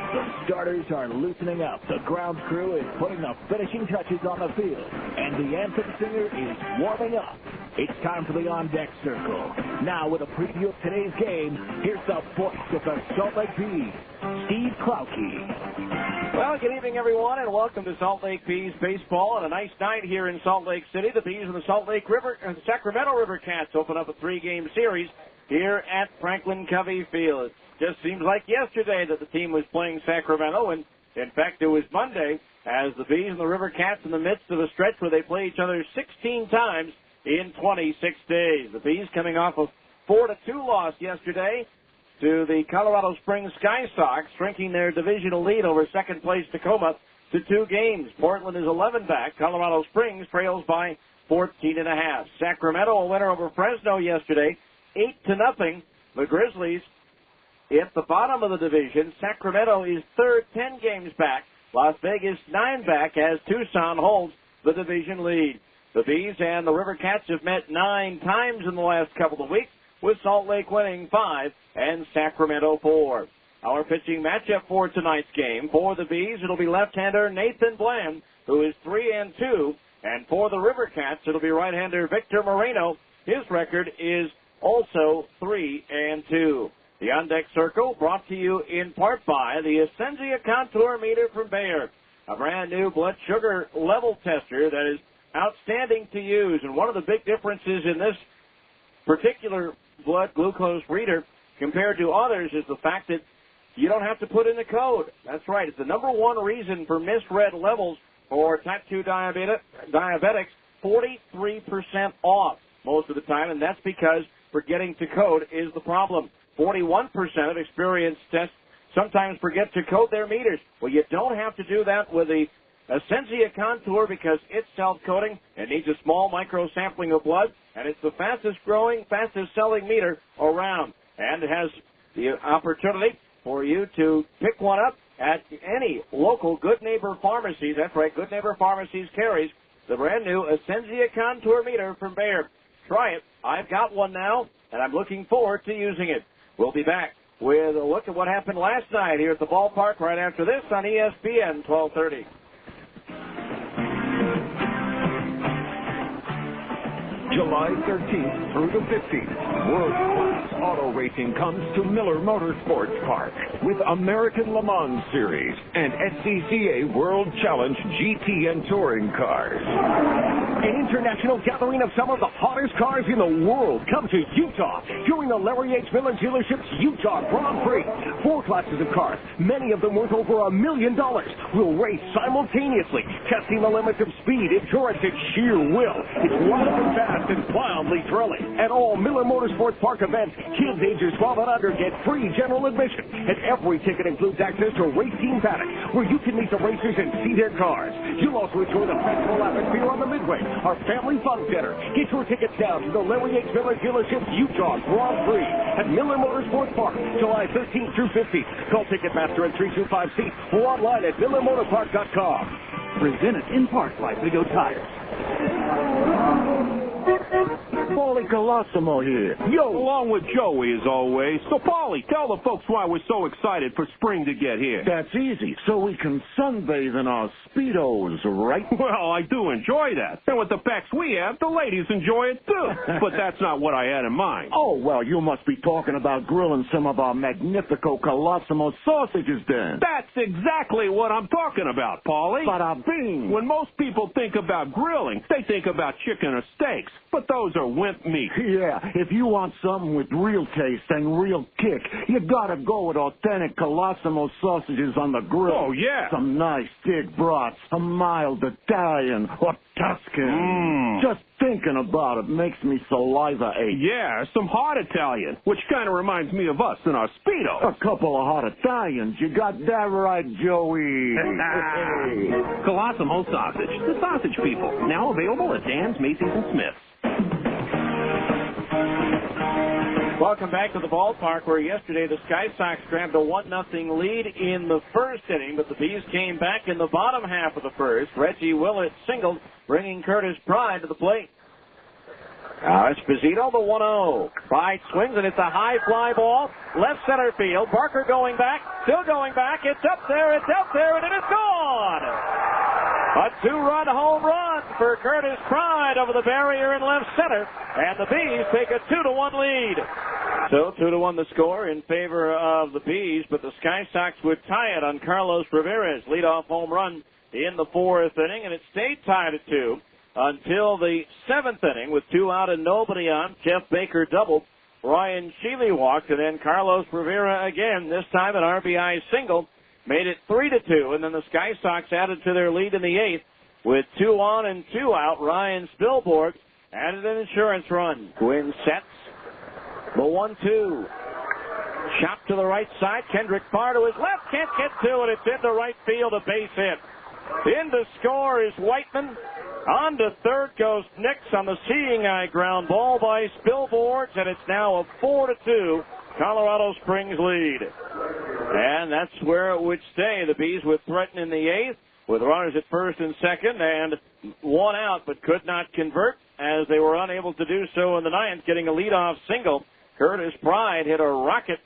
The starters are loosening up. The ground crew is putting the finishing touches on the field. And the anthem singer is warming up. It's time for the on-deck circle. Now with a preview of today's game, here's the voice of the Salt Lake Bees, Steve Klauke. Well, good evening, everyone, and welcome to Salt Lake Bees baseball on a nice night here in Salt Lake City. The Bees and the Sacramento River Cats open up a three-game series here at Franklin Covey Field. It just seems like yesterday that the team was playing Sacramento, and in fact, it was Monday as the Bees and the River Cats in the midst of a stretch where they play each other 16 times in 26 days. The Bees coming off a 4-2 loss yesterday to the Colorado Springs Sky Sox, shrinking their divisional lead over second-place Tacoma to 2 games. Portland is 11 back. Colorado Springs trails by 14.5. Sacramento, a winner over Fresno yesterday, 8-0. The Grizzlies at the bottom of the division. Sacramento is third, 10 games back. Las Vegas 9 back as Tucson holds the division lead. The Bees and the River Cats have met 9 times in the last couple of weeks, with Salt Lake winning 5 and Sacramento 4. Our pitching matchup for tonight's game. For the Bees, it'll be left-hander Nathan Bland, who is 3-2. And for the River Cats, it'll be right-hander Victor Moreno. His record is also 3-2. The on-deck circle brought to you in part by the Essentia Contour Meter from Bayer, a brand new blood sugar level tester that is outstanding to use. And one of the big differences in this particular blood glucose reader compared to others is the fact that you don't have to put in the code. That's right. It's the number one reason for misread levels for type 2 diabetics, 43% off most of the time, and that's because forgetting to code is the problem. 41% of experienced tests sometimes forget to code their meters. Well, you don't have to do that with the Essentia Contour because it's self-coding and needs a small micro-sampling of blood, and it's the fastest-growing, fastest-selling meter around. And it has the opportunity for you to pick one up at any local Good Neighbor Pharmacies. That's right, Good Neighbor Pharmacies carries the brand-new Essentia Contour meter from Bayer. Try it. I've got one now, and I'm looking forward to using it. We'll be back with a look at what happened last night here at the ballpark right after this on ESPN 1230. July 13th through the 15th, world-class auto racing comes to Miller Motorsports Park with American Le Mans Series and SCCA World Challenge GT and Touring cars. An international gathering of some of the hottest cars in the world come to Utah during the Larry H. Miller Dealerships Utah Grand Prix. 4 classes of cars, many of them worth over $1 million, will race simultaneously, testing the limits of speed, endurance, and sheer will. It's wild and fast and wildly thrilling. At all Miller Motorsports Park events, kids ages 12 and under get free general admission, and every ticket includes access to Race Team Paddock, where you can meet the racers and see their cars. You'll also enjoy the festival atmosphere on the Midway, our family fun center. Get your tickets down to the Larry H. Miller Dealerships Utah Grand Prix at Miller Motorsports Park, July 13th through 15th. Call Ticketmaster at 325-SEAT or online at millermotorpark.com. Presented in part by Big O Tires. Paulie Colosimo here. Yo, along with Joey as always. So, Paulie, tell the folks why we're so excited for spring to get here. That's easy. So we can sunbathe in our Speedos, right? Well, I do enjoy that. And with the pecs we have, the ladies enjoy it too. But that's not what I had in mind. Oh, well, you must be talking about grilling some of our Magnifico Colosimo sausages then. That's exactly what I'm talking about, Paulie. Bada bing. When most people think about grilling, they think about chicken or steaks. But those are wimp meat. Yeah, if you want something with real taste and real kick, you gotta go with authentic Colosimo sausages on the grill. Oh, yeah. Some nice thick brats, a mild Italian or Tuscan. Just thinking about it makes me saliva ache. Yeah, some hot Italian, which kind of reminds me of us in our Speedos. A couple of hot Italians. You got that right, Joey. Colosimo Sausage, the sausage people. Now available at Dan's, Macy's, and Smith's. Welcome back to the ballpark where yesterday the Sky Sox grabbed a 1-0 lead in the first inning, but the Bees came back in the bottom half of the first. Reggie Willett singled, bringing Curtis Pride to the plate. Now Esposito, the 1-0. Pride swings, and it's a high fly ball. Left center field. Barker going back. Still going back. It's up there, and it is gone! A 2-run home run for Curtis Pride over the barrier in left center. And the Bees take a 2-1 lead. So 2-1 the score in favor of the Bees, but the Sky Sox would tie it on Carlos Rivera's leadoff home run in the 4th inning, and it stayed tied at 2 until the 7th inning with 2 out and nobody on. Jeff Baker doubled, Ryan Sheely walked, and then Carlos Rivera again, this time an RBI single, made it 3-2, and then the Sky Sox added to their lead in the 8th with 2 on and 2 out. Ryan Spilborg added an insurance run. Gwynn sets the 1-2. Chop to the right side. Kendrick Farr to his left. Can't get to it. It's into right field. A base hit. In to score is Whiteman. On to third goes Nix on the seeing eye ground ball by Spilborg, and it's now a 4-2 Colorado Springs lead. And that's where it would stay. The Bees would threaten in the 8th with runners at first and second, and 1 out, but could not convert as they were unable to do so in the 9th, getting a leadoff single. Curtis Pride hit a rocket,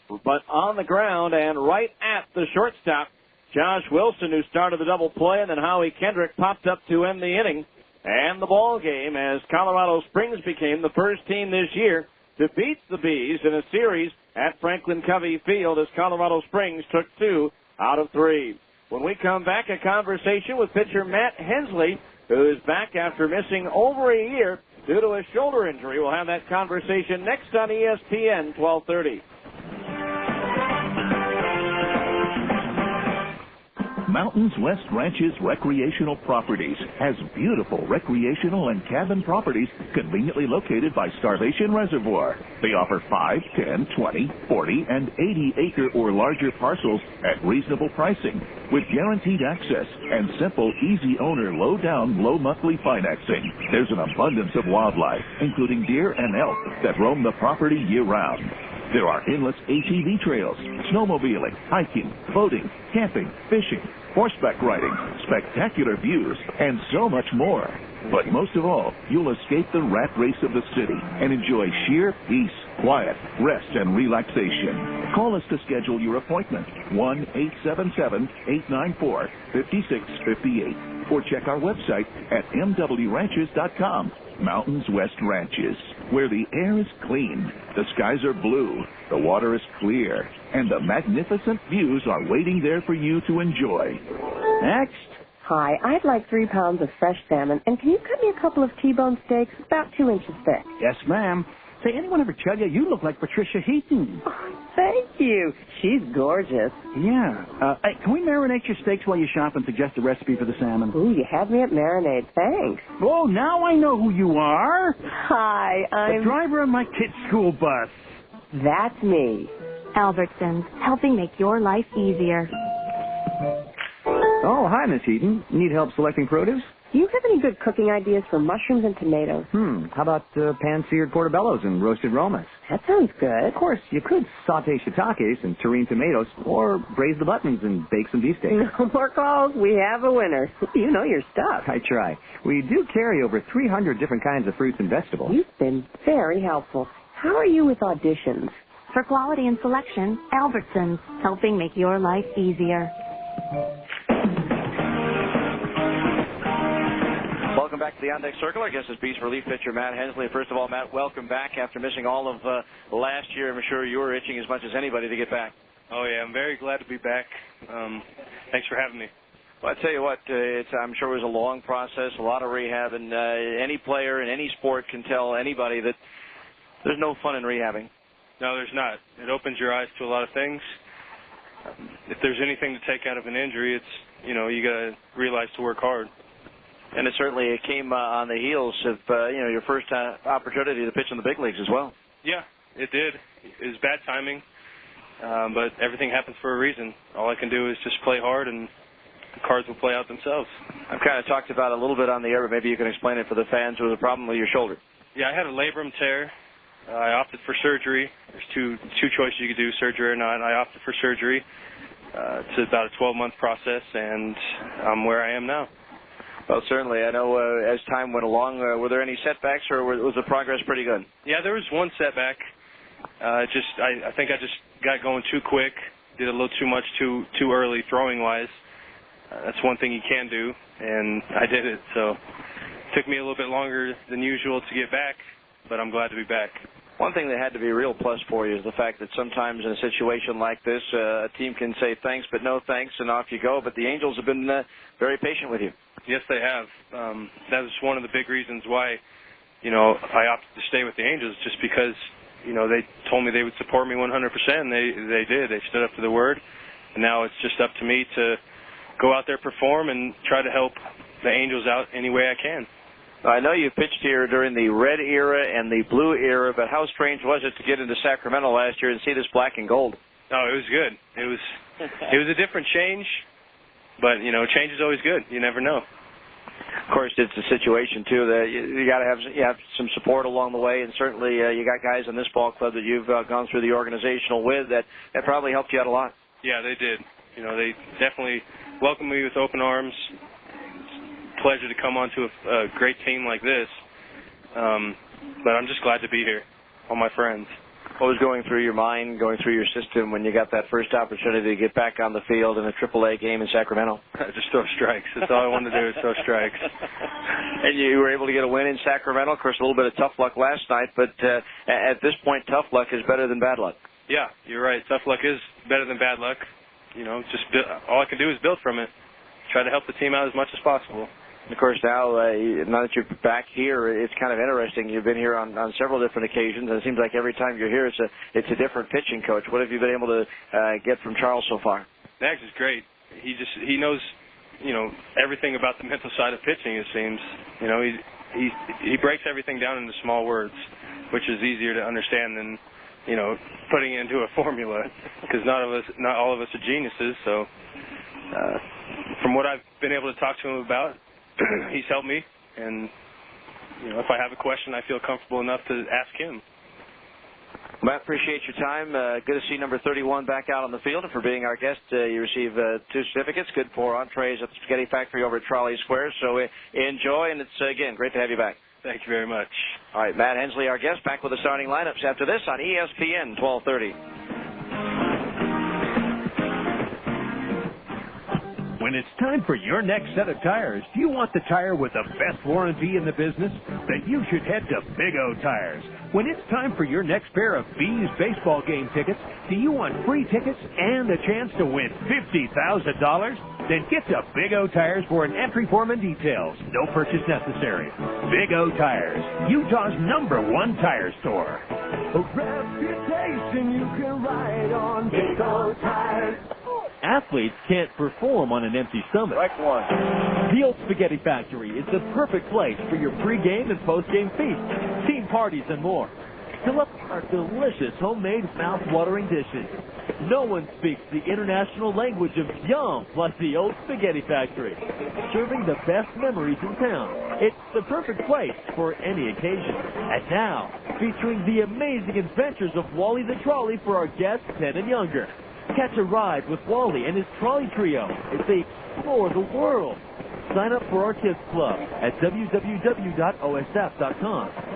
but on the ground and right at the shortstop, Josh Wilson, who started the double play, and then Howie Kendrick popped up to end the inning and the ball game as Colorado Springs became the first team this year to beat the Bees in a series at Franklin Covey Field as Colorado Springs took 2 out of 3. When we come back, a conversation with pitcher Matt Hensley, who is back after missing over a year due to a shoulder injury. We'll have that conversation next on ESPN 1230. Mountains West Ranches Recreational Properties has beautiful recreational and cabin properties conveniently located by Starvation Reservoir. They offer 5, 10, 20, 40, and 80-acre or larger parcels at reasonable pricing with guaranteed access and simple, easy owner, low-down, low-monthly financing. There's an abundance of wildlife, including deer and elk, that roam the property year-round. There are endless ATV trails, snowmobiling, hiking, boating, camping, fishing, horseback riding, spectacular views, and so much more. But most of all, you'll escape the rat race of the city and enjoy sheer peace, quiet, rest, and relaxation. Call us to schedule your appointment, 1-877-894-5658, or check our website at mwranches.com. Mountains West Ranches, where the air is clean, the skies are blue, the water is clear, and the magnificent views are waiting there for you to enjoy. Next. Hi, I'd like 3 pounds of fresh salmon, and can you cut me a couple of T-bone steaks about 2 inches thick? Yes, ma'am. Say, anyone ever tell you you look like Patricia Heaton? Oh, thank you. She's gorgeous. Yeah. Hey, can we marinate your steaks while you shop and suggest a recipe for the salmon? Ooh, you have me at marinade. Thanks. Oh, now I know who you are. Hi, I'm... the driver of my kid's school bus. That's me. Albertsons, helping make your life easier. Oh, hi, Miss Heaton. Need help selecting produce? Do you have any good cooking ideas for mushrooms and tomatoes? How about pan-seared portobellos and roasted romas? That sounds good. Of course, you could saute shiitakes and terrine tomatoes, or braise the buttons and bake some beefsteak. No more calls. We have a winner. You know your stuff. I try. We do carry over 300 different kinds of fruits and vegetables. You've been very helpful. How are you with auditions? For quality and selection, Albertsons, helping make your life easier. Welcome back to the on-deck circle. Our guest is Beast relief pitcher Matt Hensley. First of all, Matt, welcome back after missing all of last year. I'm sure you were itching as much as anybody to get back. Oh, yeah, I'm very glad to be back. Thanks for having me. Well, I tell you what, I'm sure it was a long process, a lot of rehab, and any player in any sport can tell anybody that there's no fun in rehabbing. No, there's not. It opens your eyes to a lot of things. If there's anything to take out of an injury, it's, you got to realize to work hard. And it certainly came on the heels of, your first opportunity to pitch in the big leagues as well. Yeah, it did. It was bad timing, but everything happens for a reason. All I can do is just play hard, and the cards will play out themselves. I've kind of talked about it a little bit on the air, but maybe you can explain it for the fans. There was a problem with your shoulder. Yeah, I had a labrum tear. I opted for surgery. There's two choices you could do, surgery or not. I opted for surgery. It's about a 12-month process, and I'm where I am now. Well, certainly. I know as time went along, were there any setbacks, or was the progress pretty good? Yeah, there was one setback. I think I just got going too quick, did a little too much too early throwing-wise. That's one thing you can do, and I did it. So it took me a little bit longer than usual to get back, but I'm glad to be back. One thing that had to be a real plus for you is the fact that sometimes in a situation like this, a team can say thanks but no thanks, and off you go. But the Angels have been very patient with you. Yes, they have. That was one of the big reasons why, I opted to stay with the Angels, just because, they told me they would support me 100%, and they did. They stood up to their word, and now it's just up to me to go out there, perform, and try to help the Angels out any way I can. I know you pitched here during the red era and the blue era, but how strange was it to get into Sacramento last year and see this black and gold? Oh, it was good. It was a different change, but change is always good. You never know. Of course, it's a situation too that you got to have some support along the way, and certainly you got guys in this ball club that you've gone through the organizational with that probably helped you out a lot. Yeah, they did. They definitely welcomed me with open arms. Pleasure to come onto a great team like this, but I'm just glad to be here, all my friends. What was going through your mind, going through your system when you got that first opportunity to get back on the field in a AAA game in Sacramento? Just throw strikes. That's all I wanted to do is throw strikes. And you were able to get a win in Sacramento. Of course, a little bit of tough luck last night, but at this point, tough luck is better than bad luck. Yeah, you're right. Tough luck is better than bad luck. All I can do is build from it. Try to help the team out as much as possible. Of course, now that you're back here, it's kind of interesting. You've been here on several different occasions, and it seems like every time you're here, it's a different pitching coach. What have you been able to get from Charles so far? Max is great. He knows, everything about the mental side of pitching. It seems, he breaks everything down into small words, which is easier to understand than, putting it into a formula. Because not all of us are geniuses. So, from what I've been able to talk to him about, he's helped me, and if I have a question, I feel comfortable enough to ask him. Matt, appreciate your time. Good to see number 31 back out on the field. And for being our guest, you receive 2 certificates, good for entrees at the Spaghetti Factory over at Trolley Square. So enjoy, and it's, again, great to have you back. Thank you very much. All right, Matt Hensley, our guest, back with the starting lineups after this on ESPN 1230. When it's time for your next set of tires, do you want the tire with the best warranty in the business? Then you should head to Big O Tires. When it's time for your next pair of Bees baseball game tickets, do you want free tickets and a chance to win $50,000? Then get to Big O Tires for an entry form and details. No purchase necessary. Big O Tires, Utah's #1 tire store. A reputation you can ride on Big O Tires. Athletes can't perform on an empty stomach. Strike one. The Old Spaghetti Factory is the perfect place for your pregame and postgame feasts, team parties, and more. Fill up our delicious homemade mouth-watering dishes. No one speaks the international language of yum like the Old Spaghetti Factory. Serving the best memories in town. It's the perfect place for any occasion. And now, featuring the amazing adventures of Wally the Trolley for our guests 10 and younger. Catch a ride with Wally and his trolley trio as they explore the world. Sign up for our kids club at www.osf.com.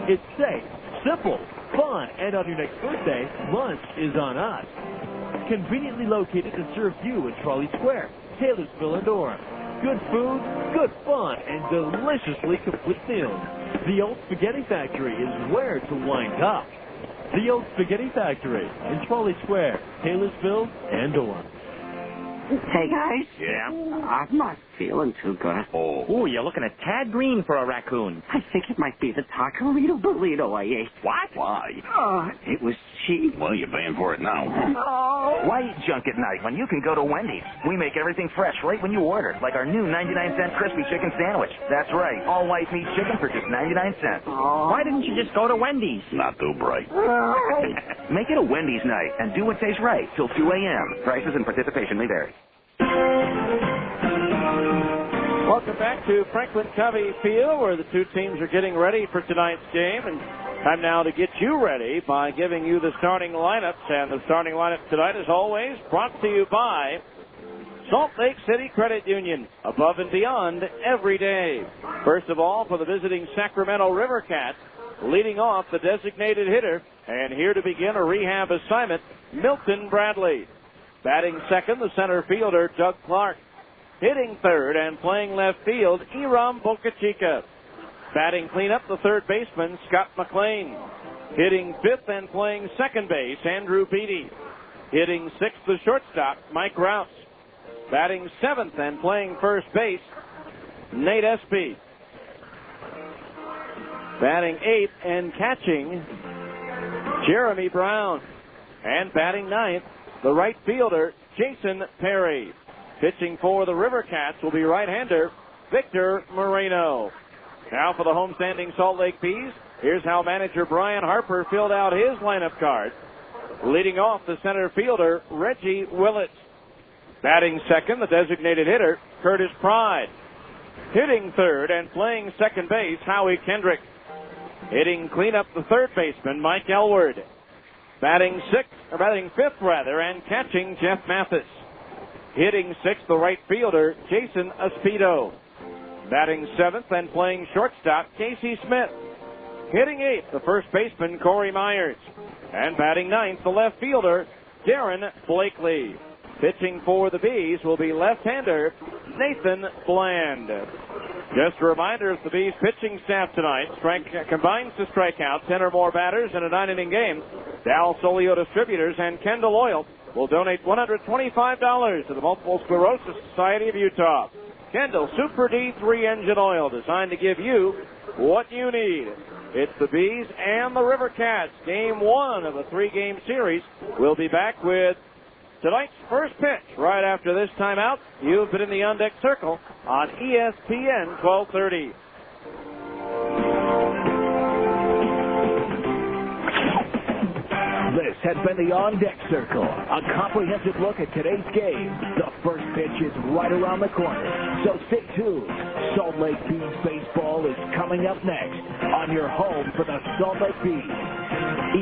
It's safe, simple, fun, and on your next birthday, lunch is on us. Conveniently located to serve you in Trolley Square, Taylorsville, and Orem. Good food, good fun, and deliciously complete meals. The Old Spaghetti Factory is where to wind up. The Old Spaghetti Factory in Trolley Square, Taylorsville, and Orem. Hey, guys. Yeah? I'm not feeling too good. Oh, you're looking a tad green for a raccoon. I think it might be the taco burrito I ate. What? Why? It was cheap. Well, you're paying for it now. Oh. Why eat junk at night when you can go to Wendy's? We make everything fresh right when you order, like our new 99-cent crispy chicken sandwich. That's right, all white meat chicken for just 99 cents. Oh. Why didn't you just go to Wendy's? Not too bright. Make it a Wendy's night and do what tastes right till 2 a.m. Prices and participation may vary. Welcome back to Franklin Covey Field, where the two teams are getting ready for tonight's game. And time now to get you ready by giving you the starting lineups. And the starting lineup tonight, as always, brought to you by Salt Lake City Credit Union, above and beyond every day. First of all, for the visiting Sacramento River Cats, leading off the designated hitter, and here to begin a rehab assignment, Milton Bradley. Batting second, the center fielder, Doug Clark. Hitting third and playing left field, Iram Bocachica. Batting cleanup, the third baseman, Scott McLean. Hitting fifth and playing second base, Andrew Beatty. Hitting sixth, the shortstop, Mike Rouse. Batting seventh and playing first base, Nate Espy. Batting eighth and catching, Jeremy Brown. And batting ninth, the right fielder, Jason Perry. Pitching for the River Cats will be right-hander Victor Moreno. Now for the homestanding Salt Lake Bees, here's how manager Brian Harper filled out his lineup card. Leading off, the center fielder, Reggie Willett. Batting second, the designated hitter, Curtis Pride. Hitting third and playing second base, Howie Kendrick. Hitting cleanup, the third baseman, Mike Elward. Batting fifth, and catching Jeff Mathis. Hitting sixth, the right fielder, Jason Espedo. Batting seventh and playing shortstop, Casey Smith. Hitting eighth, the first baseman, Corey Myers. And batting ninth, the left fielder, Darren Blakely. Pitching for the Bees will be left-hander Nathan Bland. Just a reminder of the Bees pitching staff tonight. Combines to strike out 10 or more batters in a 9-inning game. Dal Solio Distributors and Kendall Oil will donate $125 to the Multiple Sclerosis Society of Utah. Kendall Super D3 engine oil designed to give you what you need. It's the Bees and the River Cats. Game one of a 3-game series. We'll be back with tonight's first pitch right after this timeout. You've been in the on-deck circle on ESPN 1230. This has been the on-deck circle, a comprehensive look at today's game. The first pitch is right around the corner, so stay tuned. Salt Lake Bees baseball is coming up next on your home for the Salt Lake Bees,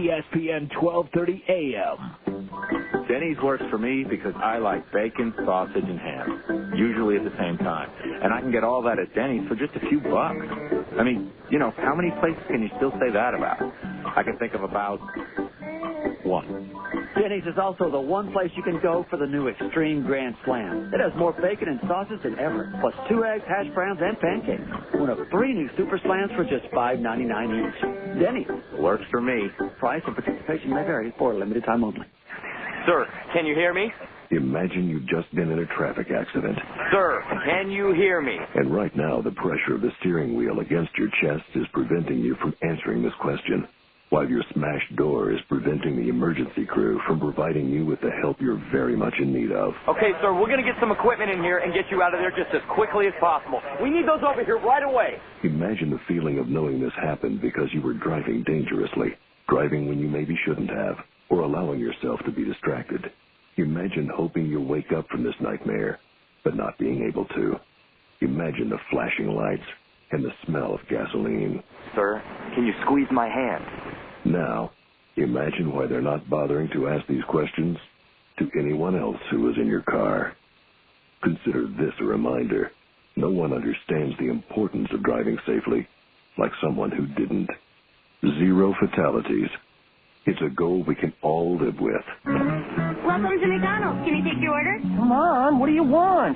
ESPN 1230 AM. Denny's works for me because I like bacon, sausage, and ham, usually at the same time. And I can get all that at Denny's for just a few bucks. I mean, you know, how many places can you still say that about? I can think of about one. Denny's is also the one place you can go for the new Extreme Grand Slam. It has more bacon and sausage than ever, plus 2 eggs, hash browns, and pancakes. One of 3 new Super Slams for just $5.99 each. Denny's. Works for me. Price and participation may vary for a limited time only. Sir, can you hear me? Imagine you've just been in a traffic accident. Sir, can you hear me? And right now, the pressure of the steering wheel against your chest is preventing you from answering this question, while your smashed door is preventing the emergency crew from providing you with the help you're very much in need of. Okay, sir, we're going to get some equipment in here and get you out of there just as quickly as possible. We need those over here right away. Imagine the feeling of knowing this happened because you were driving dangerously, driving when you maybe shouldn't have, or allowing yourself to be distracted. Imagine hoping you'll wake up from this nightmare, but not being able to. Imagine the flashing lights and the smell of gasoline. Sir, can you squeeze my hand? Now, imagine why they're not bothering to ask these questions to anyone else who was in your car. Consider this a reminder. No one understands the importance of driving safely like someone who didn't. 0 fatalities. It's a goal we can all live with. Welcome to McDonald's. Can you take your order? Come on, what do you want?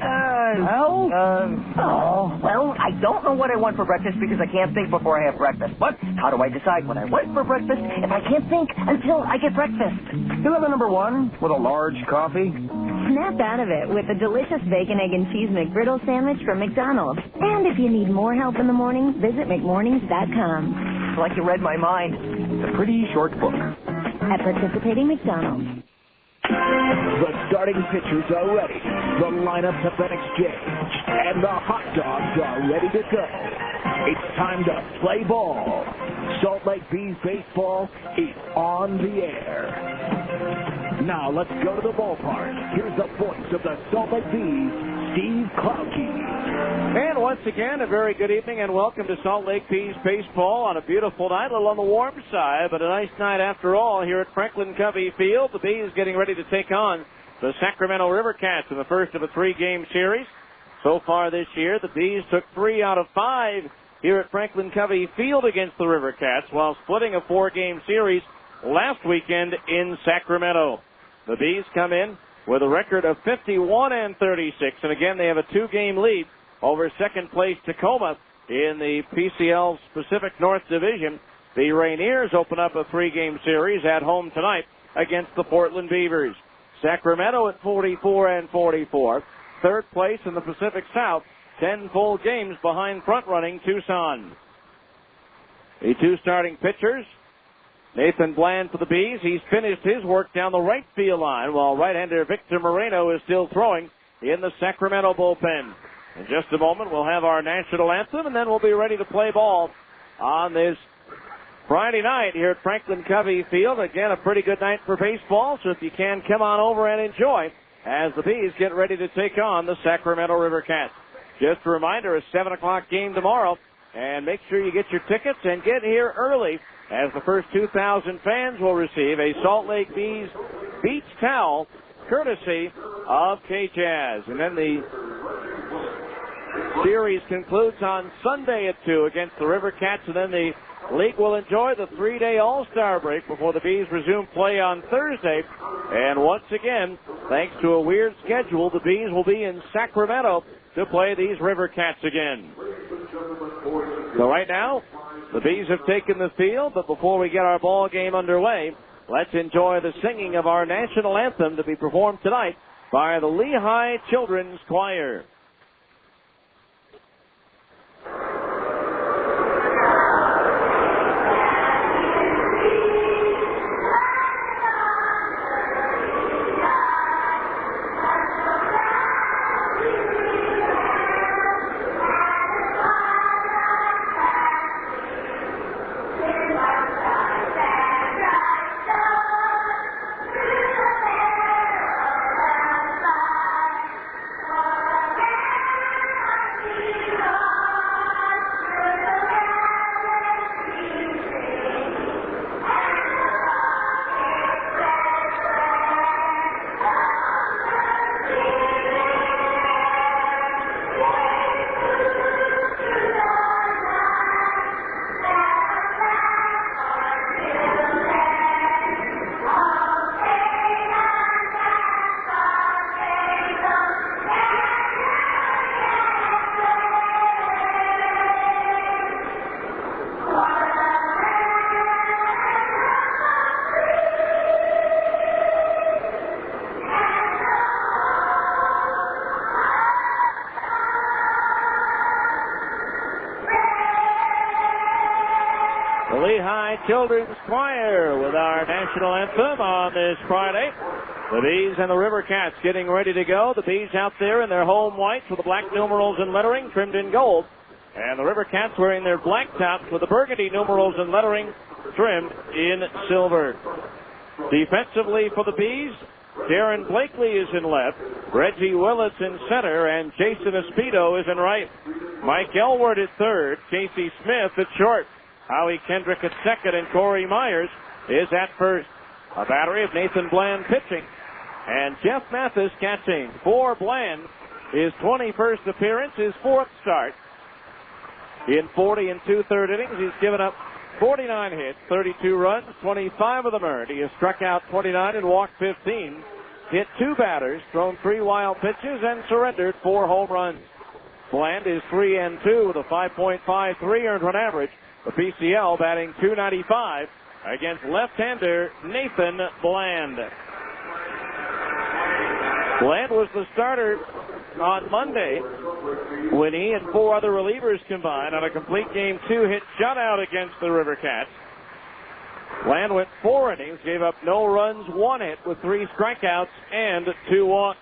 Well, I don't know what I want for breakfast because I can't think before I have breakfast. But how do I decide what I want for breakfast if I can't think until I get breakfast? You'll have a number 1 with a large coffee. Snap out of it with a delicious bacon, egg, and cheese McGriddle sandwich from McDonald's. And if you need more help in the morning, visit McMornings.com. Like you read my mind. It's a pretty short book. At participating McDonald's. The starting pitchers are ready. The lineups have been exchanged. And the hot dogs are ready to go. It's time to play ball. Salt Lake Bees baseball is on the air. Now let's go to the ballpark. Here's the voice of the Salt Lake Bees, Steve Klauke. And once again, a very good evening and welcome to Salt Lake Bees baseball on a beautiful night, a little on the warm side, but a nice night after all here at Franklin Covey Field. The Bees getting ready to take on the Sacramento River Cats in the first of a 3-game series. So far this year, the Bees took 3 out of 5 here at Franklin Covey Field against the River Cats while splitting a 4-game series last weekend in Sacramento. The Bees come in with a record of 51-36, and again they have a 2-game lead over second place Tacoma in the PCL Pacific North Division. The Rainiers open up a 3-game series at home tonight against the Portland Beavers. Sacramento at 44-44, third place in the Pacific South, 10 full games behind front-running Tucson. The 2 starting pitchers, Nathan Bland for the Bees. He's finished his work down the right field line, while right-hander Victor Moreno is still throwing in the Sacramento bullpen. In just a moment, we'll have our national anthem, and then we'll be ready to play ball on this Friday night here at Franklin Covey Field. Again, a pretty good night for baseball, so if you can, come on over and enjoy as the Bees get ready to take on the Sacramento River Cats. Just a reminder, a 7 o'clock game tomorrow, and make sure you get your tickets and get here early, as the first 2,000 fans will receive a Salt Lake Bees beach towel courtesy of K-Jazz. And then the series concludes on Sunday at 2 against the River Cats, and then the league will enjoy the 3-day All-Star break before the Bees resume play on Thursday. And once again, thanks to a weird schedule, the Bees will be in Sacramento to play these River Cats again. So right now, the Bees have taken the field, but before we get our ball game underway, let's enjoy the singing of our national anthem to be performed tonight by the Lehigh Children's Choir. Lehigh Children's Choir with our national anthem on this Friday. The Bees and the River Cats getting ready to go. The Bees out there in their home whites with the black numerals and lettering trimmed in gold. And the River Cats wearing their black tops with the burgundy numerals and lettering trimmed in silver. Defensively for the Bees, Darren Blakely is in left, Reggie Willits in center, and Jason Espedo is in right. Mike Elward at third, Casey Smith at short. Howie Kendrick at second, and Corey Myers is at first. A battery of Nathan Bland pitching, and Jeff Mathis catching. For Bland, his 21st appearance, his 4th start. In 40 and 2/3 innings, he's given up 49 hits, 32 runs, 25 of them earned. He has struck out 29 and walked 15, hit 2 batters, thrown 3 wild pitches, and surrendered 4 home runs. Bland is 3-2 with a 5.53 earned run average. The PCL batting .295 against left-hander Nathan Bland. Bland was the starter on Monday when he and 4 other relievers combined on a complete game 2-hit shutout against the River Cats. Bland went 4 innings, gave up no runs, 1 hit with 3 strikeouts and 2 walks.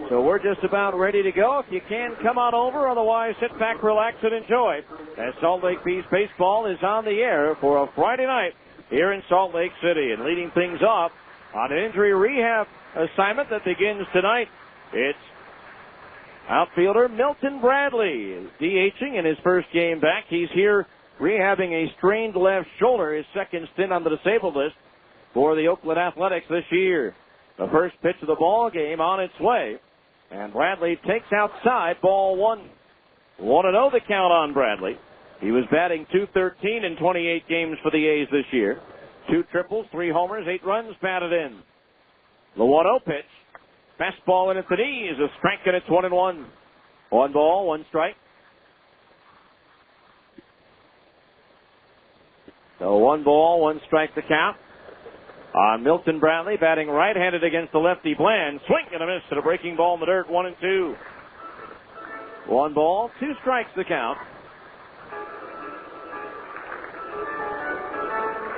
So we're just about ready to go. If you can, come on over. Otherwise, sit back, relax, and enjoy as Salt Lake Bees baseball is on the air for a Friday night here in Salt Lake City. And leading things off on an injury rehab assignment that begins tonight, it's outfielder Milton Bradley, DHing in his first game back. He's here rehabbing a strained left shoulder, his second stint on the disabled list for the Oakland Athletics this year. The first pitch of the ball game on its way. And Bradley takes outside, ball one. 1-0 the count on Bradley. He was batting .213 in 28 games for the A's this year. 2 triples, 3 homers, 8 runs batted in. The 1-0 pitch. Fastball in at the knees. A strike, and it's 1-1. 1 ball, 1 strike. So 1 ball, 1 strike the count. Milton Bradley batting right-handed against the lefty Bland. Swing and a miss at a breaking ball in the dirt, 1-2. 1 ball, 2 strikes the count.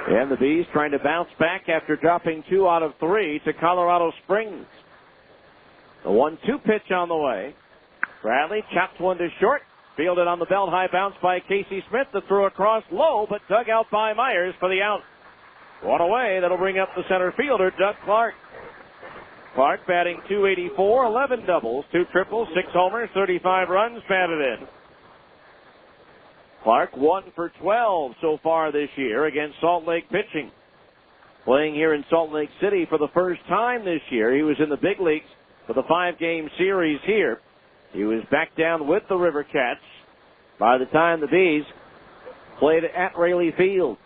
And the Bees trying to bounce back after dropping 2 out of 3 to Colorado Springs. The 1-2 pitch on the way. Bradley chops one to short. Fielded on the belt, high bounce by Casey Smith. The throw across low, but dug out by Myers for the out. 1 away. That'll bring up the center fielder, Doug Clark. Clark batting .284, 11 doubles, 2 triples, 6 homers, 35 runs batted in. Clark 1 for 12 so far this year against Salt Lake pitching. Playing here in Salt Lake City for the first time this year. He was in the big leagues for the 5-game series here. He was back down with the River Cats by the time the Bees played at Raleigh Field.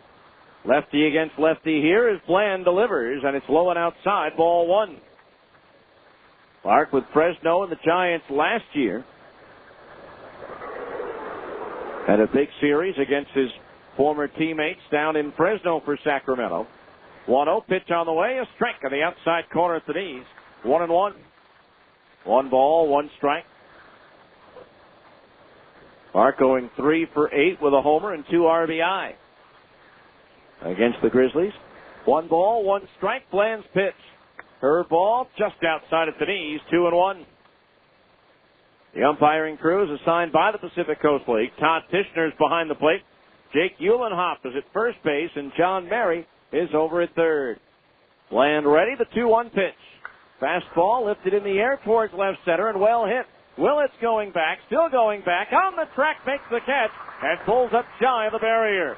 Lefty against lefty here as Bland delivers, and it's low and outside, ball one. Clark with Fresno and the Giants last year. Had a big series against his former teammates down in Fresno for Sacramento. 1-0 pitch on the way, a strike on the outside corner at the knees. 1-1. 1 ball, 1 strike. Clark going 3 for 8 with a homer and 2 RBI against the Grizzlies. 1 ball, 1 strike. Bland's pitch. Curveball just outside at the knees. 2-1. The umpiring crew is assigned by the Pacific Coast League. Todd Tishner's behind the plate. Jake Eulenhoff is at first base, and John Mary is over at third. Bland ready. The 2-1 pitch. Fastball lifted in the air towards left center and well hit. Willett's going back, still going back, on the track, makes the catch, and pulls up shy of the barrier.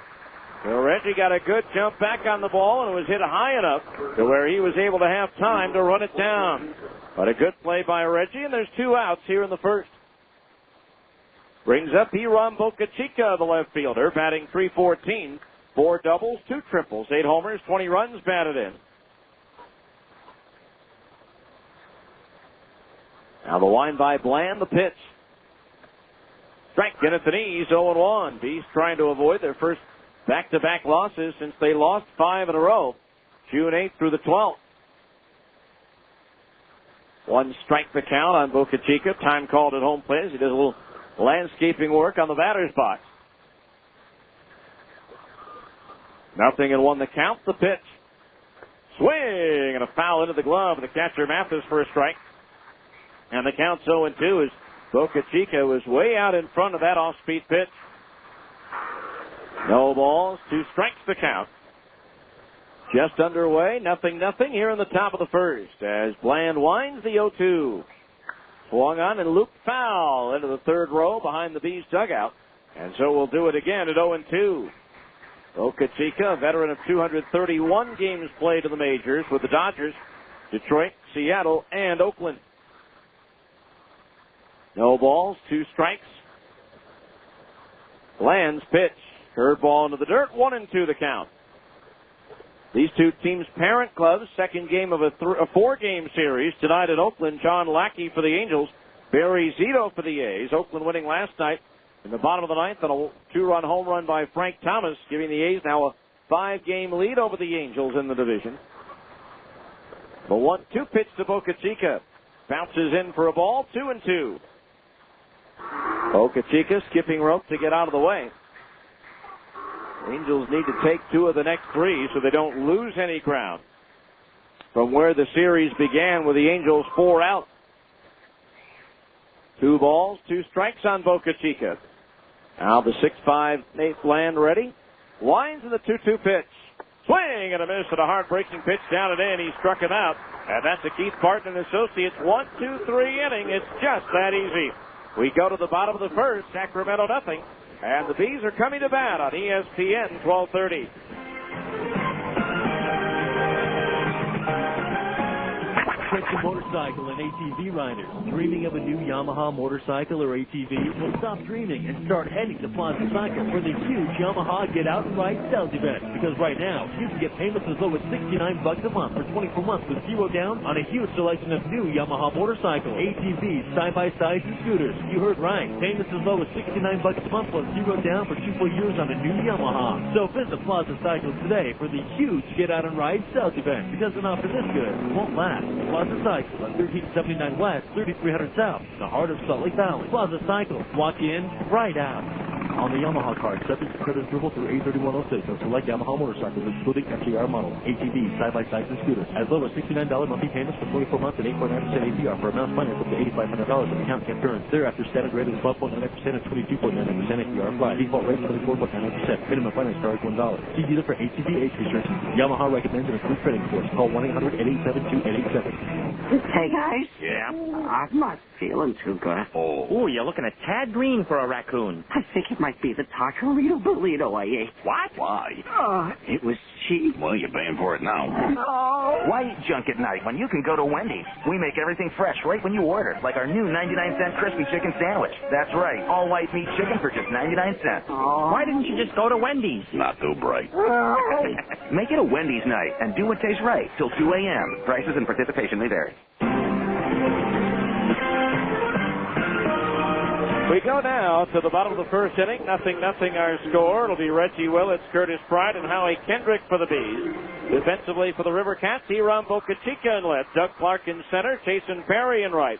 So Reggie got a good jump back on the ball and was hit high enough to where he was able to have time to run it down. But a good play by Reggie, and there's 2 outs here in the first. Brings up Hiram Bocachica, the left fielder, batting .314, 4 doubles, 2 triples, 8 homers, 20 runs batted in. Now the line by Bland, the pitch. Strike in at the knees, 0-1. Bees trying to avoid their first back-to-back losses since they lost 5 in a row, June 8th through the 12th. 1 strike the count on Bocachica. Time called at home plate as he does a little landscaping work on the batter's box. 0-1 the count, the pitch. Swing and a foul into the glove of the catcher Mathis for a strike. And the count's 0-2 as Bocachica was way out in front of that off-speed pitch. No balls, 2 strikes the count. Just underway, 0-0 here in the top of the first as Bland winds the 0-2. Swung on and looped foul into the third row behind the Bees dugout. And so we'll do it again at 0-2. Bocachica, a veteran of 231 games played in the majors with the Dodgers, Detroit, Seattle, and Oakland. No balls, 2 strikes. Bland's pitch. Curveball into the dirt, 1-2 the count. These 2 teams' parent clubs, second game of a 4-game series tonight at Oakland. John Lackey for the Angels, Barry Zito for the A's. Oakland winning last night in the bottom of the 9th on a 2-run home run by Frank Thomas, giving the A's now a 5-game lead over the Angels in the division. The 1-2 pitch to Bocachica. Bounces in for a ball, 2-2. Bocachica skipping rope to get out of the way. Angels need to take 2 of the next 3 so they don't lose any ground from where the series began with the Angels 4 out. 2 balls, 2 strikes on Bocachica. Now the 6-5 Nate Bland ready. Winds in the 2-2 pitch. Swing and a miss at a heartbreaking pitch down and in. He struck him out. And that's a Keith Barton and Associates 1-2-3 inning. It's just that easy. We go to the bottom of the first. Sacramento 0. And the Bees are coming to bat on ESPN 1230. Attention motorcycle and ATV riders. Dreaming of a new Yamaha motorcycle or ATV? Well, stop dreaming and start heading to Plaza Cycle for the huge Yamaha Get Out and Ride sales event. Because right now, you can get payments as low as $69 a month for 24 months with zero down on a huge selection of new Yamaha motorcycles, ATVs, side-by-sides, and scooters. You heard right. Payments as low as $69 a month plus zero down for 2 full years on a new Yamaha. So visit Plaza Cycle today for the huge Get Out and Ride sales event. Because an offer this good won't last. Plaza Cycle on 1379 West, 3300 South, the heart of Salt Lake Valley. Plaza Cycle. Walk in, right out. On the Yamaha card, subject to credit approval through 83106 on select Yamaha motorcycles, excluding FTR models, ATVs, side-by-sides, and scooters. As low as $69 monthly payments for 24 months and 8.9% APR for amounts financed up to $8,500 if the account can't turn. Thereafter, standard rate is 12.99% and 22.99% APR applied. Default rate 24.99%. Minimum finance charge $1. See dealer for ATV age restrictions. Yamaha recommends an approved trading course. Call 1-800-887-2887. Hey, guys. Yeah? I'm not feeling too good. Oh, you're looking a tad green for a raccoon. I think it might be the taco burrito I ate. What? Why? It was cheap. Well, you're paying for it now. No. Why eat junk at night when you can go to Wendy's? We make everything fresh right when you order, like our new 99-cent crispy chicken sandwich. That's right, all white meat chicken for just 99 cents. Why didn't you just go to Wendy's? Not too bright. Make it a Wendy's night and do what tastes right till 2 a.m. Prices and participation may vary. We go now to the bottom of the first inning. 0-0 our score. It'll be Reggie Willits, Curtis Pride, and Howie Kendrick for the Bees. Defensively for the River Cats, Hiram Bocachica in left, Doug Clark in center, Jason Perry in right,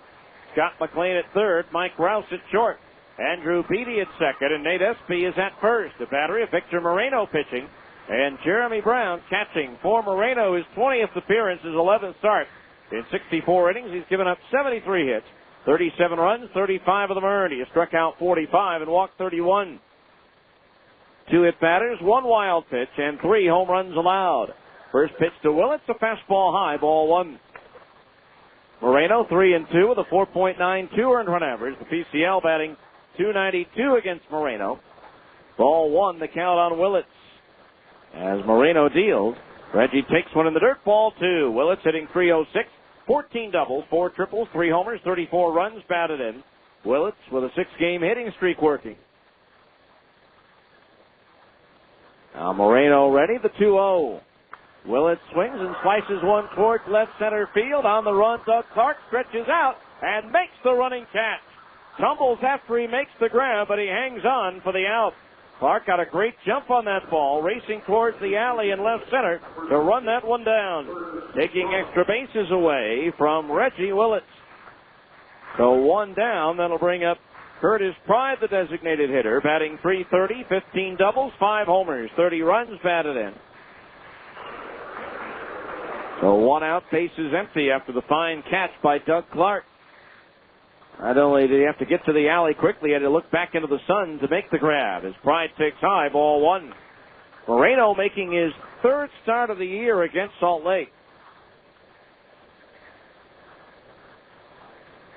Scott McLean at third, Mike Rouse at short, Andrew Beatty at second, and Nate Espy is at first. The battery of Victor Moreno pitching, and Jeremy Brown catching. For Moreno, his 20th appearance, his 11th start. In 64 innings, he's given up 73 hits. 37 runs, 35 of them earned. He has struck out 45 and walked 31. 2 hit batters, 1 wild pitch, and 3 home runs allowed. First pitch to Willits, a fastball high, ball 1. Moreno 3-2 with a 4.92 earned run average. The PCL batting .292 against Moreno. Ball 1, the count on Willits. As Moreno deals, Reggie takes one in the dirt, ball 2. Willits hitting .306. 14 doubles, 4 triples, 3 homers, 34 runs batted in. Willits with a 6-game hitting streak working. Now Moreno ready, the 2-0. Willits swings and slices one towards left center field. On the run, Doug Clark stretches out and makes the running catch. Tumbles after he makes the grab, but he hangs on for the out. Clark got a great jump on that ball, racing towards the alley in left center to run that one down, taking extra bases away from Reggie Willits. So 1 down, that'll bring up Curtis Pride, the designated hitter, batting .330, 15 doubles, 5 homers, 30 runs batted in. So 1 out, bases empty after the fine catch by Doug Clark. Not only did he have to get to the alley quickly, he had to look back into the sun to make the grab. As Pride takes high, ball 1. Moreno making his 3rd start of the year against Salt Lake.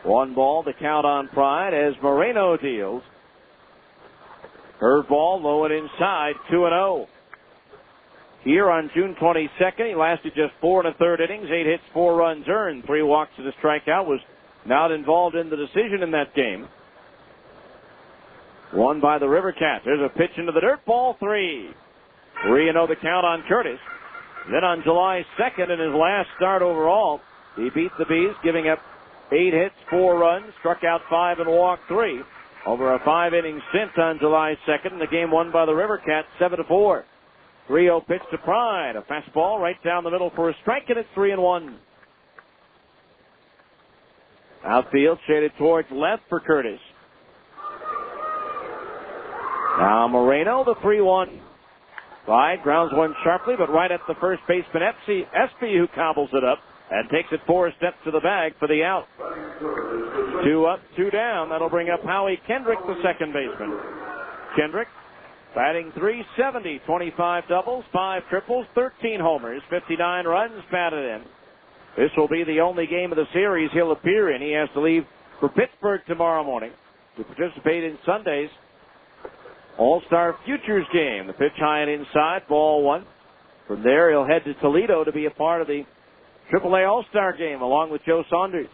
1 ball, the count on Pride as Moreno deals. Curveball, low and inside, 2-0. Here on June 22nd, he lasted just 4 1/3 innings, 8 hits, 4 runs earned, 3 walks and a strikeout, was not involved in the decision in that game. Won by the River Cats. There's a pitch into the dirt, ball 3. 3-0 the count on Curtis. Then on July 2nd, in his last start overall, he beat the Bees, giving up 8 hits, 4 runs, struck out 5 and walked 3. Over a 5-inning stint on July 2nd, the game won by the River Cats 7-4. 3-0 pitch to Pride. A fastball right down the middle for a strike, and it's 3-1. Outfield shaded towards left for Curtis. Now Moreno, the 3-1. Pride grounds one sharply, but right at the first baseman, Espy, who cobbles it up and takes it 4 steps to the bag for the out. 2 up, 2 down. That'll bring up Howie Kendrick, the second baseman. Kendrick batting .370, 25 doubles, 5 triples, 13 homers, 59 runs batted in. This will be the only game of the series he'll appear in. He has to leave for Pittsburgh tomorrow morning to participate in Sunday's All-Star Futures game. The pitch high and inside, ball 1. From there, he'll head to Toledo to be a part of the AAA All-Star game along with Joe Saunders.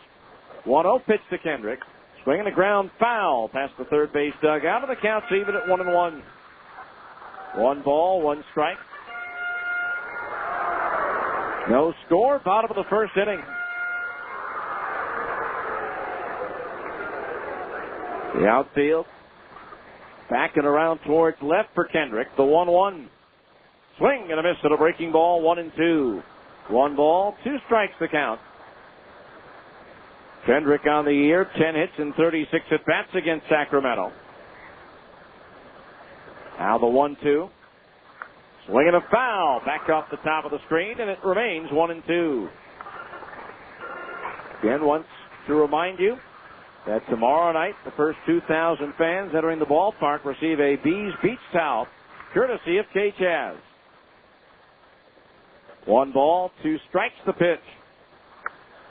1-0 pitch to Kendrick. Swinging the ground foul past the third base dugout, and the count's even at 1-1. 1 ball, 1 strike. No score, bottom of the first inning. The outfield backing around towards left for Kendrick. The 1-1. Swing and a miss at a breaking ball, 1-2. 1 ball, 2 strikes the count. Kendrick on the year, 10 hits and 36 at-bats against Sacramento. Now the 1-2. Swinging a foul, back off the top of the screen, and it remains 1-2. Again, once to remind you that tomorrow night, the first 2,000 fans entering the ballpark receive a Bees Beach towel, courtesy of K-Chaz. 1 ball, 2 strikes the pitch.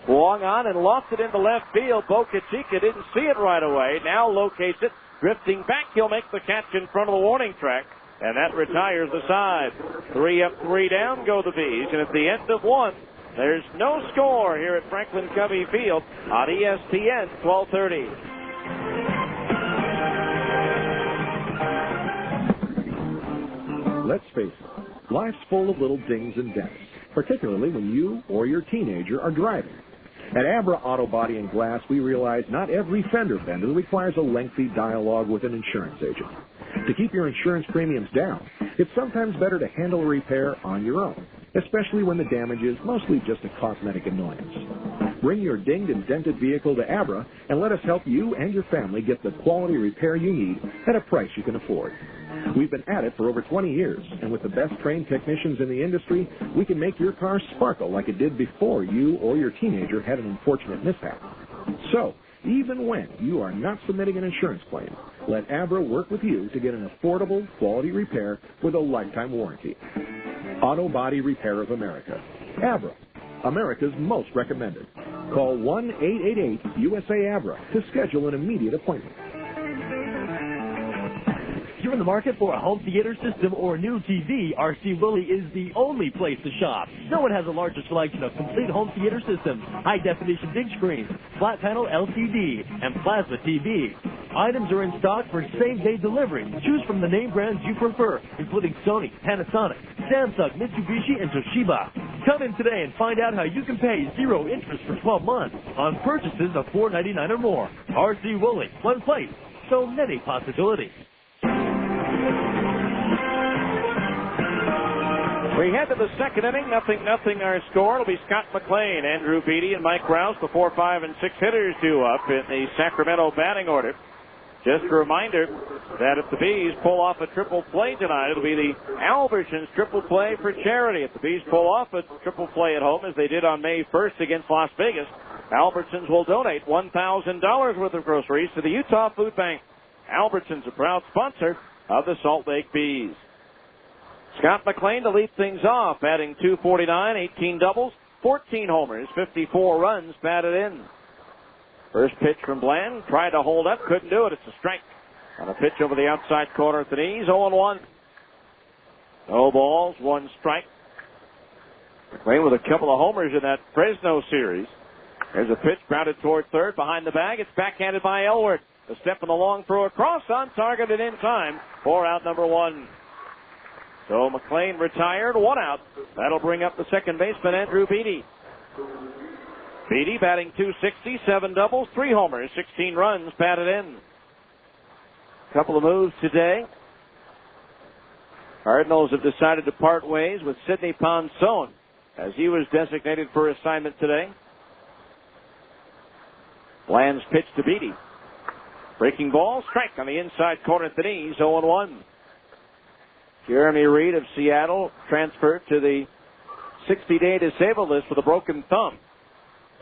Swung on and lost it into left field. Bo Kachika didn't see it right away. Now locates it. Drifting back, he'll make the catch in front of the warning track. And that retires the side. 3 up, 3 down go the Bees. And at the end of 1, there's no score here at Franklin Covey Field on ESPN 1230. Let's face it, life's full of little dings and dents, particularly when you or your teenager are driving. At Abra Auto Body and Glass, we realize not every fender bender requires a lengthy dialogue with an insurance agent. To keep your insurance premiums down, it's sometimes better to handle a repair on your own, especially when the damage is mostly just a cosmetic annoyance. Bring your dinged and dented vehicle to Abra and let us help you and your family get the quality repair you need at a price you can afford. We've been at it for over 20 years, and with the best trained technicians in the industry, we can make your car sparkle like it did before you or your teenager had an unfortunate mishap. So, even when you are not submitting an insurance claim, let Abra work with you to get an affordable, quality repair with a lifetime warranty. Auto Body Repair of America. Abra, America's most recommended. Call 1-888-USA-ABRA to schedule an immediate appointment. If you're in the market for a home theater system or a new TV, RC Willey is the only place to shop. No one has a larger selection of complete home theater systems, high-definition big screens, flat-panel LCD, and plasma TV. Items are in stock for same-day delivery. Choose from the name brands you prefer, including Sony, Panasonic, Samsung, Mitsubishi, and Toshiba. Come in today and find out how you can pay 0 interest for 12 months on purchases of $4.99 or more. RC Willey, one place, so many possibilities. We head to the second inning. 0-0 our score. It'll be Scott McLean, Andrew Beatty, and Mike Rouse, the 4, 5, and 6 hitters due up in the Sacramento batting order. Just a reminder that if the Bees pull off a triple play tonight, it'll be the Albertsons triple play for charity. If the Bees pull off a triple play at home, as they did on May 1st against Las Vegas, Albertsons will donate $1,000 worth of groceries to the Utah Food Bank. Albertsons, a proud sponsor of the Salt Lake Bees. Scott McLean to lead things off, batting .249, 18 doubles, 14 homers, 54 runs batted in. First pitch from Bland, tried to hold up, couldn't do it. It's a strike. On a pitch over the outside corner at the knees, 0-1. No balls, 1 strike. McLean with a couple of homers in that Fresno series. There's a pitch grounded toward third, behind the bag. It's backhanded by Elward. A step in the long throw across, on target and in time for out number 1. So McLean retired, 1 out. That'll bring up the second baseman, Andrew Beatty. Beatty batting .260, 7 doubles, 3 homers, 16 runs batted in. Couple of moves today. Cardinals have decided to part ways with Sidney Ponson as he was designated for assignment today. Bland's pitch to Beatty. Breaking ball, strike on the inside corner at the knees, 0-1. Jeremy Reed of Seattle transferred to the 60-day disabled list with a broken thumb.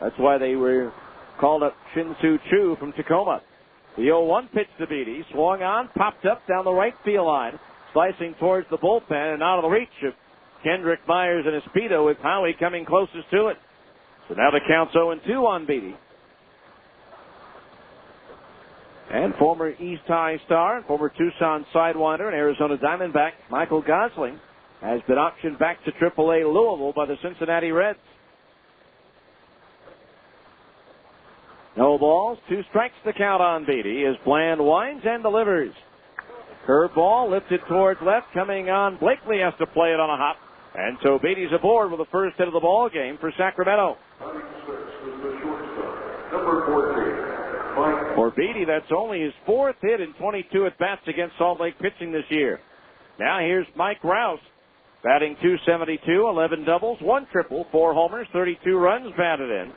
That's why they were called up Shin-Soo Choo from Tacoma. The 0-1 pitch to Beatty, swung on, popped up down the right field line, slicing towards the bullpen and out of the reach of Kendrick Myers and his Speedo, with Howie coming closest to it. So now the count's 0-2 on Beatty. And former East High star, former Tucson Sidewinder and Arizona Diamondback Michael Gosling has been auctioned back to AAA Louisville by the Cincinnati Reds. No balls, 2 strikes the count on Beatty as Bland winds and delivers. Curveball lifted towards left, coming on. Blakely has to play it on a hop. And so Beatty's aboard with the first hit of the ball game for Sacramento. For Beatty, that's only his 4th hit in 22 at-bats against Salt Lake pitching this year. Now here's Mike Rouse, batting .272, 11 doubles, 1 triple, 4 homers, 32 runs batted in.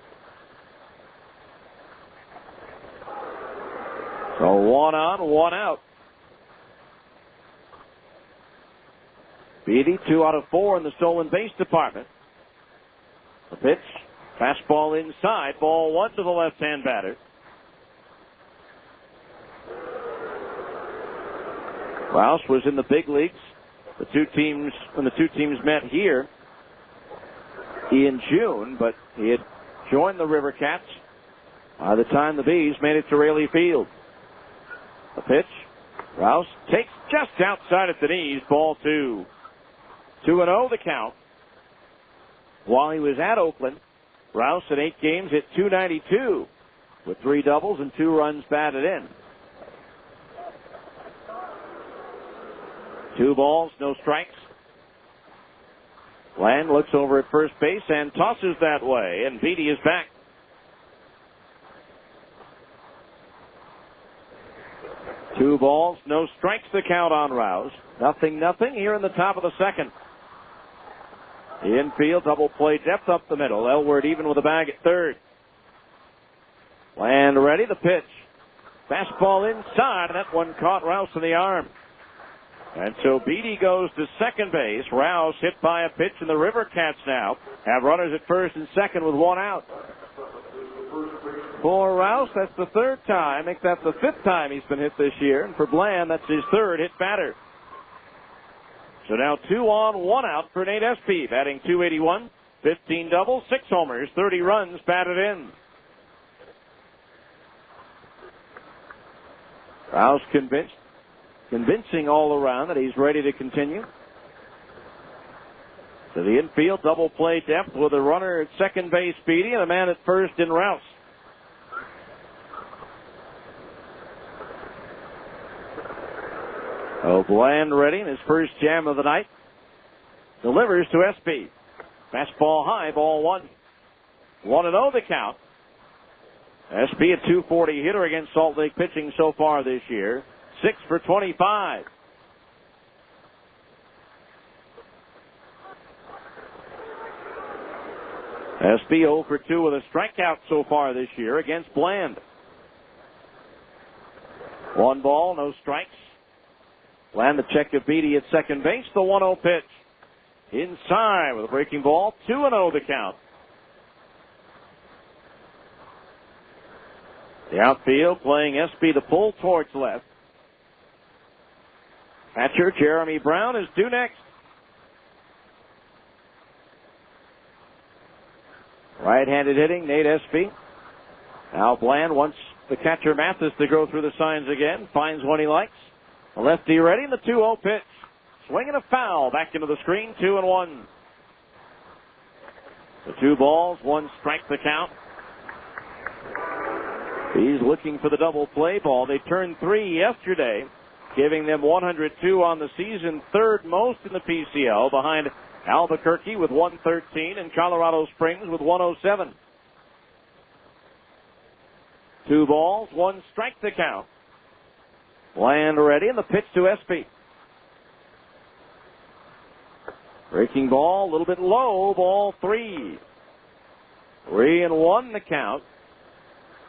So 1 on, 1 out. Beatty, 2 out of 4 in the stolen base department. The pitch, fastball inside, ball 1 to the left-hand batter. Rouse was in the big leagues. When the two teams met here in June, but he had joined the River Cats by the time the Bees made it to Raley Field. The pitch, Rouse takes just outside at the knees, ball 2. 2-0 the count. While he was at Oakland, Rouse in 8 games hit .292 with 3 doubles and 2 runs batted in. 2 balls, no strikes. Bland looks over at first base and tosses that way, and Beatty is back. Two balls, no strikes the count on Rouse. 0-0 here in the top of the second. The infield double play depth up the middle. Elward even with a bag at third. Bland ready, the pitch. Fastball inside, and that one caught Rouse in the arm. And so Beatty goes to second base. Rouse hit by a pitch, and the River Cats now have runners at first and second with 1 out. For Rouse, that's the 3rd time. I think that's the 5th time he's been hit this year. And for Bland, that's his 3rd hit batter. So now 2 on, 1 out for Nate Espy, batting .281, 15 doubles, 6 homers, 30 runs batted in. Rouse convincing all around that he's ready to continue. To the infield, double play depth with a runner at second base, Beatty, and a man at first in Rouse. Oh, Bland ready in his first jam of the night. Delivers to Espy. Fastball high, ball 1. 1-0 the count. Espy, a .240 hitter against Salt Lake pitching so far this year. 6 for 25. Espy 0 for 2 with a strikeout so far this year against Bland. 1 ball, no strikes. Bland the check of Beatty at second base. The 1-0 pitch. Inside with a breaking ball. 2-0 the count. The outfield playing Espy to pull towards left. Catcher Jeremy Brown is due next. Right-handed hitting, Nate Espy. Now Bland wants the catcher Mathis to go through the signs again. Finds one he likes. A lefty ready, and the 2-0 pitch. Swinging a foul back into the screen, 2-1. The 2 balls, 1 strike the count. He's looking for the double play ball. They turned 3 yesterday, giving them 102 on the season, 3rd most in the PCL, behind Albuquerque with 113 and Colorado Springs with 107. 2 balls, 1 strike the count. Bland ready, and the pitch to Espy. Breaking ball, a little bit low, ball 3. 3-1 the count.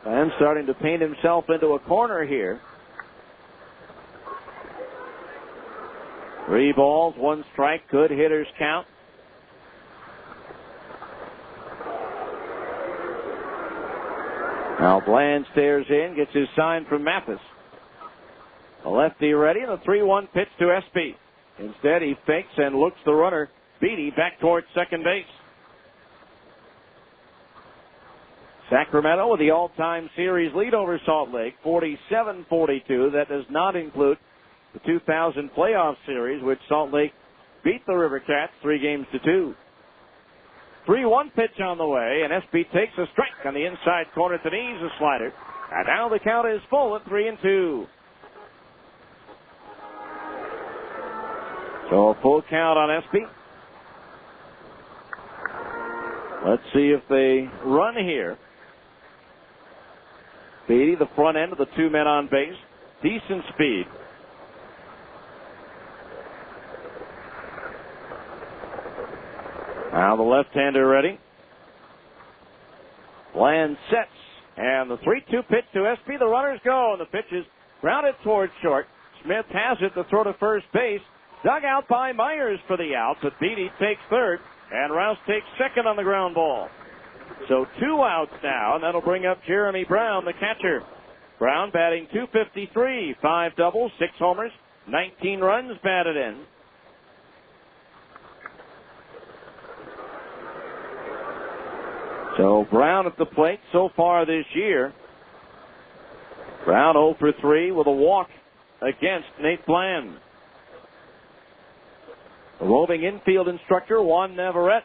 And starting to paint himself into a corner here. 3 balls, 1 strike, good hitters count. Now Bland stares in, gets his sign from Mathis. A lefty ready, and a 3-1 pitch to Espy. Instead, he fakes and looks the runner, Beatty, back towards second base. Sacramento with the all-time series lead over Salt Lake, 47-42. That does not include the 2000 playoff series, which Salt Lake beat the River Cats 3-2. 3-1 pitch on the way, and SB takes a strike on the inside corner to knees, a slider. And now the count is full at 3-2. So a full count on SB. Let's see if they run here. Beatty, the front end of the two men on base. Decent speed. Now the left-hander ready. Bland sets. And the 3-2 pitch to SB. The runners go. And the pitch is grounded towards short. Smith has it to throw to first base. Dug out by Myers for the out. But Beatty takes third. And Rouse takes second on the ground ball. So 2 outs now. And that'll bring up Jeremy Brown, the catcher. Brown batting .253. 5 doubles, 6 homers, 19 runs batted in. So Brown at the plate so far this year. Brown 0 for 3 with a walk against Nate Bland. The roving infield instructor, Juan Navarrete,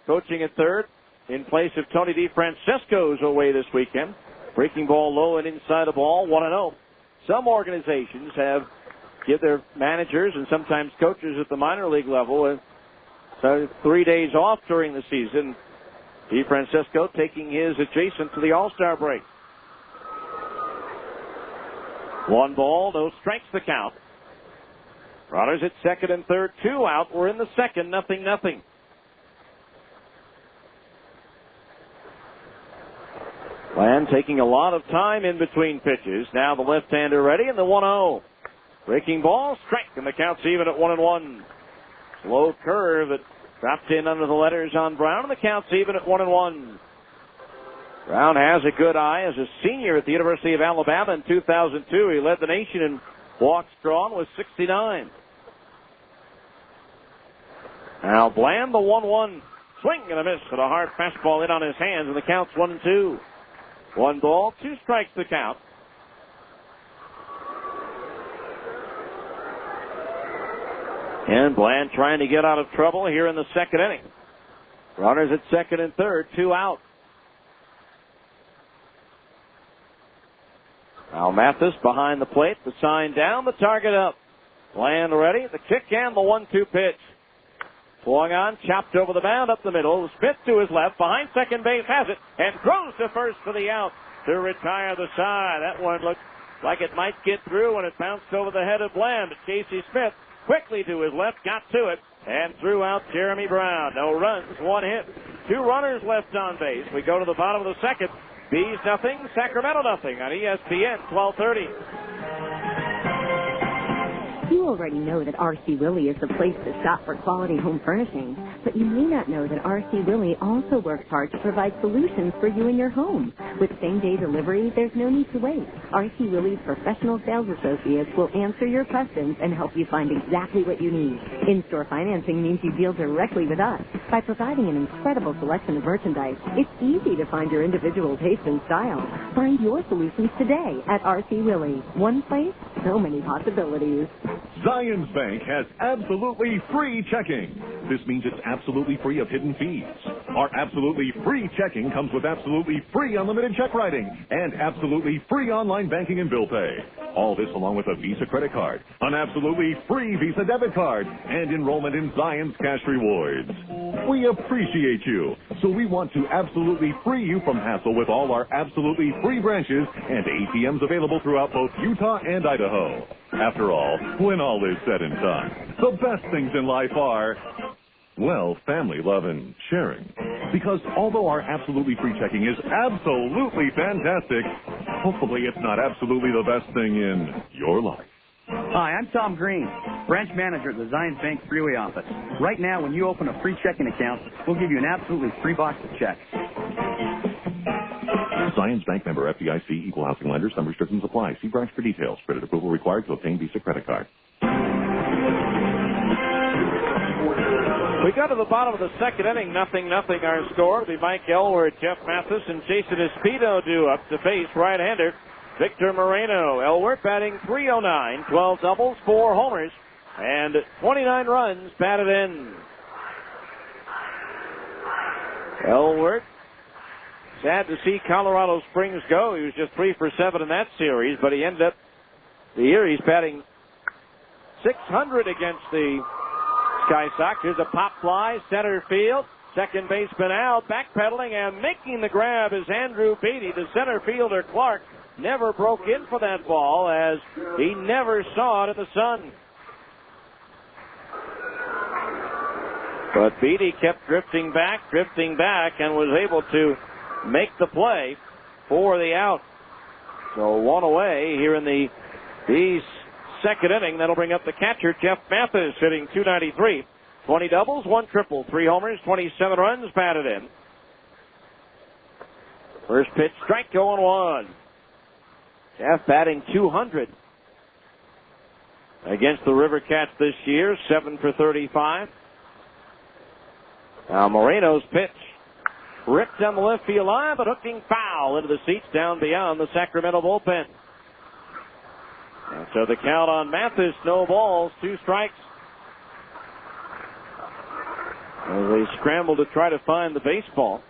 coaching at third in place of Tony DeFrancesco's away this weekend. Breaking ball low and inside the ball, 1-0. Some organizations have give their managers and sometimes coaches at the minor league level 3 days off during the season. DeFrancesco taking his adjacent to the All-Star break. 1 ball, no strikes the count. Runners at second and third, 2 out. We're in the second, 0-0. Bland taking a lot of time in between pitches. Now the left-hander ready, and the 1-0. Breaking ball, strike, and the count's even at 1-1. Slow curve that dropped in under the letters on Brown, and the count's even at 1-1. Brown has a good eye as a senior at the University of Alabama in 2002. He led the nation in walks drawn with 69. Now Bland, the 1-1. Swing and a miss with a hard fastball in on his hands, and the count's 1-2. 1 ball, 2 strikes the count. And Bland trying to get out of trouble here in the second inning. Runners at second and third, 2 out. Now Mathis behind the plate, the sign down, the target up. Bland ready, the kick and the 1-2 pitch. Swung on, chopped over the mound up the middle. Smith to his left, behind second base, has it, and throws to first for the out to retire the side. That one looked like it might get through when it bounced over the head of Bland. But Casey Smith quickly to his left, got to it, and threw out Jeremy Brown. No runs, 1 hit. 2 runners left on base. We go to the bottom of the second. Bees nothing, Sacramento nothing on ESPN 1230. You already know that R.C. Willey is the place to shop for quality home furnishings, but you may not know that R.C. Willey also works hard to provide solutions for you in your home. With same-day delivery, there's no need to wait. R.C. Willey's professional sales associates will answer your questions and help you find exactly what you need. In-store financing means you deal directly with us. By providing an incredible selection of merchandise, it's easy to find your individual taste and style. Find your solutions today at R.C. Willey. One place, so many possibilities. Zions Bank has absolutely free checking. This means it's absolutely free of hidden fees. Our absolutely free checking comes with absolutely free unlimited check writing and absolutely free online banking and bill pay. All this along with a Visa credit card, an absolutely free Visa debit card, and enrollment in Zions Cash Rewards. We appreciate you, so we want to absolutely free you from hassle with all our absolutely free branches and ATMs available throughout both Utah and Idaho. After all, when all is said and done, the best things in life are, well, family, love, and sharing. Because although our absolutely free checking is absolutely fantastic, hopefully it's not absolutely the best thing in your life. Hi, I'm Tom Green, branch manager at the Zions Bank Freeway office. Right now, when you open a free checking account, we'll give you an absolutely free box of checks. Zions Bank member FDIC, equal housing lender. Some restrictions apply. See branch for details. Credit approval required to obtain Visa credit card. We go to the bottom of the second inning, 0-0 our score. It'll be Mike Elward, Jeff Mathis, and Jason Espedo due up to face right-hander Victor Moreno. Elward batting .309, 12 doubles, 4 homers, and 29 runs batted in. Elwood. Sad to see Colorado Springs go. He was just 3 for 7 in that series, but he ended up the year he's batting .600 against the Sky Sox. Here's a pop fly, center field. Second baseman out, backpedaling and making the grab is Andrew Beatty. The center fielder Clark never broke in for that ball as he never saw it at the sun. But Beatty kept drifting back, and was able to make the play for the out. So one away here in the second inning. That'll bring up the catcher, Jeff Mathis, hitting .293. 20 doubles, 1 triple, 3 homers, 27 runs batted in. First pitch, strike, 0-1. Jeff batting .200 against the River Cats this year, 7 for 35. Now Moreno's pitch ripped down the left field line, but hooking foul into the seats down beyond the Sacramento bullpen. And so the count on Mathis, no balls, 2 strikes. As they scramble to try to find the baseball.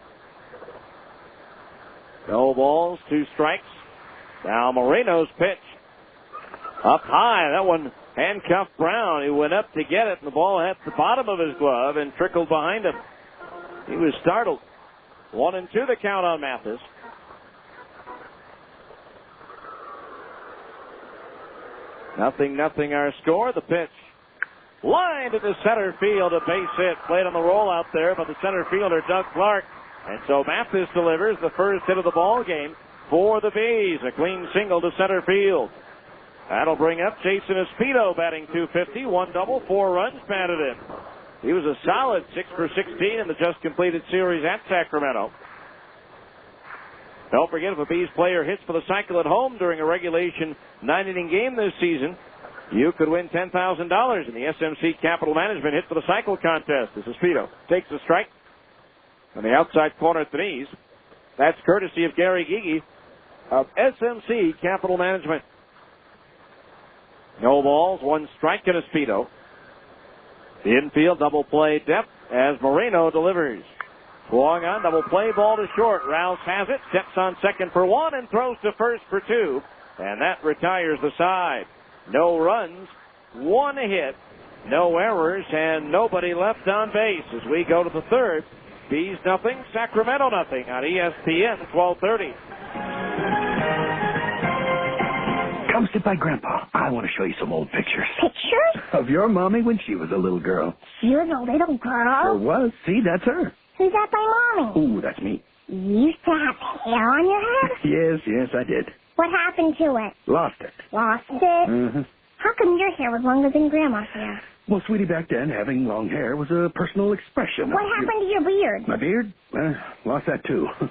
No balls, 2 strikes. Now Moreno's pitch. Up high, that one handcuffed Brown. He went up to get it, and the ball hit the bottom of his glove and trickled behind him. He was startled. 1-2 the count on Mathis. Nothing our score. The pitch. Line to the center field, a base hit. Played on the roll out there by the center fielder, Doug Clark. And so Mathis delivers the first hit of the ball game for the Bees. A clean single to center field. That'll bring up Jason Espino, batting .250, 1 double, 4 runs batted in. He was a solid 6 for 16 in the just completed series at Sacramento. Don't forget, if a Bees player hits for the cycle at home during a regulation 9-inning game this season, you could win $10,000 in the SMC Capital Management Hit for the Cycle contest. This is Espino. Takes the strike on the outside corner at the knees. That's courtesy of Gary Gigi of SMC Capital Management. No balls, 1 strike in Espino. The infield double play depth as Moreno delivers. Swung on, double play, ball to short. Rouse has it, steps on second for 1 and throws to first for 2. And that retires the side. No runs, 1 hit, no errors, and nobody left on base as we go to the third. Bees nothing, Sacramento nothing on ESPN 1230. Come sit by Grandpa. I want to show you some old pictures. Pictures? Of your mommy when she was a little girl. She was a little girl? Sure was. See, that's her. Who's that, my mommy? Ooh, that's me. You used to have hair on your head? Yes, I did. What happened to it? Lost it. Lost it? Mm-hmm. How come your hair was longer than Grandma's hair? Well, sweetie, back then, having long hair was a personal expression. What happened to your beard? My beard? Lost that, too. Oh.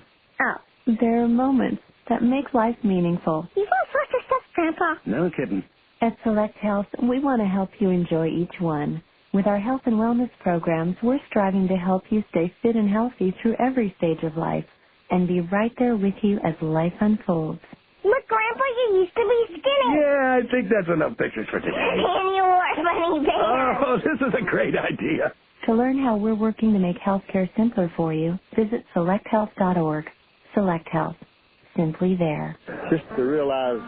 There are moments that make life meaningful. You've all sorts of stuff, Grandpa. No kidding. At Select Health, we want to help you enjoy each one. With our health and wellness programs, we're striving to help you stay fit and healthy through every stage of life and be right there with you as life unfolds. Look, Grandpa, you used to be skinny. Yeah, I think that's enough pictures for today. And you wore funny bear. Oh, this is a great idea. To learn how we're working to make healthcare simpler for you, visit selecthealth.org. Select Health. Simply there. Just to realize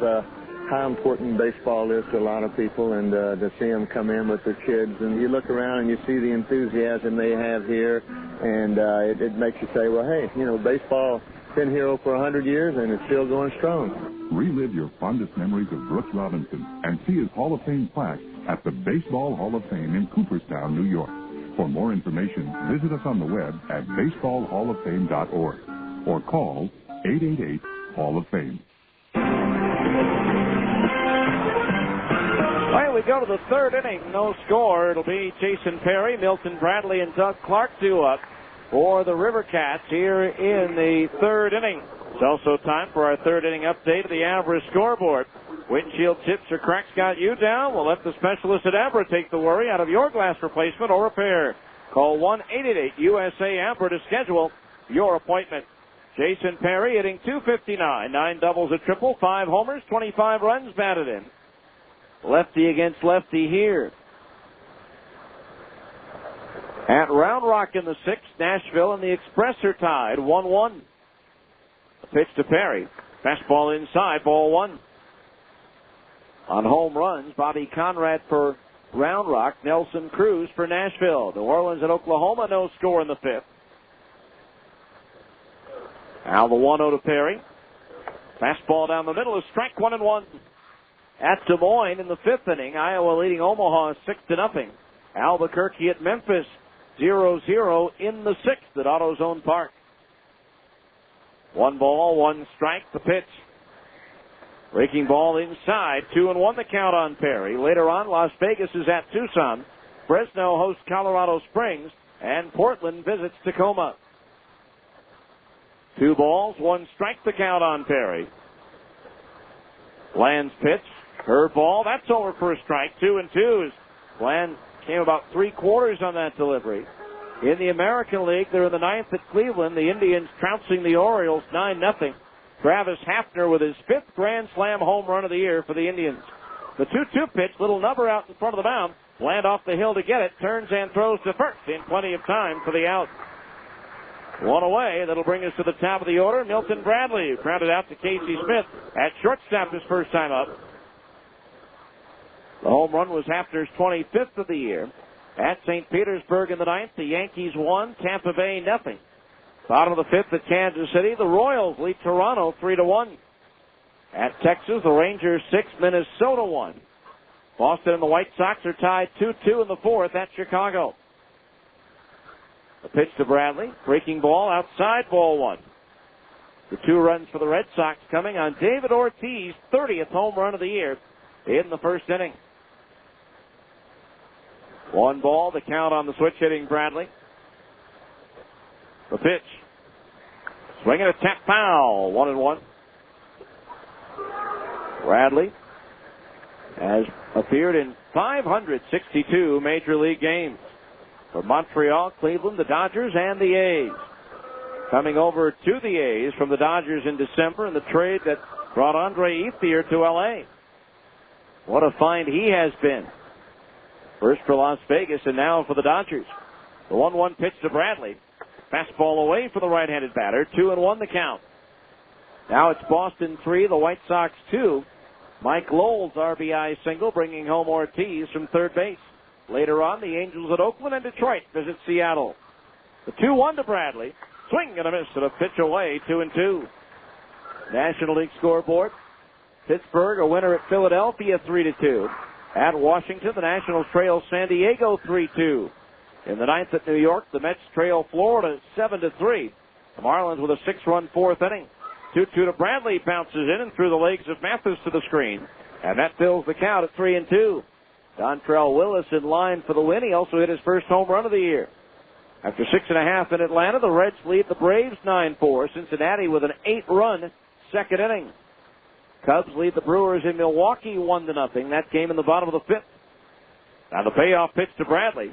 how important baseball is to a lot of people, and to see them come in with their kids. And you look around and you see the enthusiasm they have here, and it makes you say, well, hey, baseball been here over 100 years, and it's still going strong. Relive your fondest memories of Brooks Robinson and see his Hall of Fame plaque at the Baseball Hall of Fame in Cooperstown, New York. For more information, visit us on the web at baseballhalloffame.org or call 888 Hall of Fame. All right, we go to the third inning. No score. It'll be Jason Perry, Milton Bradley, and Doug Clark due up for the River Cats here in the third inning. It's also time for our third inning update of the Abra scoreboard. Windshield chips or cracks got you down? We'll let the specialist at Abra take the worry out of your glass replacement or repair. Call 1-888-USA-ABRA to schedule your appointment. Jason Perry hitting .259, 9 doubles, a triple, 5 homers, 25 runs batted in. Lefty against lefty here. At Round Rock in the 6th, Nashville and the Express are tied 1-1. The pitch to Perry. Fastball inside, ball 1. On home runs, Bobby Conrad for Round Rock, Nelson Cruz for Nashville. New Orleans and Oklahoma, no score in the 5th. Now the 1-0 to Perry. Fastball down the middle is strike 1-1. At Des Moines in the 5th inning, Iowa leading Omaha 6-0. Albuquerque at Memphis 0-0 in the 6th at AutoZone Park. 1 ball, 1 strike, the pitch. Breaking ball inside, 2-1 the count on Perry. Later on, Las Vegas is at Tucson. Fresno hosts Colorado Springs, and Portland visits Tacoma. 2 balls, 1 strike, the count on Perry. Bland's pitch, curveball, that's over for a strike. 2-2 as Bland came about 3/4 on that delivery. In the American League, they're in the 9th at Cleveland. The Indians trouncing the Orioles 9-0. Travis Hafner with his 5th Grand Slam home run of the year for the Indians. The 2-2 pitch, little number out in front of the mound. Bland off the hill to get it, turns and throws to first in plenty of time for the out. 1 away. That'll bring us to the top of the order. Milton Bradley grounded out to Casey Smith at shortstop his first time up. The home run was Hafner's 25th of the year. At St. Petersburg in the 9th, the Yankees 1, Tampa Bay 0. Bottom of the 5th at Kansas City, the Royals lead Toronto 3-1. At Texas, the Rangers 6, Minnesota 1. Boston and the White Sox are tied 2-2 in the 4th at Chicago. The pitch to Bradley, breaking ball outside, ball 1. The 2 runs for the Red Sox coming on David Ortiz, 30th home run of the year in the 1st inning. 1 ball, the count on the switch hitting Bradley. The pitch. Swinging a tap foul. 1-1. Bradley has appeared in 562 Major League games for Montreal, Cleveland, the Dodgers, and the A's. Coming over to the A's from the Dodgers in December in the trade that brought Andre Ethier to L.A. What a find he has been. First for Las Vegas and now for the Dodgers. The 1-1 pitch to Bradley. Fastball away for the right-handed batter. 2-1 the count. Now it's Boston 3, the White Sox 2. Mike Lowell's RBI single bringing home Ortiz from third base. Later on, the Angels at Oakland and Detroit visit Seattle. The 2-1 to Bradley. Swing and a miss and a pitch away, 2-2. National League scoreboard. Pittsburgh a winner at Philadelphia 3-2. At Washington, the Nationals trail San Diego 3-2. In the 9th at New York, the Mets trail Florida 7-3. The Marlins with a 6-run 4th inning. 2-2 to Bradley, bounces in and through the legs of Mathis to the screen. And that fills the count at 3-2. Dontrell Willis in line for the win. He also hit his first home run of the year. After 6.5 in Atlanta, the Reds lead the Braves 9-4. Cincinnati with an 8-run 2nd inning. Cubs lead the Brewers in Milwaukee 1-0. That game in the bottom of the 5th. Now the payoff pitch to Bradley.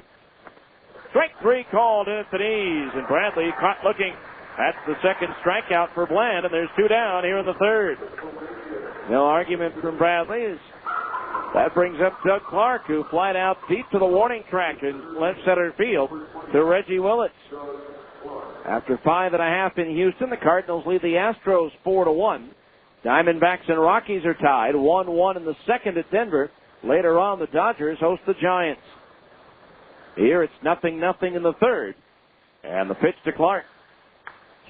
Strike 3 called in at the knees, and Bradley caught looking. That's the 2nd strikeout for Bland, and there's 2 down here in the 3rd. No argument from Bradley. That brings up Doug Clark, who flied out deep to the warning track in left center field to Reggie Willits. After 5.5 in Houston, the Cardinals lead the Astros 4-1. Diamondbacks and Rockies are tied 1-1 in the 2nd at Denver. Later on, the Dodgers host the Giants. Here it's 0-0 in the 3rd. And the pitch to Clark.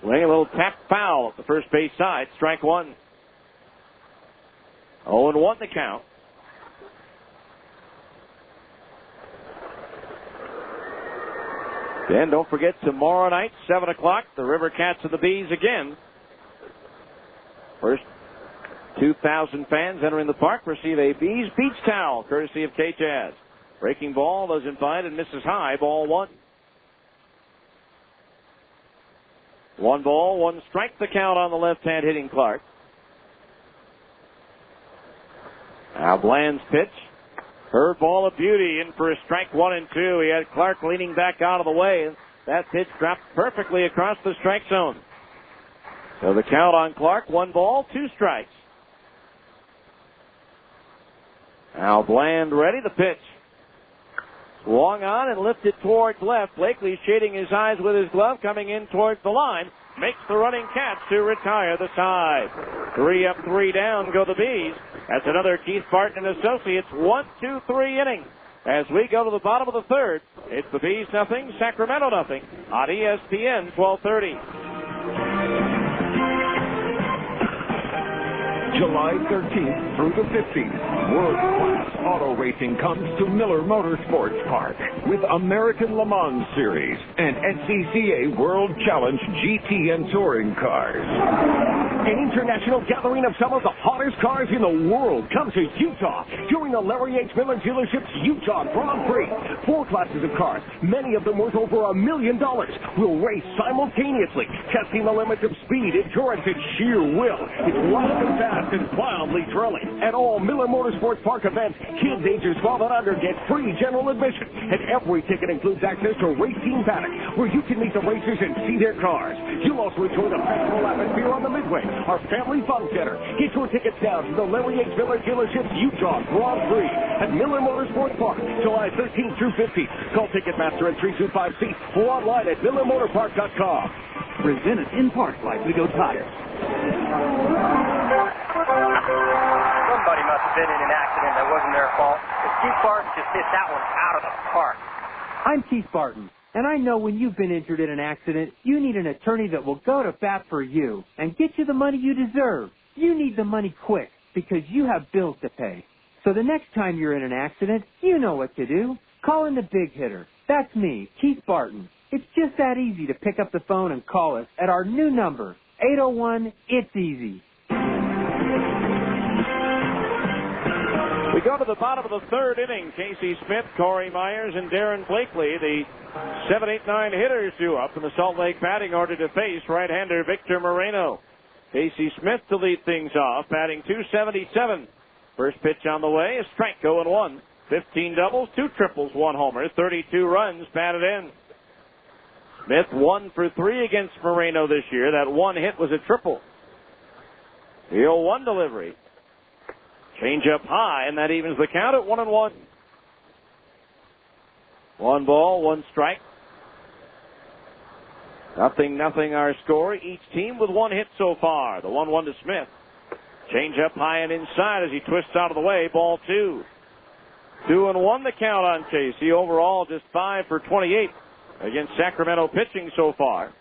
Swing a little tap foul at the first base side. Strike 1. 0-1 the count. Then don't forget tomorrow night, 7 o'clock, the River Cats and the Bees again. First 2,000 fans entering the park receive a Bees beach towel, courtesy of K-Jazz. Breaking ball doesn't bite and misses high, ball 1. 1 ball, 1 strike, the count on the left-hand hitting Clark. Now Bland's pitch. Curveball of beauty in for a strike 1 and 2. He had Clark leaning back out of the way. That pitch dropped perfectly across the strike zone. So the count on Clark, 1 ball, 2 strikes. Now Bland ready, the pitch. Swung on and lifted towards left. Blakely shading his eyes with his glove, coming in towards the line. Makes the running catch to retire the side. 3 up, 3 down go the Bees. That's another Keith Barton and Associates 1-2-3 inning. As we go to the bottom of the third, it's the Bees nothing, Sacramento nothing on ESPN 1230. July 13th through the 15th, world-class auto racing comes to Miller Motorsports Park with American Le Mans Series and SCCA World Challenge GT and Touring cars. An international gathering of some of the hottest cars in the world comes to Utah during the Larry H. Miller Dealership's Utah Grand Prix. 4 classes of cars, many of them worth over $1 million, will race simultaneously, testing the limits of speed, endurance, and sheer will. It's wild and fast and wildly thrilling. At all Miller Motorsports Park events, kids ages 12 and under get free general admission, and every ticket includes access to Race Team Paddock, where you can meet the racers and see their cars. You'll also enjoy the festival atmosphere on the Midway, our family fun center. Get your tickets now to the Larry H. Miller Dealership's Utah Grand Prix at Miller Motorsports Park, July 13th through 15th. Call Ticketmaster at 325C or online at millermotorpark.com. Presented in part by Vigo Tires. Somebody must have been in an accident that wasn't their fault. Keith Barton just hit that one out of the park. I'm Keith Barton, and I know when you've been injured in an accident, you need an attorney that will go to bat for you and get you the money you deserve. You need the money quick because you have bills to pay. So the next time you're in an accident, you know what to do. Call in the big hitter. That's me, Keith Barton. It's just that easy to pick up the phone and call us at our new number, 801-IT'S-EASY. We go to the bottom of the third inning. Casey Smith, Corey Myers, and Darren Blakely, the 7, 8, 9 hitters, due up in the Salt Lake batting order to face right-hander Victor Moreno. Casey Smith to lead things off, batting .277. First pitch on the way, a strike, 0-1. 15 doubles, 2 triples, 1 homer, 32 runs batted in. Smith 1 for 3 against Moreno this year. That one hit was a triple. The 0-1 delivery. Change up high, and that evens the count at 1-1. 1 ball, 1 strike. 0-0 our score. Each team with 1 hit so far. The 1-1 to Smith. Change up high and inside as he twists out of the way. Ball 2. 2-1 the count on Casey. Overall, just 5 for 28 against Sacramento pitching so far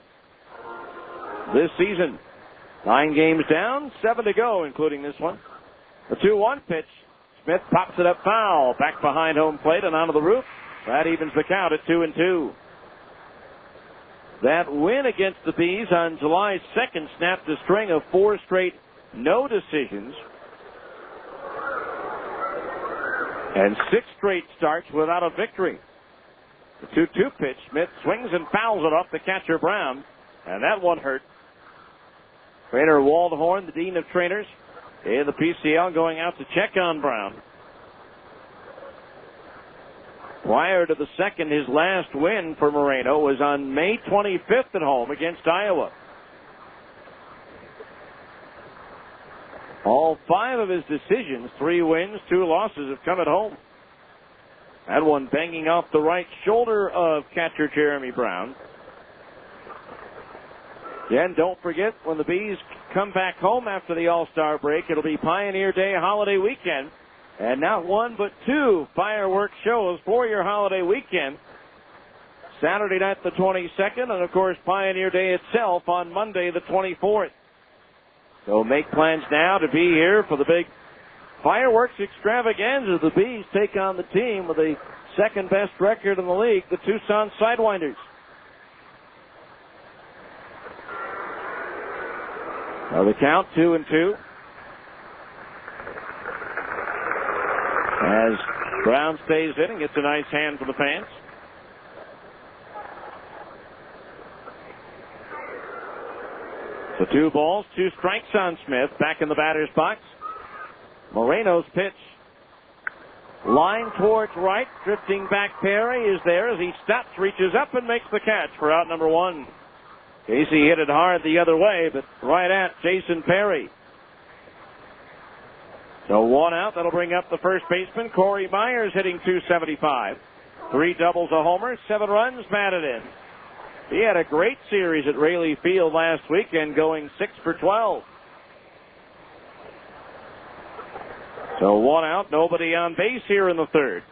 this season. 9 games down, 7 to go, including this one. The 2-1 pitch. Smith pops it up foul. Back behind home plate and onto the roof. That evens the count at 2-2. That win against the Bees on July 2nd snapped a string of 4 straight no decisions and 6 straight starts without a victory. The 2-2 pitch. Smith swings and fouls it off the catcher Brown, and that one hurt. Trainer Waldhorn, the dean of trainers in the PCL, going out to check on Brown. Prior to the second, his last win for Moreno was on May 25th at home against Iowa. All 5 of his decisions, 3 wins, 2 losses, have come at home. That one banging off the right shoulder of catcher Jeremy Brown. Again, don't forget, when the Bees come back home after the All-Star break, it'll be Pioneer Day holiday weekend. And not 1 but 2 fireworks shows for your holiday weekend. Saturday night the 22nd, and of course Pioneer Day itself on Monday the 24th. So make plans now to be here for the big fireworks extravaganza. The Bees take on the team with the second best record in the league, the Tucson Sidewinders. Now the count 2-2. As Brown stays in and gets a nice hand from the fans. So 2 balls, 2 strikes on Smith. Back in the batter's box. Moreno's pitch. Line towards right. Drifting back Perry is there as he stops, reaches up, and makes the catch for out number 1. Casey hit it hard the other way, but right at Jason Perry. So 1 out. That'll bring up the first baseman, Corey Myers, hitting .275. 3 doubles, a homer, 7 runs batted in. He had a great series at Raley Field last weekend, going 6 for 12. So 1 out, nobody on base here in the third.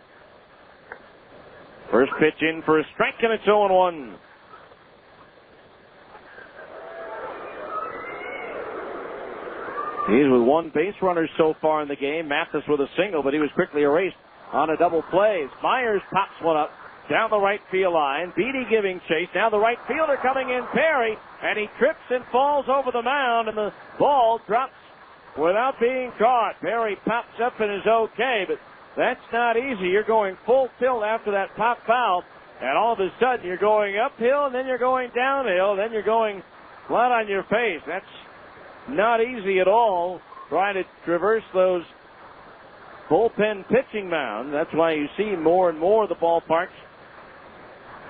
First pitch in for a strike, and it's 0-1. He's with 1 base runner so far in the game. Mathis with a single, but he was quickly erased on a double play. Myers pops one up down the right field line. Beatty giving chase. Now the right fielder coming in, Perry, and he trips and falls over the mound, and the ball drops without being caught. Perry pops up and is okay, but that's not easy. You're going full tilt after that pop foul, and all of a sudden you're going uphill, and then you're going downhill, then you're going flat on your face. That's not easy at all, trying to traverse those bullpen pitching mounds. That's why you see more and more of the ballparks,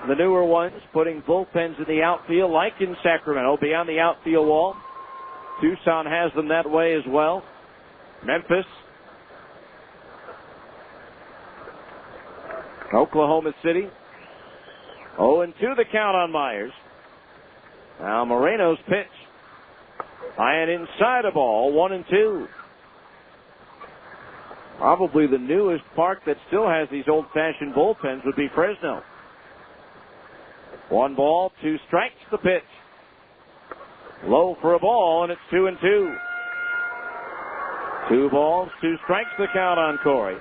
the newer ones, putting bullpens in the outfield, like in Sacramento, beyond the outfield wall. Tucson has them that way as well. Memphis, Oklahoma City. 0-2 the count on Myers. Now Moreno's pitch. High and inside a ball, 1-2. Probably the newest park that still has these old-fashioned bullpens would be Fresno. 1 ball, 2 strikes, the pitch. Low for a ball, and it's 2-2. 2 balls, 2 strikes, the count on Corey.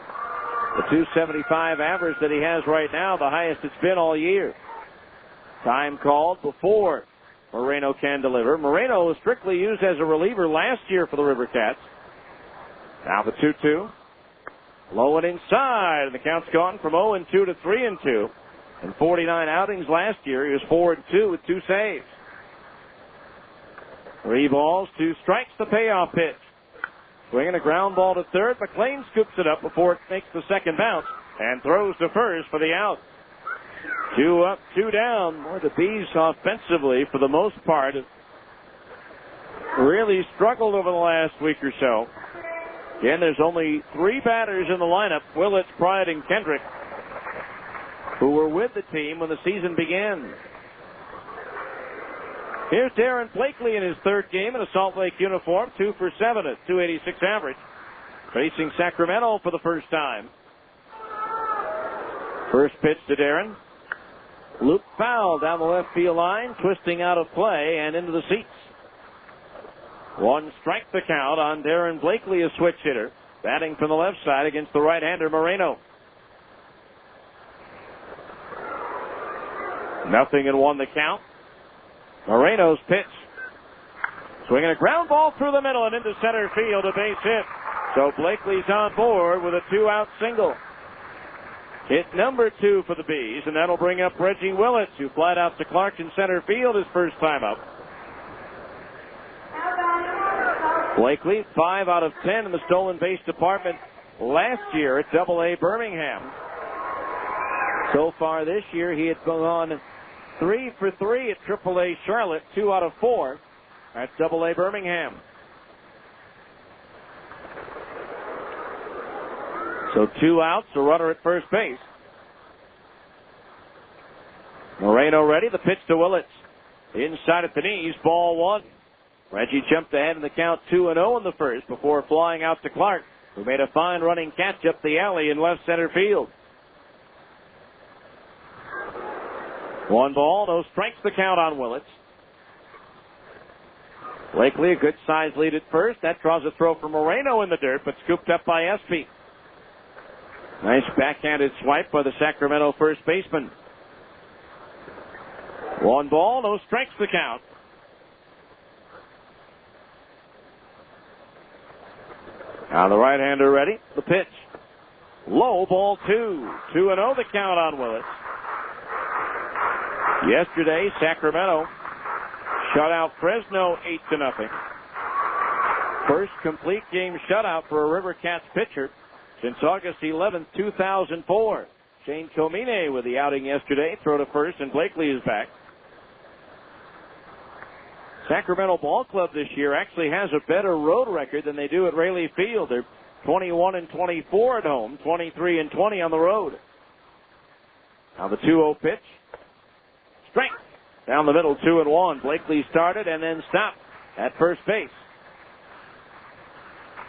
The 275 average that he has right now, the highest it's been all year. Time called before Moreno can deliver. Moreno was strictly used as a reliever last year for the River Cats. Now the 2-2. Low and inside, and the count's gone from 0-2 to 3-2. In 49 outings last year, he was 4-2 with 2 saves. 3 balls, 2 strikes, the payoff pitch. Swinging a ground ball to third. McLean scoops it up before it makes the second bounce and throws to first for the out. 2 up, 2 down. Boy, the Bees offensively, for the most part, have really struggled over the last week or so. Again, there's only 3 batters in the lineup, Willits, Pride, and Kendrick, who were with the team when the season began. Here's Darren Blakely in his 3rd game in a Salt Lake uniform, 2 for 7 at .286 average, facing Sacramento for the first time. First pitch to Darren. Loop foul down the left field line, twisting out of play and into the seats. 1 strike the count on Darren Blakely, a switch hitter, batting from the left side against the right-hander Moreno. 0-1 the count. Moreno's pitch. Swinging a ground ball through the middle and into center field, a base hit. So Blakely's on board with a 2-out single. Hit number 2 for the Bees, and that'll bring up Reggie Willits, who flied out to Clark in center field his first time up. Blakely, 5 out of 10 in the stolen base department last year at AA Birmingham. So far this year, he had gone 3 for 3 at AAA Charlotte, 2 out of 4 at AA Birmingham. So 2 outs, a runner at first base. Moreno ready, the pitch to Willits. Inside at the knees, ball 1. Reggie jumped ahead in the count 2-0 in the first before flying out to Clark, who made a fine running catch up the alley in left center field. 1 ball, no strikes, the count on Willits. Blakely, a good size lead at first. That draws a throw from Moreno in the dirt, but scooped up by Espy. Nice backhanded swipe by the Sacramento first baseman. 1 ball, no strikes, the count. Now the right-hander ready. The pitch. Low, ball 2. 2-0 the count on Willits. Yesterday, Sacramento shut out Fresno 8-0. First complete game shutout for a River Cats pitcher since August 11, 2004. Shane Comine with the outing yesterday. Throw to first, and Blakely is back. Sacramento Ball Club this year actually has a better road record than they do at Raley Field. They're 21-24 at home, 23-20 on the road. Now the 2-0 pitch. Strike. Down the middle, 2-1. Blakely started and then stopped at first base.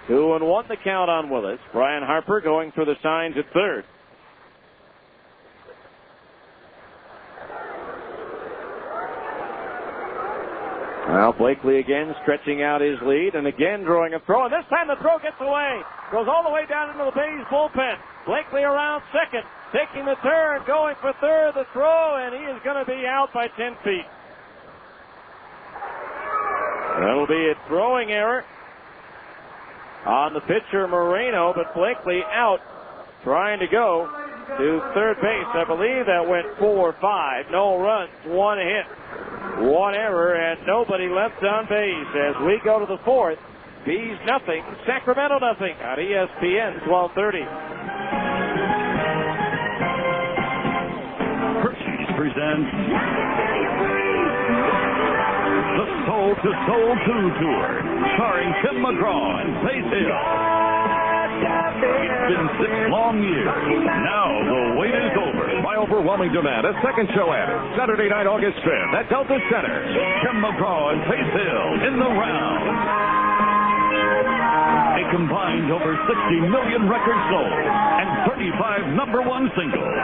2-1 the count on Willis. Brian Harper going through the signs at third. Well, Blakely again stretching out his lead and again drawing a throw. And this time the throw gets away. Goes all the way down into the Bays bullpen. Blakely around second. Taking the turn. Going for third. The throw. And he is going to be out by 10 feet. That'll be a throwing error on the pitcher Moreno. But Blakely out trying to go to third base. I believe that went 4-5. No runs. One hit. One error and nobody left on base as we go to the fourth. Bees nothing, Sacramento nothing on ESPN 1230. Hershey's presents the Soul to Soul 2 Tour, starring Tim McGraw and Faith Hill. It's been 6 long years. Now the wait is over. By overwhelming demand, a second show added. Saturday night, August 5th at Delta Center. Tim McGraw and Faith Hill in the round. A combined over 60 million records sold and 35 #1 singles.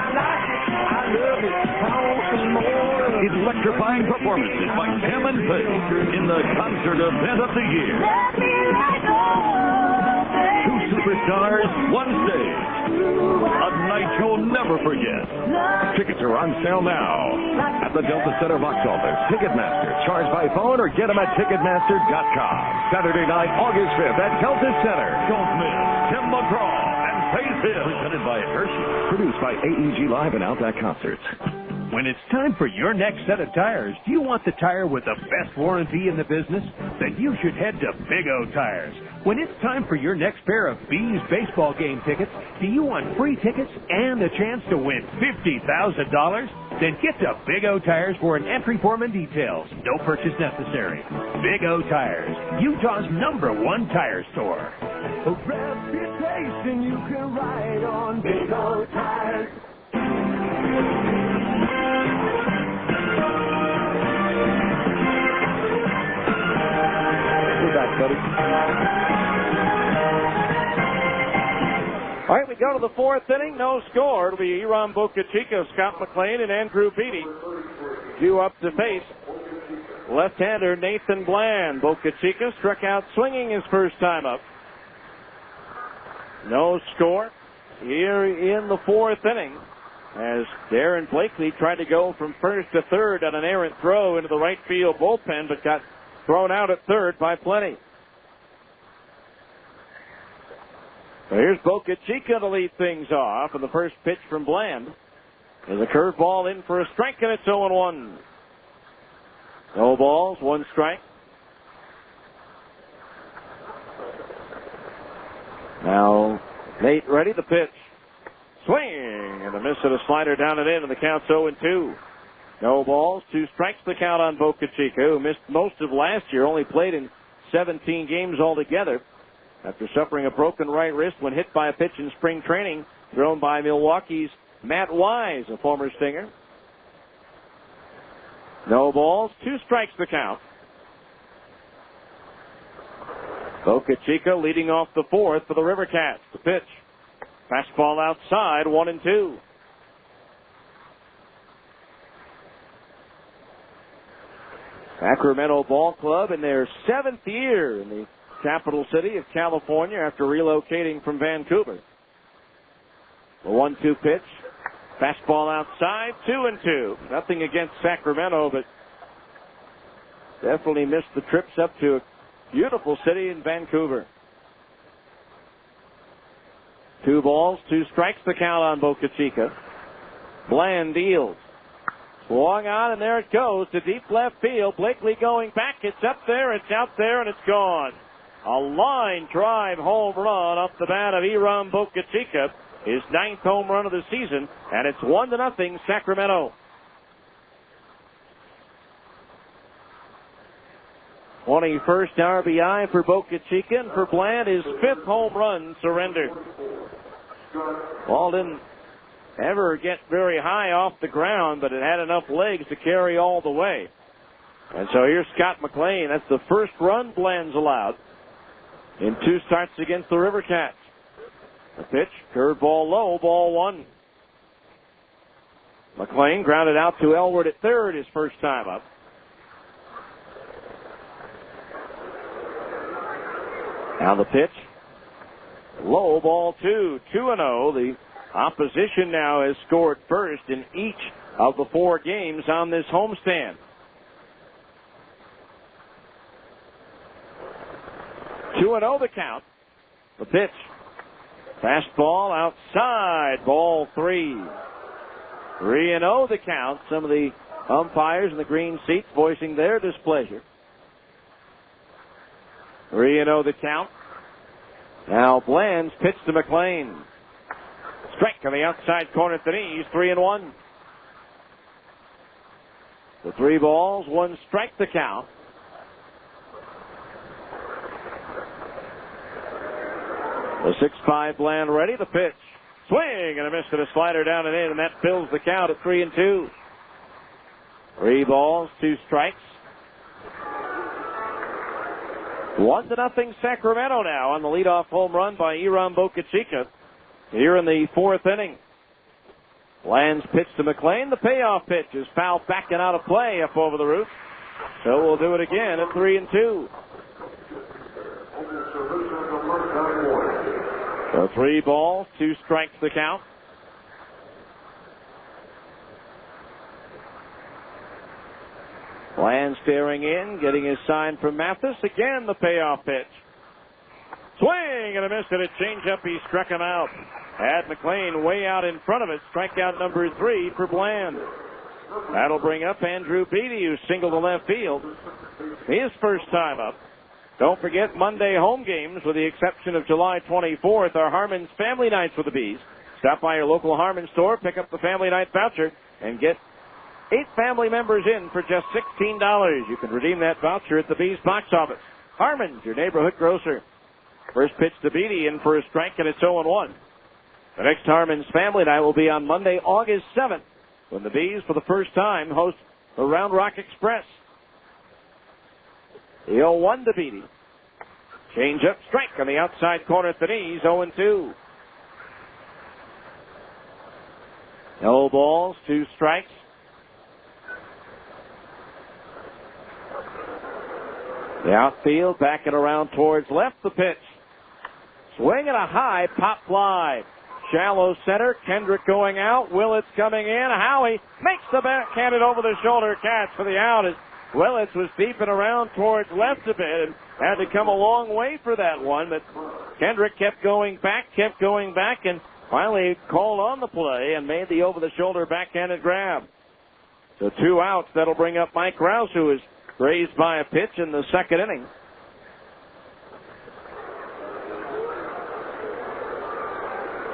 Electrifying performances by Tim and Faith in the concert event of the year. 2 superstars, 1 stage. A night you'll never forget. Tickets are on sale now at the Delta Center box office, Ticketmaster. Charge by phone or get them at Ticketmaster.com. Saturday night, August 5th at Delta Center. Don't miss Tim McGraw and Faith Hill. Presented by Hershey. Produced by AEG Live and Outback Concerts. When it's time for your next set of tires, do you want the tire with the best warranty in the business? Then you should head to Big O Tires. When it's time for your next pair of Bees baseball game tickets, do you want free tickets and a chance to win $50,000? Then get to Big O Tires for an entry form and details. No purchase necessary. Big O Tires, Utah's #1 tire store. A reputation you can ride on Big O Tires. We're back, buddy. All right, we go to the fourth inning. No score. It'll be Iram Bocachica, Scott McLean, and Andrew Beatty due up to face left-hander Nathan Bland. Bocachica struck out swinging his first time up. No score here in the fourth inning as Darren Blakely tried to go from first to third on an errant throw into the right field bullpen, but got thrown out at third by Plenty. So here's Bocachica to lead things off, and the first pitch from Bland is a curveball in for a strike, and it's 0-1. No balls, 1 strike. Now, Nate ready, the pitch. Swing, and a miss at a slider down and in, and the count's 0-2. No balls, 2 strikes, the count on Bocachica, who missed most of last year, only played in 17 games altogether after suffering a broken right wrist when hit by a pitch in spring training thrown by Milwaukee's Matt Wise, a former Stinger. No balls, 2 strikes, the count. Bocachica leading off the fourth for the River Cats. The pitch. Fastball outside, 1-2. Sacramento Ball Club in their 7th year in the capital city of California after relocating from Vancouver. The 1-2 pitch. Fastball outside, 2-2. Nothing against Sacramento, but definitely missed the trips up to a beautiful city in Vancouver. 2 balls, 2 strikes, the count on Bocachica. Bland deals. Swung on, and there it goes to deep left field. Blakely going back. It's up there, it's out there, and it's gone. A line drive home run off the bat of Iram Bocachica. His 9th home run of the season, and it's 1-0 Sacramento. 21st RBI for Bocachica, and for Bland, his 5th home run surrendered. Ball didn't ever get very high off the ground, but it had enough legs to carry all the way. And so here's Scott McLean. That's the first run Bland's allowed in 2 starts against the River Cats. The pitch, curveball low, ball 1. McLean grounded out to Elwood at third his first time up. Now the pitch, low, ball 2, 2-0. The opposition now has scored first in each of the 4 games on this homestand. 2-0 the count. The pitch. Fastball outside. Ball 3. 3-0 the count. Some of the umpires in the green seats voicing their displeasure. 3-0 the count. Now Bland's pitch to McLean. Strike on the outside corner at the knees. 3-1. The 3 balls, 1 strike the count. The 6-5 Bland ready. The pitch. Swing and a miss to the slider down and in, and that fills the count at 3-2. 3 balls, 2 strikes. 1-0 Sacramento now on the leadoff home run by Iram Bocachica here in the 4th inning. Bland's pitch to McLean. The payoff pitch is fouled back and out of play up over the roof. So we'll do it again at 3-2. So 3 balls, 2 strikes the count. Bland staring in, getting his sign from Mathis. Again, the payoff pitch. Swing and a miss at a changeup. He struck him out. Had McLean way out in front of it. Strikeout number 3 for Bland. That'll bring up Andrew Beatty, who singled to left field. His first time up. Don't forget Monday home games, with the exception of July 24th, are Harmon's Family Nights with the Bees. Stop by your local Harmon store, pick up the Family Night voucher, and get 8 family members in for just $16. You can redeem that voucher at the Bees box office. Harmon's, your neighborhood grocer. First pitch to Beatty, in for a strike, and it's 0-1. The next Harmon's Family Night will be on Monday, August 7th, when the Bees, for the first time, host the Round Rock Express. The 0-1 to Beatty. Change up, strike on the outside corner at the knees, 0-2. No balls, 2 strikes. The outfield backing around towards left. The pitch. Swing and a high pop fly. Shallow center. Kendrick going out. Willits coming in. Howie makes the backhanded over the shoulder catch for the out as Willits was deep and around towards left a bit and had to come a long way for that one. But Kendrick kept going back, and finally called on the play and made the over the shoulder backhanded grab. So 2 outs. That'll bring up Mike Rouse, who is raised by a pitch in the 2nd inning.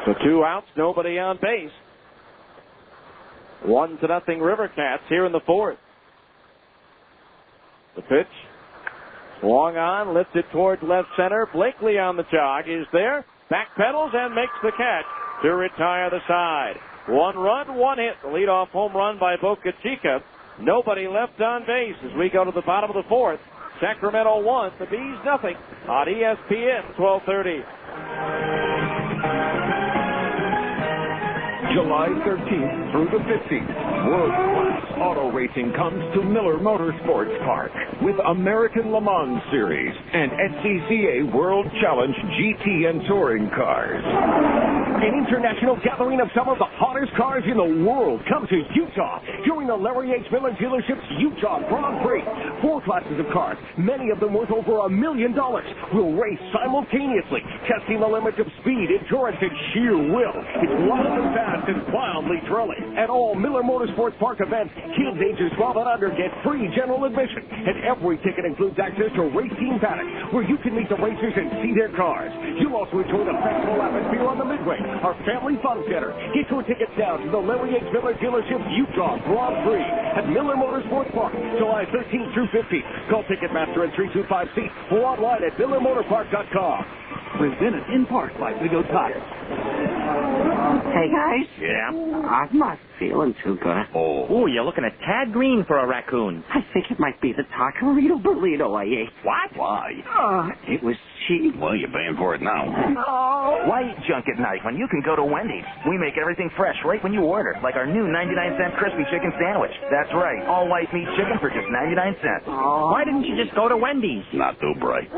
So 2 outs, nobody on base. 1-0 River Cats here in the 4th. The pitch. Swung on, lifted towards left center. Blakely on the jog is there. Backpedals and makes the catch to retire the side. 1 run, 1 hit. The leadoff home run by Bocachica. Nobody left on base as we go to the bottom of the 4th. Sacramento 1, the Bees nothing on ESPN 1230. July 13th through the 15th, world-class auto racing comes to Miller Motorsports Park with American Le Mans Series and SCCA World Challenge GT and Touring cars. An international gathering of some of the hottest cars in the world come to Utah during the Larry H. Miller Dealership's Utah Grand Prix. 4 classes of cars, many of them worth over $1 million, will race simultaneously, testing the limits of speed, endurance, and sheer will. It's loud and fast and wildly thrilling. At all Miller Motorsports Park events, kids ages 12 and under get free general admission, and every ticket includes access to race team paddock, where you can meet the racers and see their cars. You'll also enjoy the festival atmosphere on the Midway, our family fun center. Get your tickets now to the Larry H. Miller Dealership's Utah Grand Prix at Miller Motorsports Park, July 13th through 15th. Call Ticketmaster at 325-SEAT or online at MillerMotorPark.com. Presented in part by Big O Tires. Hey, guys. Yeah? I'm not feeling too good. Oh, you're looking a tad green for a raccoon. I think it might be the taco burrito I ate. What? Why? It was cheap. Well, you're paying for it now. No. Why eat junk at night when you can go to Wendy's? We make everything fresh right when you order, like our new 99-cent crispy chicken sandwich. That's right, all white meat chicken for just 99 cents. Why didn't you just go to Wendy's? Not too bright.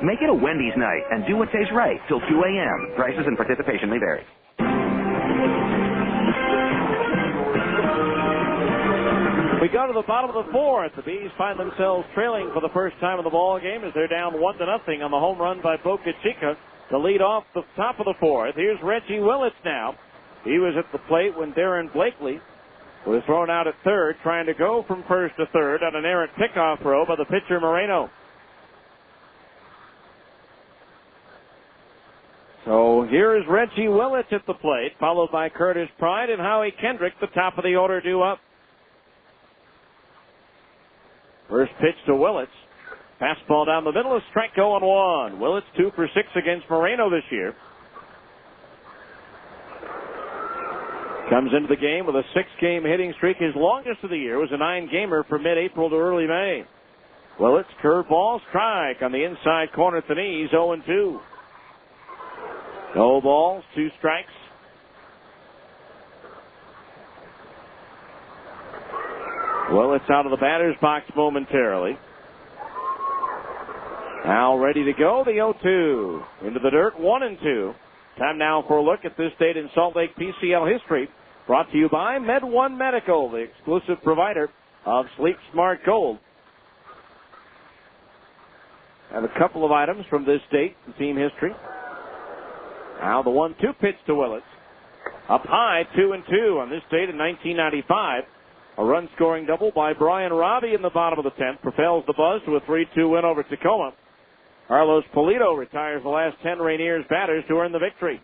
Make it a Wendy's night and do what tastes right till 2 a.m. Prices and participation may vary. We go to the bottom of the fourth. The Bees find themselves trailing for the first time in the ball game as they're down 1-0 on the home run by Boca Chica to lead off the top of the fourth. Here's Reggie Willits now. He was at the plate when Darren Blakely was thrown out at third, trying to go from first to third on an errant pickoff throw by the pitcher Moreno. So here is Reggie Willits at the plate, followed by Curtis Pride and Howie Kendrick, the top of the order due up. First pitch to Willits. Fastball down the middle, a strike 0-1. Willits 2 for 6 against Moreno this year. Comes into the game with a 6-game hitting streak. His longest of the year was a 9-gamer from mid-April to early May. Willits, curveball, strike on the inside corner at the knees, 0-2. No balls, 2 strikes. Willits out of the batter's box momentarily. Now ready to go, the 0-2. Into the dirt, 1-2. Time now for a look at this date in Salt Lake PCL history. Brought to you by Med1 Medical, the exclusive provider of Sleep Smart Gold. I have a couple of items from this date in team history. Now the 1-2 pitch to Willits. Up high, 2-2 on this date in 1995. A run-scoring double by Brian Robbie in the bottom of the 10th propels the Buzz to a 3-2 win over Tacoma. Carlos Polito retires the last 10 Rainiers batters to earn the victory.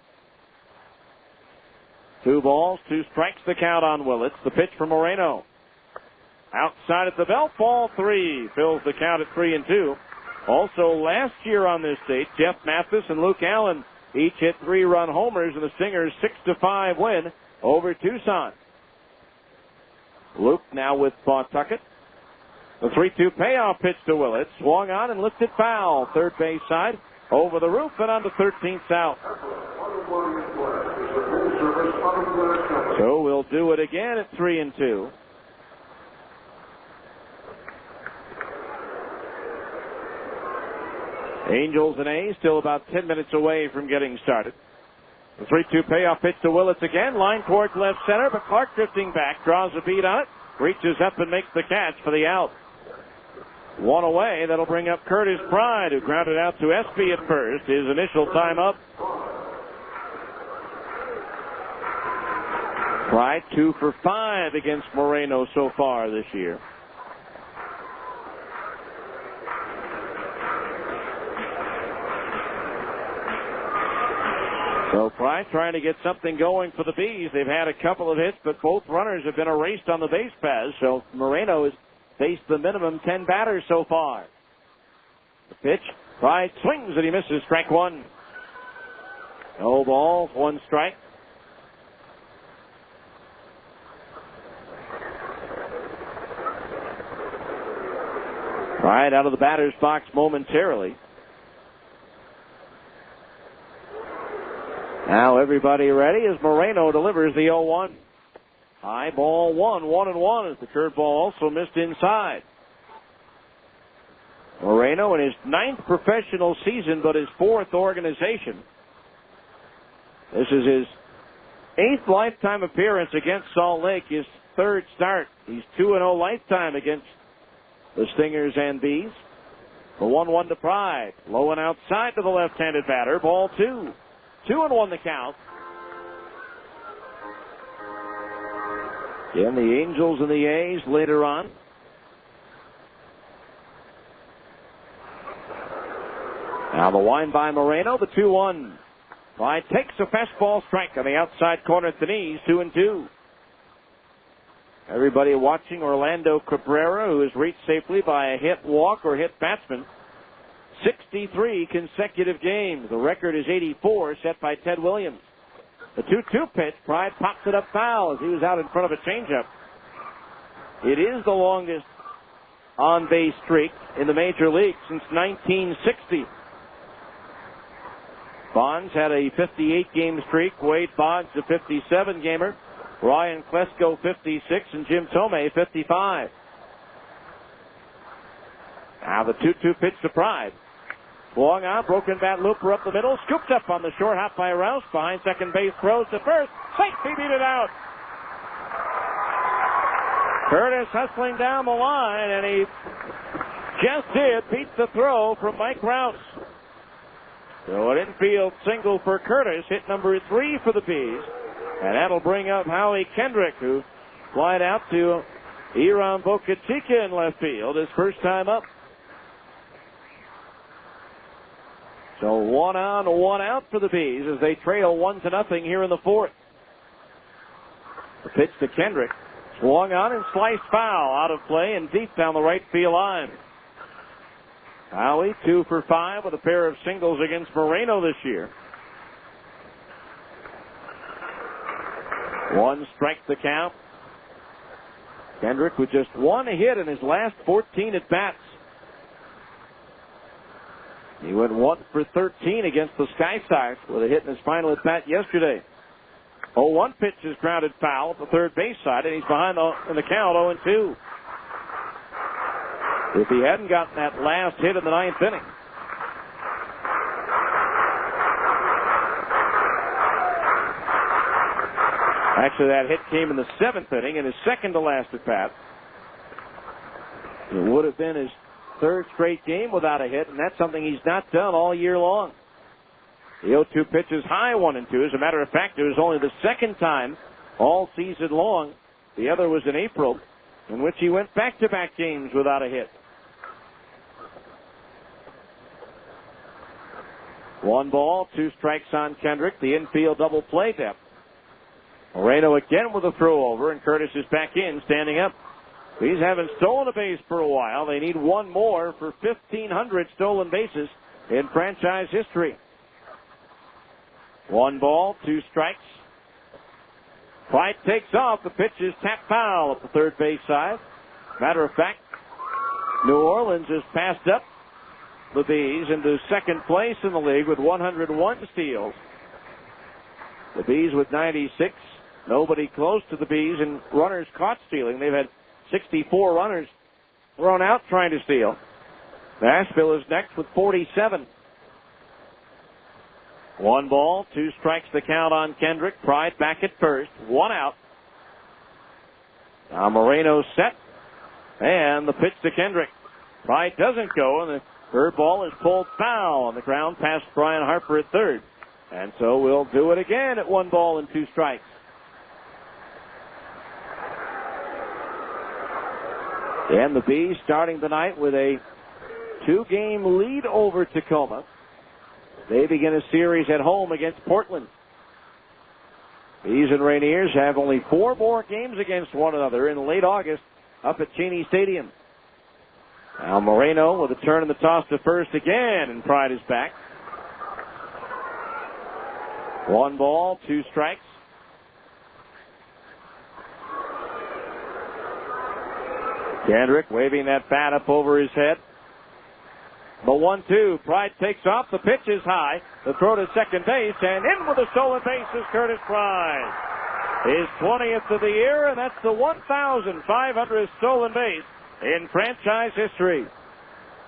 2 balls, 2 strikes, the count on Willits. The pitch from Moreno. Outside at the belt, ball 3. Fills the count at 3-2. Also last year on this date, Jeff Mathis and Luke Allen each hit 3-run homers in the Stingers' 6-5 win over Tucson. Luke now with Pawtucket. The 3-2 payoff pitch to Willits. Swung on and lifted foul. Third base side. Over the roof and on to 13th out. So we'll do it again at 3-2. Angels and A's still about 10 minutes away from getting started. The 3-2 payoff pitch to Willits again. Line towards left center, but Clark drifting back. Draws a beat on it. Reaches up and makes the catch for the out. 1 away. That'll bring up Curtis Pride, who grounded out to Espy at first. His initial time up. Pride 2 for 5 against Moreno so far this year. So Pride trying to get something going for the Bees. They've had a couple of hits, but both runners have been erased on the base paths. So Moreno has faced the minimum 10 batters so far. The pitch. Pride swings and he misses. Strike 1. No balls, 1 strike. Pride out of the batter's box momentarily. Now everybody ready as Moreno delivers the 0-1. High ball 1, as the curveball also missed inside. Moreno in his 9th professional season, but his 4th organization. This is his 8th lifetime appearance against Salt Lake, his 3rd start. He's 2-0 lifetime against the Stingers and Bees. The 1-1 to Pride. Low and outside to the left-handed batter. Ball 2. 2-1 the count. Again, the Angels and the A's later on. Now the wind by Moreno, the 2-1. Pride takes a fastball strike on the outside corner at the knees, 2-2. Everybody watching Orlando Cabrera, who is reached safely by a hit, walk, or hit batsman. 63 consecutive games. The record is 84, set by Ted Williams. The 2-2 pitch. Pride pops it up foul as he was out in front of a changeup. It is the longest on-base streak in the major league since 1960. Bonds had a 58-game streak. Wade Boggs a 57-gamer. Ryan Klesko 56 and Jim Tomei 55. Now the 2-2 pitch to Pride. Swung on, broken bat looper up the middle, scooped up on the short hop by Rouse, behind second base, throws to first, safe, he beat it out. Curtis hustling down the line, and he just did beat the throw from Mike Rouse. So an infield single for Curtis, hit number 3 for the Bees, and that'll bring up Howie Kendrick, who flied out to Iran Bocachica in left field, his first time up. So 1 on, 1 out for the Bees as they trail 1-0 here in the fourth. The pitch to Kendrick. Swung on and sliced foul, out of play and deep down the right field line. Howie 2 for 5 with a pair of singles against Moreno this year. 1 strike the count. Kendrick with just 1 hit in his last 14 at bats. He went 1 for 13 against the Sky Sox with a hit in his final at bat yesterday. 0-1 pitch is grounded foul at the third base side, and he's behind in the count 0-2. If he hadn't gotten that last hit in the 9th inning. Actually, that hit came in the 7th inning in his second to last at bat. It would have been his 3rd straight game without a hit, and that's something he's not done all year long. The 0-2 pitch is high, 1-2. As a matter of fact, it was only the 2nd time all season long. The other was in April, in which he went back-to-back games without a hit. 1 ball, 2 strikes on Kendrick. The infield double play depth. Moreno again with a throw over, and Curtis is back in, standing up. These haven't stolen a base for a while. They need 1 more for 1,500 stolen bases in franchise history. 1 ball, 2 strikes. Pride takes off. The pitch is tapped foul at the third base side. Matter of fact, New Orleans has passed up the Bees into 2nd place in the league with 101 steals. The Bees with 96. Nobody close to the Bees in runners caught stealing. They've had 64 runners thrown out trying to steal. Nashville is next with 47. 1 ball, 2 strikes the count on Kendrick. Pride back at first. 1 out. Now Moreno set. And the pitch to Kendrick. Pride doesn't go, and the third ball is pulled foul on the ground past Brian Harper at third. And so we'll do it again at 1 ball and 2 strikes. And the Bees starting tonight with a 2-game lead over Tacoma. They begin a series at home against Portland. Bees and Rainiers have only 4 more games against one another in late August up at Cheney Stadium. Now Moreno with a turn in the toss to first again, and Pride is back. 1 ball, 2 strikes. Kendrick waving that bat up over his head. The 1-2. Pride takes off. The pitch is high. The throw to second base, and in with a stolen base is Curtis Pride. His 20th of the year, and that's the 1,500th stolen base in franchise history.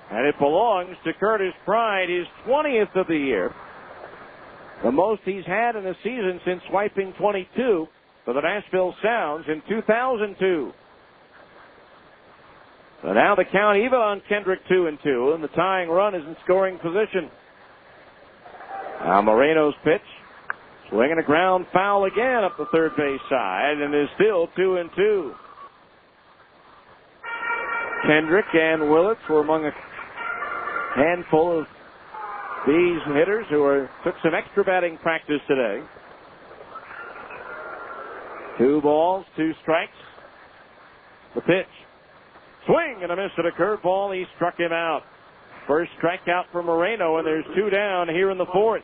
And it belongs to Curtis Pride, his 20th of the year. The most he's had in a season since swiping 22 for the Nashville Sounds in 2002. So now the count even on Kendrick 2-2, and the tying run is in scoring position. Now Moreno's pitch. Swinging a ground foul again up the third base side, and is still 2-2. Kendrick and Willits were among a handful of Bees hitters who took some extra batting practice today. 2 balls, 2 strikes. The pitch. Swing and a miss at a curveball. He struck him out. First strikeout for Moreno, and there's 2 down here in the fourth.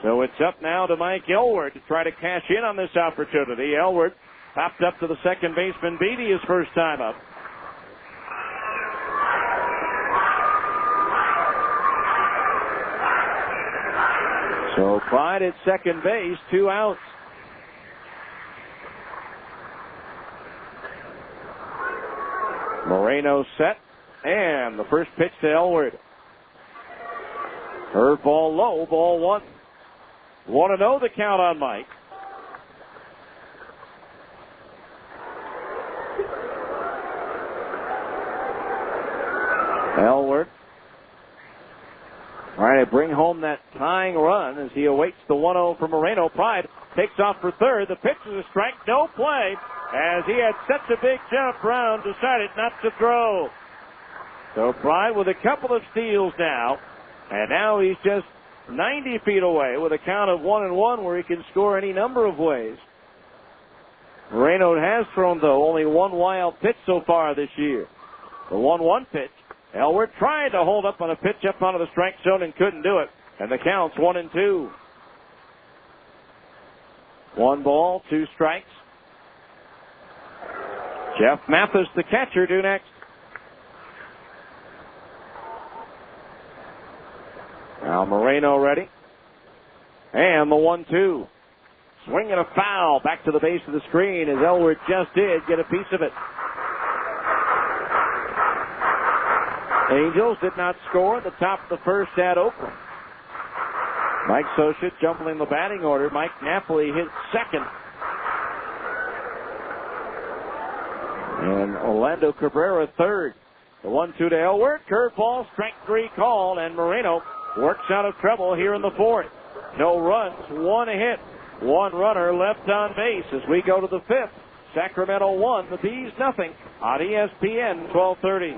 So it's up now to Mike Elward to try to cash in on this opportunity. Elward popped up to the second baseman Beatty his first time up. So Pride at second base, 2 outs. Moreno set, and the first pitch to Elward. Curveball low, ball 1. 1-0 the count on Mike. Elward trying to bring home that tying run as he awaits the 1-0 from Moreno. Pride takes off for third. The pitch is a strike, no play, as he had such a big jump. Brown decided not to throw. So Pride with a couple of steals now, and now he's just 90 feet away with a count of 1-1 where he can score any number of ways. Moreno has thrown, though, only one wild pitch so far this year. The 1-1 pitch. Elward tried to hold up on a pitch up onto the strike zone and couldn't do it. And the count's 1-2. 1 ball, 2 strikes. Jeff Mathis, the catcher, due next. Now Moreno ready. And the 1-2. Swing and a foul back to the base of the screen as Elward just did get a piece of it. Angels did not score at the top of the first at Oakland. Mike Sosha jumping the batting order. Mike Napoli hit second. And Orlando Cabrera third. The 1-2 to Elward. Curveball, strike 3 called, and Moreno works out of trouble here in the 4th. No runs, 1 hit, 1 runner left on base as we go to the 5th. Sacramento 1, the Bees nothing on ESPN 1230.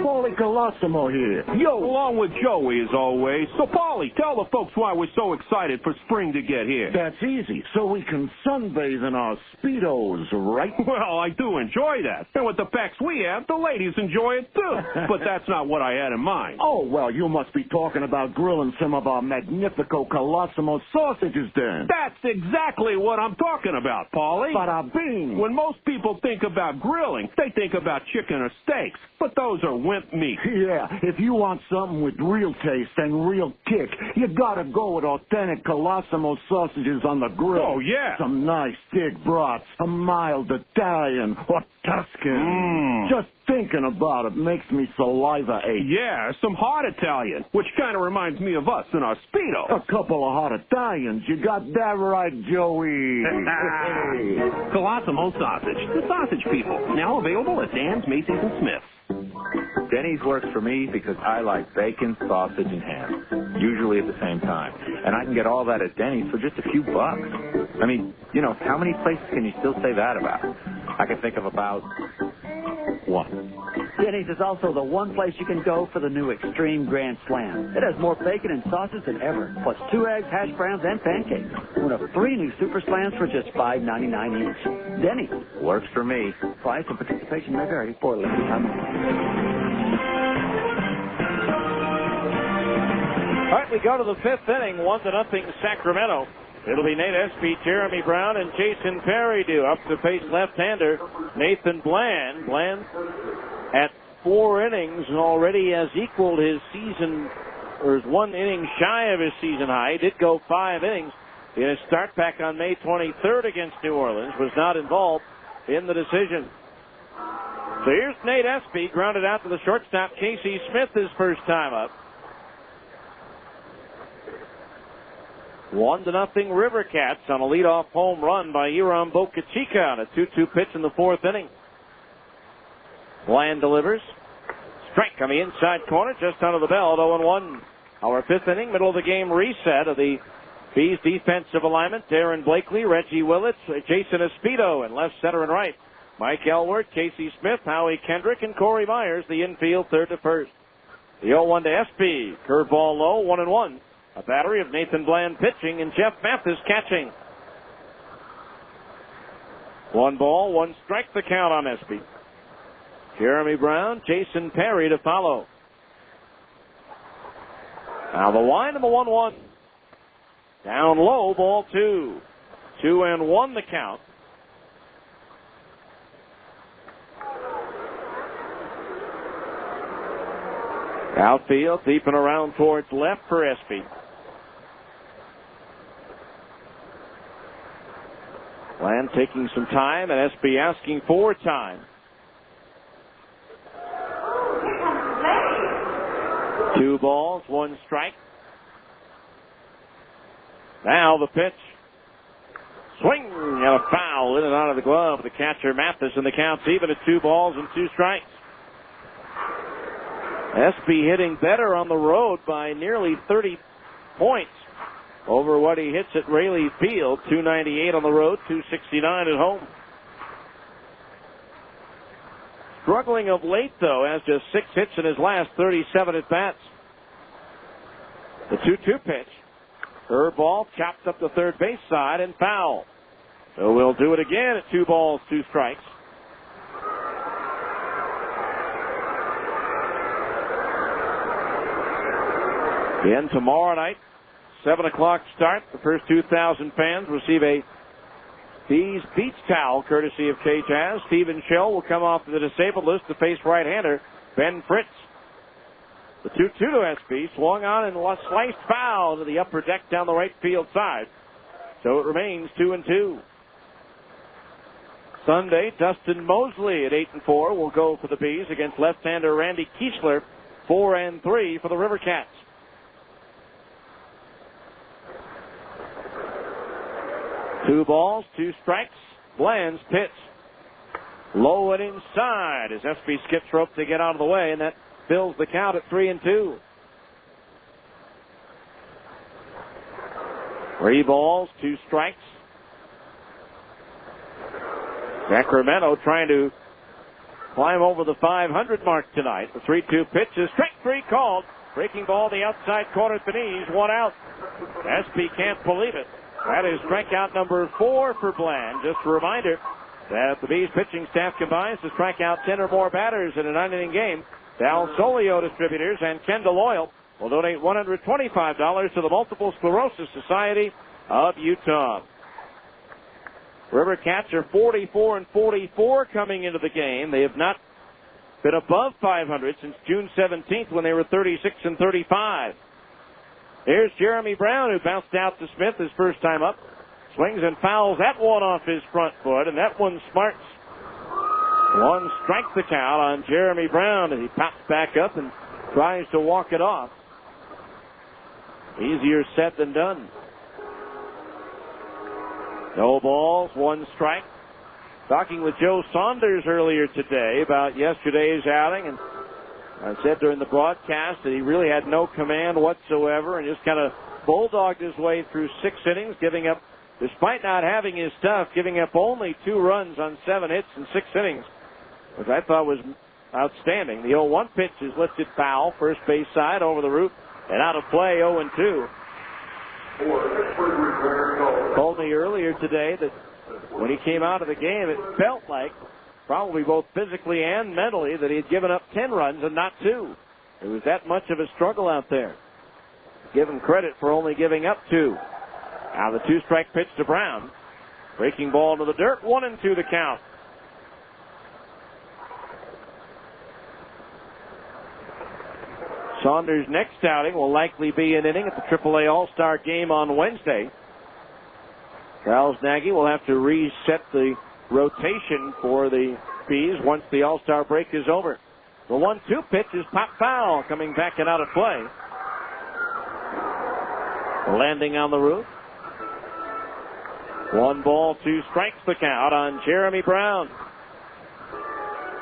Paulie Colosimo here. Yo, along with Joey as always. So, Paulie, tell the folks why we're so excited for spring to get here. That's easy. So we can sunbathe in our Speedos, right? Well, I do enjoy that. And with the packs we have, the ladies enjoy it too. But that's not what I had in mind. Oh, well, you must be talking about grilling some of our Magnifico Colosimo sausages then. That's exactly what I'm talking about, Paulie. Bada bing. When most people think about grilling, they think about chicken or steaks. But those are wimp meat. Yeah, if you want something with real taste and real kick, you gotta go with authentic Colosimo sausages on the grill. Oh, yeah. Some nice thick brats, a mild Italian or Tuscan. Just thinking about it makes me saliva ache. Yeah, some hot Italian, which kind of reminds me of us in our Speedos. A couple of hot Italians. You got that right, Joey. Colosimo sausage. The sausage people. Now available at Dan's, Macy's, and Smith's. Denny's works for me because I like bacon, sausage, and ham, usually at the same time. And I can get all that at Denny's for just a few bucks. I mean, you know, how many places can you still say that about? I can think of about 1. Denny's is also the one place you can go for the new Extreme Grand Slam. It has more bacon and sausage than ever, plus 2 eggs, hash browns, and pancakes. One of 3 new Super Slams for just $5.99 each. Denny's. Works for me. Price and participation may vary for a limited time. All right, we go to the 5th inning, 1-0 Sacramento. It'll be Nate Espy, Jeremy Brown, and Jason Perry due up to face left-hander Nathan Bland. Bland at 4 innings and already has equaled his season, or is 1 inning shy of his season high. He did go 5 innings in his start back on May 23rd against New Orleans. Was not involved in the decision. So here's Nate Espy, grounded out to the shortstop, Casey Smith, his first time up. 1-0 River Cats on a leadoff home run by Iram Bocachica on a 2-2 pitch in the 4th inning. Bland delivers. Strike on the inside corner, just under the belt, 0-1. Our 5th inning, middle of the game reset of the Bees defensive alignment. Darren Blakely, Reggie Willits, Jason Espedo in left, center, and right. Mike Elward, Casey Smith, Howie Kendrick, and Corey Myers, the infield, 3rd to 1st. The 0-1 to Espy. Curveball low, 1-1. A battery of Nathan Bland pitching and Jeff Mathis catching. 1 ball, 1 strike, the count on Espy. Jeremy Brown, Jason Perry to follow. Now the line and the 1-1. Down low, ball 2. 2-1 the count. Outfield, deep and around towards left for Espy. Bland taking some time, and Espy asking for time. 2 balls, 1 strike. Now the pitch. Swing and a foul in and out of the glove of the catcher Mathis, and the count's even at 2 balls and 2 strikes. Espy hitting better on the road by nearly 30 points over what he hits at Raley Field. 298 on the road, 269 at home. Struggling of late, though, has just 6 hits in his last 37 at-bats. The 2-2 pitch. Curveball chopped up the third base side and foul. So we'll do it again at 2 balls, 2 strikes. Again tomorrow night, 7 o'clock start. The first 2,000 fans receive a Bees beach towel courtesy of K-Jazz. Steven Shell will come off the disabled list to face right-hander Ben Fritz. The 2-2 to Espy, swung on and sliced foul to the upper deck down the right field side. So it remains 2-2. Sunday, Dustin Mosley at 8-4 will go for the Bees against left-hander Randy Kiesler, 4-3 for the River Cats. Two balls, 2 strikes. Bland's pitch. Low and inside as Espy skips rope to get out of the way, and that fills the count at 3-2. 3 balls, 2 strikes. Sacramento trying to climb over the 500 mark tonight. The 3-2 pitch is strike 3 called. Breaking ball the outside corner at the knees, 1 out. Espy can't believe it. That is strikeout number 4 for Bland. Just a reminder that the Bees pitching staff combines to strike out 10 or more batters in a 9-inning game. Dal Solio Distributors and Kendall Oil will donate $125 to the Multiple Sclerosis Society of Utah. River Cats are 44-44 coming into the game. They have not been above 500 since June 17th when they were 36-35. Here's Jeremy Brown, who bounced out to Smith his first time up. Swings and fouls that one off his front foot, and that one smarts. 1 strike the count on Jeremy Brown as he pops back up and tries to walk it off. Easier said than done. No balls, 1 strike. Talking with Joe Saunders earlier today about yesterday's outing, and I said during the broadcast that he really had no command whatsoever and just kind of bulldogged his way through 6 innings, giving up, despite not having his stuff, giving up only 2 runs on 7 hits in 6 innings, which I thought was outstanding. The 0-1 pitch is lifted foul, first base side over the root and out of play, 0-2. Told me earlier today that when he came out of the game, it felt like, probably both physically and mentally, that he had given up 10 runs and not 2. It was that much of a struggle out there. Give him credit for only giving up 2. Now the 2-strike pitch to Brown. Breaking ball to the dirt, 1-2 the count. Saunders' next outing will likely be an inning at the AAA All-Star game on Wednesday. Charles Nagy will have to reset the rotation for the Bees once the All-Star break is over. The 1-2 pitch is pop foul, coming back and out of play. Landing on the roof. 1 ball, 2 strikes the count on Jeremy Brown.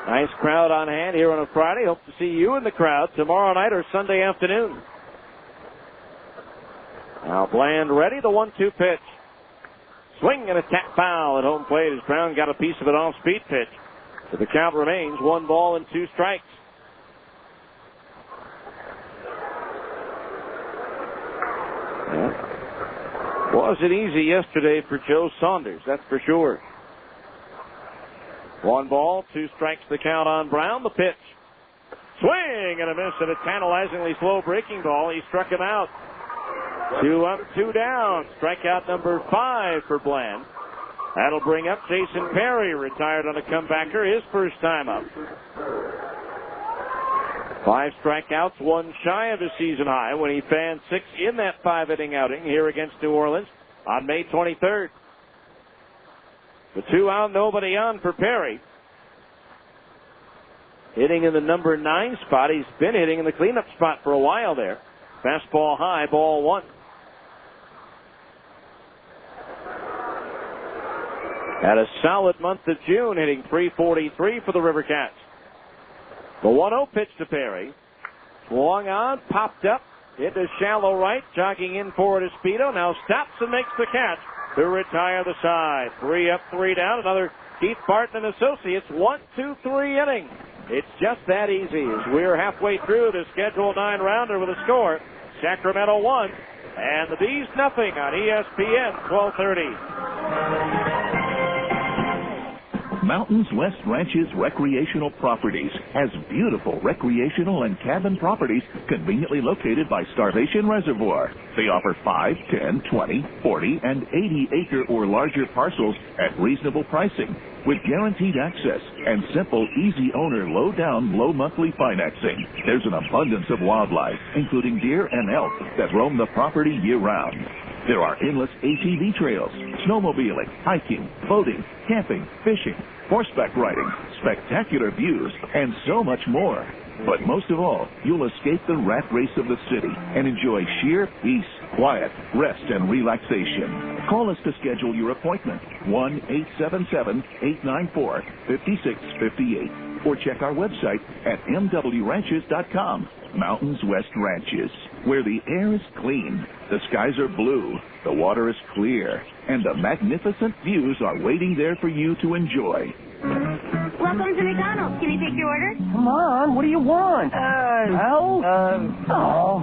Nice crowd on hand here on a Friday. Hope to see you in the crowd tomorrow night or Sunday afternoon. Now Bland ready, the 1-2 pitch. Swing and a tap foul at home plate as Brown got a piece of an off-speed pitch. So the count remains 1 ball and 2 strikes. Yeah. Wasn't easy yesterday for Joe Saunders, that's for sure. 1 ball, 2 strikes the count on Brown. The pitch. Swing and a miss and a tantalizingly slow breaking ball. He struck him out. 2 up, 2 down. Strikeout number 5 for Bland. That'll bring up Jason Perry, retired on a comebacker, his first time up. 5 strikeouts, 1 shy of his season high when he fanned 6 in that 5-inning outing here against New Orleans on May 23rd. The 2 out, nobody on for Perry. Hitting in the number 9 spot. He's been hitting in the cleanup spot for a while there. Fastball high, ball 1. Had a solid month of June, hitting .343 for the River Cats. The 1-0 pitch to Perry. Swung on, popped up, hit to shallow right, jogging in forward to Speedo. Now stops and makes the catch to retire the side. 3 up, 3 down. Another Keith Barton and Associates 1-2-3 inning. It's just that easy as we're halfway through the scheduled 9-rounder with a score. Sacramento 1 and the Bees nothing on ESPN 1230. Mountains West Ranches Recreational Properties has beautiful recreational and cabin properties conveniently located by Starvation Reservoir. They offer 5, 10, 20, 40, and 80-acre or larger parcels at reasonable pricing with guaranteed access and simple, easy owner, low-down, low-monthly financing. There's an abundance of wildlife, including deer and elk, that roam the property year-round. There are endless ATV trails, snowmobiling, hiking, boating, camping, fishing, horseback riding, spectacular views, and so much more. But most of all, you'll escape the rat race of the city and enjoy sheer peace, quiet, rest, and relaxation. Call us to schedule your appointment, 1-877-894-5658, or check our website at mwranches.com. Mountains West Ranches, where the air is clean, the skies are blue, the water is clear, and the magnificent views are waiting there for you to enjoy. Welcome to McDonald's. Can I take your order? Come on, what do you want?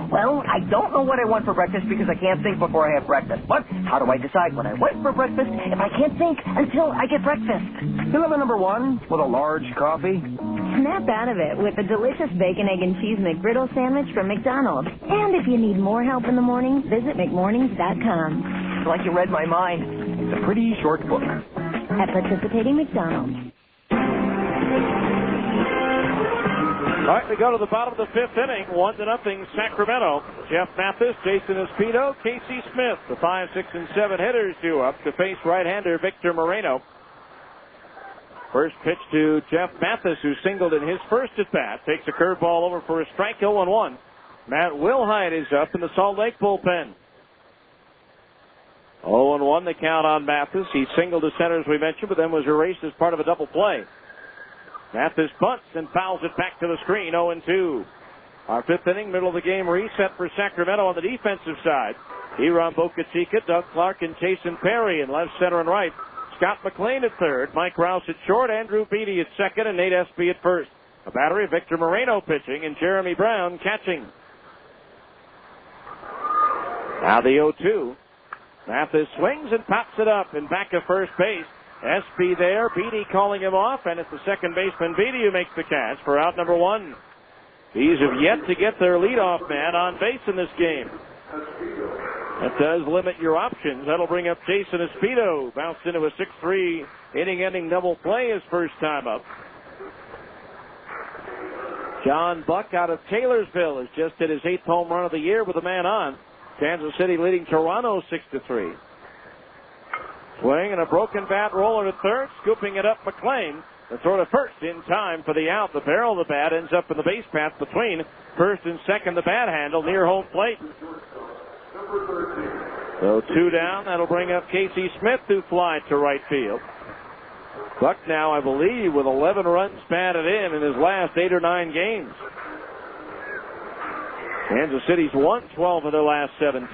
Well, I don't know what I want for breakfast because I can't think before I have breakfast. But how do I decide what I want for breakfast if I can't think until I get breakfast? You'll have a number 1 with a large coffee. Snap out of it with a delicious bacon, egg, and cheese McGriddle sandwich from McDonald's. And if you need more help in the morning, visit McMornings.com. Like you read my mind. It's a pretty short book. At participating McDonald's. All right, we go to the bottom of the 5th inning, 1-0 Sacramento. Jeff Mathis, Jason Espedo, Casey Smith, the 5, 6, and 7 hitters due up to face right-hander Victor Moreno. First pitch to Jeff Mathis, who singled in his first at-bat. Takes a curveball over for a strike, 0-1. Matt Wilhite is up in the Salt Lake bullpen. 0-1 the count on Mathis. He singled to center, as we mentioned, but then was erased as part of a double play. Mathis bunts and fouls it back to the screen, 0-2. Our 5th inning, middle of the game reset for Sacramento on the defensive side. Hiram Bocachica, Doug Clark, and Jason Perry in left, center, and right. Scott McLean at third, Mike Rouse at short, Andrew Beatty at second, and Nate Espy at first. A battery of Victor Moreno pitching and Jeremy Brown catching. Now the 0-2. Mathis swings and pops it up and back to first base. Espy there, Beatty calling him off, and it's the second baseman Beatty who makes the catch for out number 1. These have yet to get their leadoff man on base in this game. That does limit your options. That'll bring up Jason Espedo. Bounced into a 6-3 inning-ending double play his first time up. John Buck out of Taylorsville has just hit his 8th home run of the year with a man on. Kansas City leading Toronto 6-3. Swing and a broken bat roller to third, scooping it up McLean. The throw to first in time for the out. The barrel of the bat ends up in the base path between first and second, the bat handle near home plate. So 2 down. That'll bring up Casey Smith, who flies to right field. Buck now, I believe, with 11 runs batted in his last 8 or 9 games. Kansas City's won 12 of their last 17.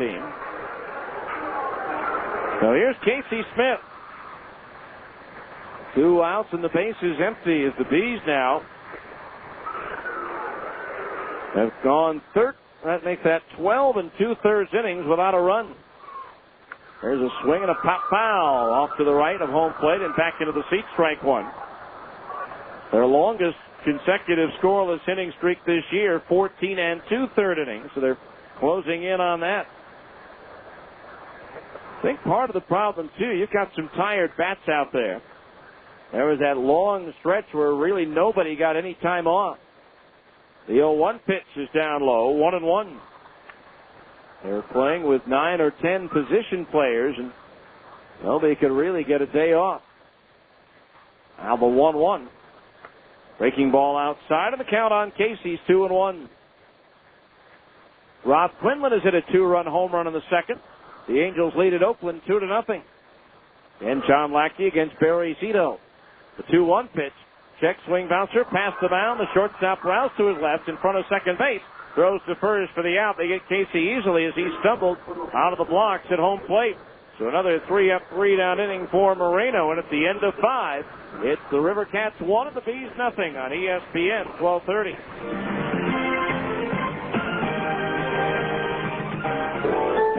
So here's Casey Smith. 2 outs and the base is empty as the Bees now have gone that makes that 12 2/3 innings without a run. There's a swing and a pop foul off to the right of home plate and back into the seat, strike 1. Their longest consecutive scoreless inning streak this year, 14 and 2/3 innings. So they're closing in on that. I think part of the problem, too, you've got some tired bats out there. There was that long stretch where really nobody got any time off. The 0-1 pitch is down low, 1-1. They're playing with 9 or 10 position players, and nobody could really get a day off. Now the 1-1. Breaking ball outside, and the count on Casey's 2-1. Rob Quinlan has hit a 2-run home run in the second. The Angels lead at Oakland 2-0. And John Lackey against Barry Zito. The 2-1 pitch. Check swing bouncer past the mound. The shortstop roused to his left in front of second base. Throws to first for the out. They get Casey easily as he stumbled out of the blocks at home plate. So another 3-up, 3-down inning for Moreno. And at the end of 5, it's the River Cats 1 and the Bees nothing on ESPN 1230.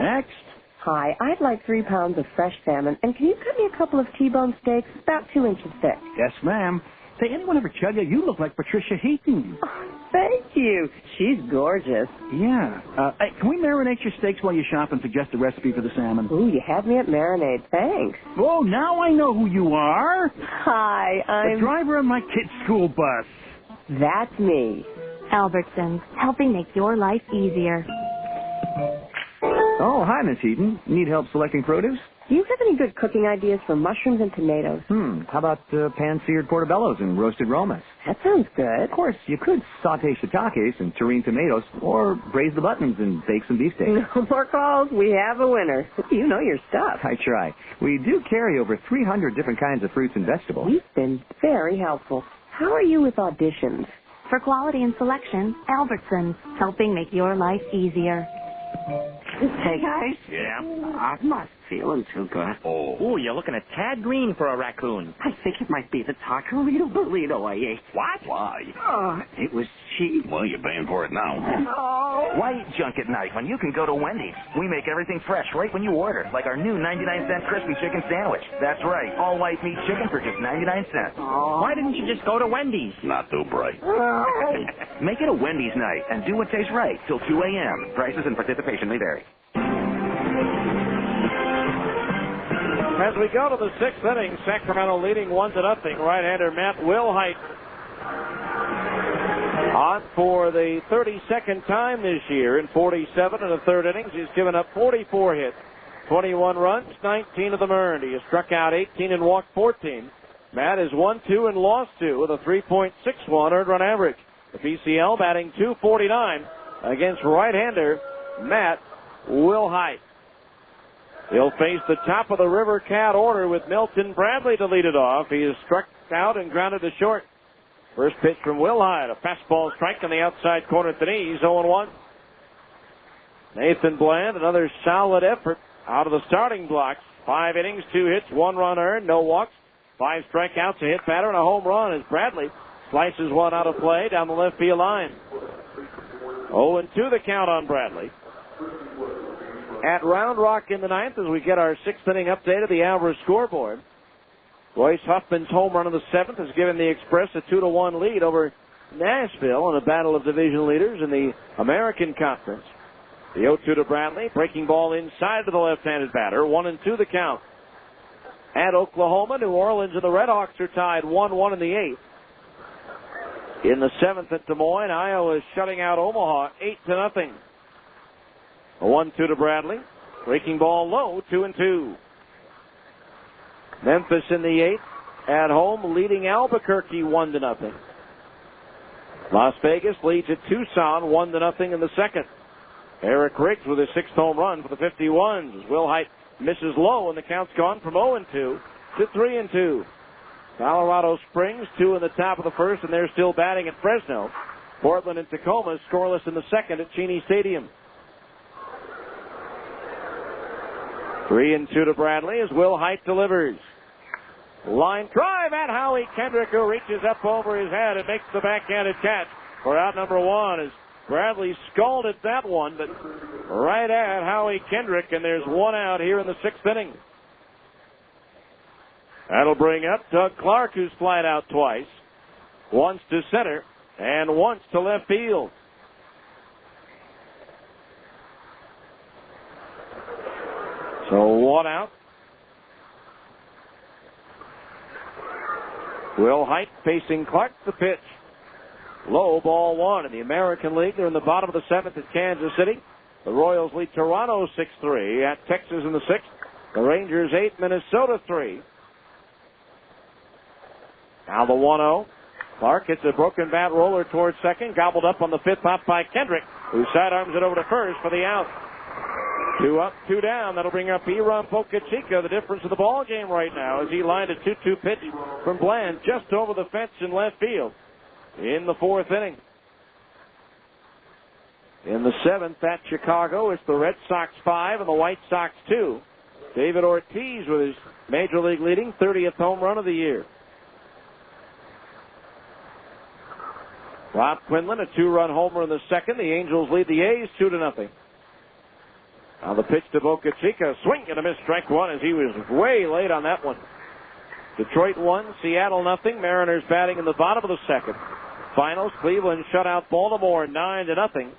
Next. Hi, I'd like 3 pounds of fresh salmon, and can you cut me a couple of T-bone steaks about 2 inches thick? Yes, ma'am. Say, anyone ever tell you you look like Patricia Heaton? Oh, thank you. She's gorgeous. Yeah. Hey, can we marinate your steaks while you shop and suggest a recipe for the salmon? Ooh, you had me at marinade. Thanks. Oh, now I know who you are. Hi, I'm... the driver of my kid's school bus. That's me. Albertsons, helping make your life easier. Oh, hi, Miss Heaton. Need help selecting produce? Do you have any good cooking ideas for mushrooms and tomatoes? How about pan-seared portobellos and roasted romas? That sounds good. Of course, you could saute shiitakes and terrine tomatoes, or braise the buttons and bake some beefsteak. No more calls. We have a winner. You know your stuff. I try. We do carry over 300 different kinds of fruits and vegetables. You've been very helpful. How are you with auditions? For quality and selection, Albertsons, helping make your life easier. Hey, guys. Yeah? I'm not feeling too good. Oh, you're looking a tad green for a raccoon. I think it might be the taco burrito I ate. What? Why? Oh, it was cheap. Well, you're paying for it now. Oh. Why eat junk at night when you can go to Wendy's? We make everything fresh right when you order, like our new 99-cent crispy chicken sandwich. That's right, all white meat chicken for just 99 cents. Oh. Why didn't you just go to Wendy's? Not too bright. Make it a Wendy's night and do what tastes right till 2 a.m. Prices and participation may vary. As we go to the 6th inning, Sacramento leading 1-0. Right-hander Matt Wilhite on for the 32nd time this year in 47 1/3 innings. He's given up 44 hits, 21 runs, 19 of them earned. He has struck out 18 and walked 14. Matt has won 2 and lost 2 with a 3.61 earned run average. The PCL batting .249 against right-hander Matt Wilhite. He'll face the top of the River Cat order with Milton Bradley to lead it off. He has struck out and grounded to short. First pitch from Wilhite, a fastball strike on the outside corner at the knees, 0-1. Nathan Bland, another solid effort out of the starting blocks. 5 innings, 2 hits, 1 run earned, no walks, 5 strikeouts, a hit batter, and a home run as Bradley slices one out of play down the left field line. 0-2 the count on Bradley. At Round Rock in the 9th, as we get our 6th inning update of the Alvarez scoreboard. Royce Huffman's home run in the 7th has given the Express a 2-1 lead over Nashville in a battle of division leaders in the American Conference. The 0-2 to Bradley, breaking ball inside to the left-handed batter, 1-2 the count. At Oklahoma, New Orleans and the Red Hawks are tied 1-1 in the 8th. In the 7th at Des Moines, Iowa is shutting out Omaha 8-0. A 1-2 to Bradley. Breaking ball low, 2-2. Memphis in the 8th at home, leading Albuquerque 1-0. Las Vegas leads at Tucson 1-0 in the 2nd. Eric Riggs with his 6th home run for the 51s. As Wilhite misses low, and the count's gone from 0-2 to 3-2. Colorado Springs, 2 in the top of the 1st, and they're still batting at Fresno. Portland and Tacoma scoreless in the 2nd at Cheney Stadium. 3-2 to Bradley as Wilhite delivers. Line drive at Howie Kendrick, who reaches up over his head and makes the backhanded catch for out number 1 as Bradley scalded that one, but right at Howie Kendrick, and there's 1 out here in the 6th inning. That'll bring up Doug Clark, who's flied out twice. once to center, and once to left field. So 1 out. Will Height facing Clark, the pitch. Low, ball 1. In the American League, they're in the bottom of the 7th at Kansas City. The Royals lead Toronto 6-3 at Texas in the 6th. The Rangers 8, Minnesota 3. Now the 1-0. Clark hits a broken bat roller towards second, gobbled up on the 5th hop by Kendrick, who sidearms it over to first for the out. 2 up, 2 down. That'll bring up Iram Bocachica, the difference of the ball game right now, as he lined a 2-2 pitch from Bland just over the fence in left field in the 4th inning. In the 7th at Chicago, it's the Red Sox 5 and the White Sox 2. David Ortiz with his Major League leading 30th home run of the year. Rob Quinlan, a 2-run homer in the 2nd. The Angels lead the A's 2-0. Now the pitch to Bocachica, swing and a miss, strike 1, as he was way late on that one. Detroit 1, Seattle 0. Mariners batting in the bottom of the 2nd. Finals, Cleveland shut out Baltimore 9-0.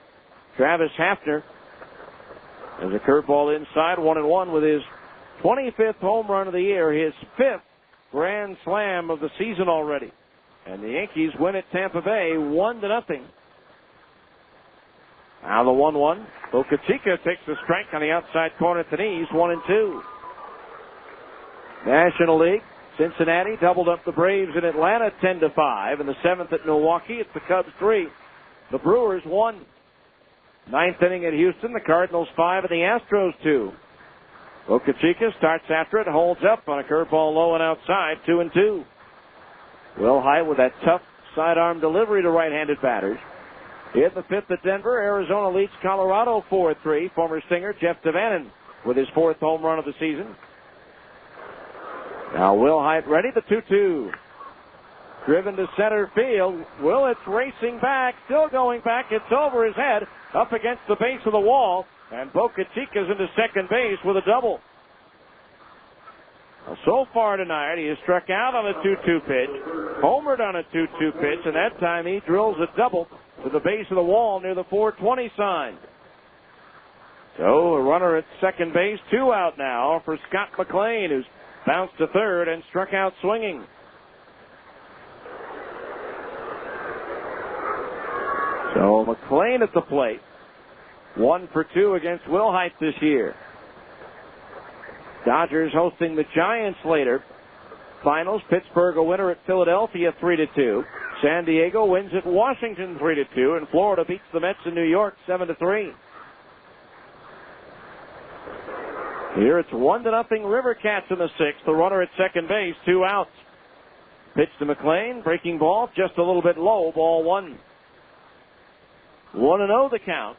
Travis Hafner has a curveball inside, 1-1 with his 25th home run of the year, his 5th grand slam of the season already. And the Yankees win at Tampa Bay 1-0. Now the 1-1. Bocachica takes the strike on the outside corner at the knees, 1-2. National League, Cincinnati doubled up the Braves in Atlanta 10-5. In the 7th at Milwaukee, it's the Cubs 3. The Brewers 1. 9th inning at Houston, the Cardinals 5 and the Astros 2. Bocachica starts after it, holds up on a curveball low and outside, 2-2. Will Height with that tough sidearm delivery to right-handed batters. In the 5th at Denver, Arizona leads Colorado 4-3. Former Stinger Jeff Devannon with his 4th home run of the season. Now Will Height ready, the 2-2. Driven to center field. Willett's racing back, still going back. It's over his head, up against the base of the wall, and Bocachica's into second base with a double. Well, so far tonight, he has struck out on a 2-2 pitch, homered on a 2-2 pitch, and that time he drills a double to the base of the wall near the 420 sign. So a runner at second base, 2 out now for Scott McLean, who's bounced to third and struck out swinging. So McLean at the plate, 1 for 2 against Will Height this year. Dodgers hosting the Giants later. Finals, Pittsburgh a winner at Philadelphia 3-2. San Diego wins at Washington 3-2, and Florida beats the Mets in New York 7-3. Here it's 1-0 River Cats in the 6th. The runner at second base, 2 outs. Pitch to McLean, breaking ball, just a little bit low, ball 1. 1-0 the count.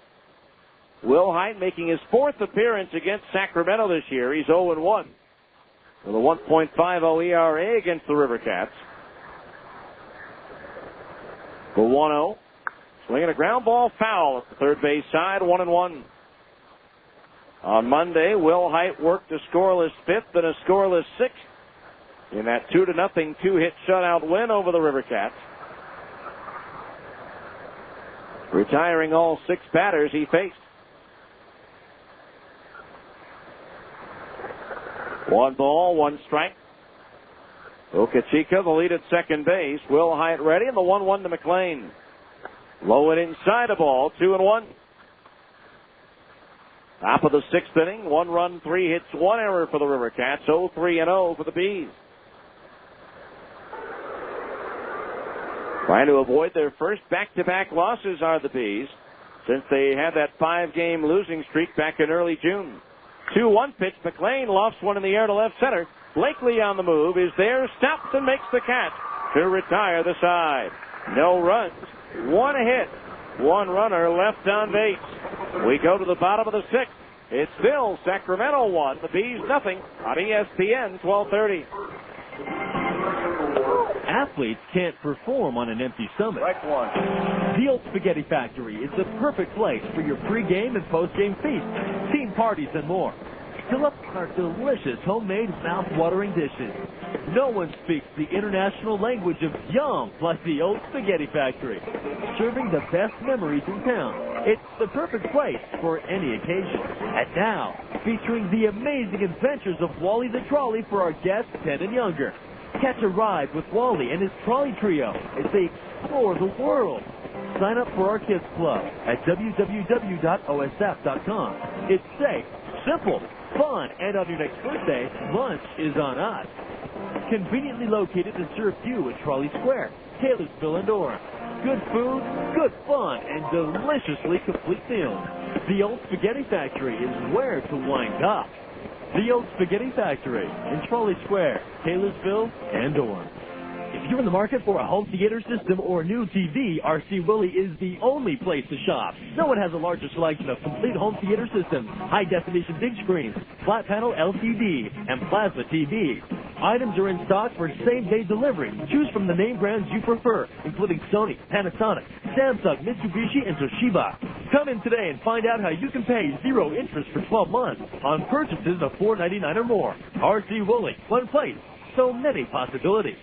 Will Height making his 4th appearance against Sacramento this year. He's 0-1 with a 1.50 ERA against the River Cats. The 1-0. Swinging a ground ball foul at the third base side, 1-1. On Monday, Will Height worked a scoreless 5th and a scoreless 6th in that 2-0 2-hit shutout win over the River Cats. Retiring all 6 batters he faced. 1 ball, 1 strike. Bocachica, the lead at second base. Will Height ready, and the 1-1 to McLean. Low and inside a ball, 2-1. Top of the 6th inning, 1 run, 3 hits, 1 error for the River Cats. 0-3-0 for the Bees. Trying to avoid their first back-to-back losses are the Bees, since they had that 5-game losing streak back in early June. 2-1 pitch. McLean lofts one in the air to left center. Blakely on the move is there, stops and makes the catch to retire the side. No runs, 1 hit, 1 runner left on base. We go to the bottom of the 6th. It's still Sacramento 1, the Bees nothing on ESPN 1230. Athletes can't perform on an empty stomach. Strike 1. The Old Spaghetti Factory is the perfect place for your pre-game and post-game feast, team parties, and more. fill up our delicious homemade mouth-watering dishes. No one speaks the international language of yum like the Old Spaghetti Factory. Serving the best memories in town. It's the perfect place for any occasion. And now, featuring the amazing adventures of Wally the Trolley for our guests 10 and younger. Catch a ride with Wally and his trolley trio as they explore the world. Sign up for our kids club at www.osf.com. It's safe, simple, fun, and on your next birthday, lunch is on us. Conveniently located to serve you at Trolley Square, Taylorsville, and Orem. Good food, good fun, and deliciously complete meals. The Old Spaghetti Factory is where to wind up. The Old Spaghetti Factory in Trolley Square, Taylorsville, and Orem. If you're in the market for a home theater system or new TV, R.C. Willey is the only place to shop. No one has a larger selection of complete home theater systems, high-definition big screens, flat panel LCD, and plasma TV. Items are in stock for same-day delivery. Choose from the name brands you prefer, including Sony, Panasonic, Samsung, Mitsubishi, and Toshiba. Come in today and find out how you can pay 0 interest for 12 months on purchases of $4.99 or more. R.C. Willey, one place, so many possibilities.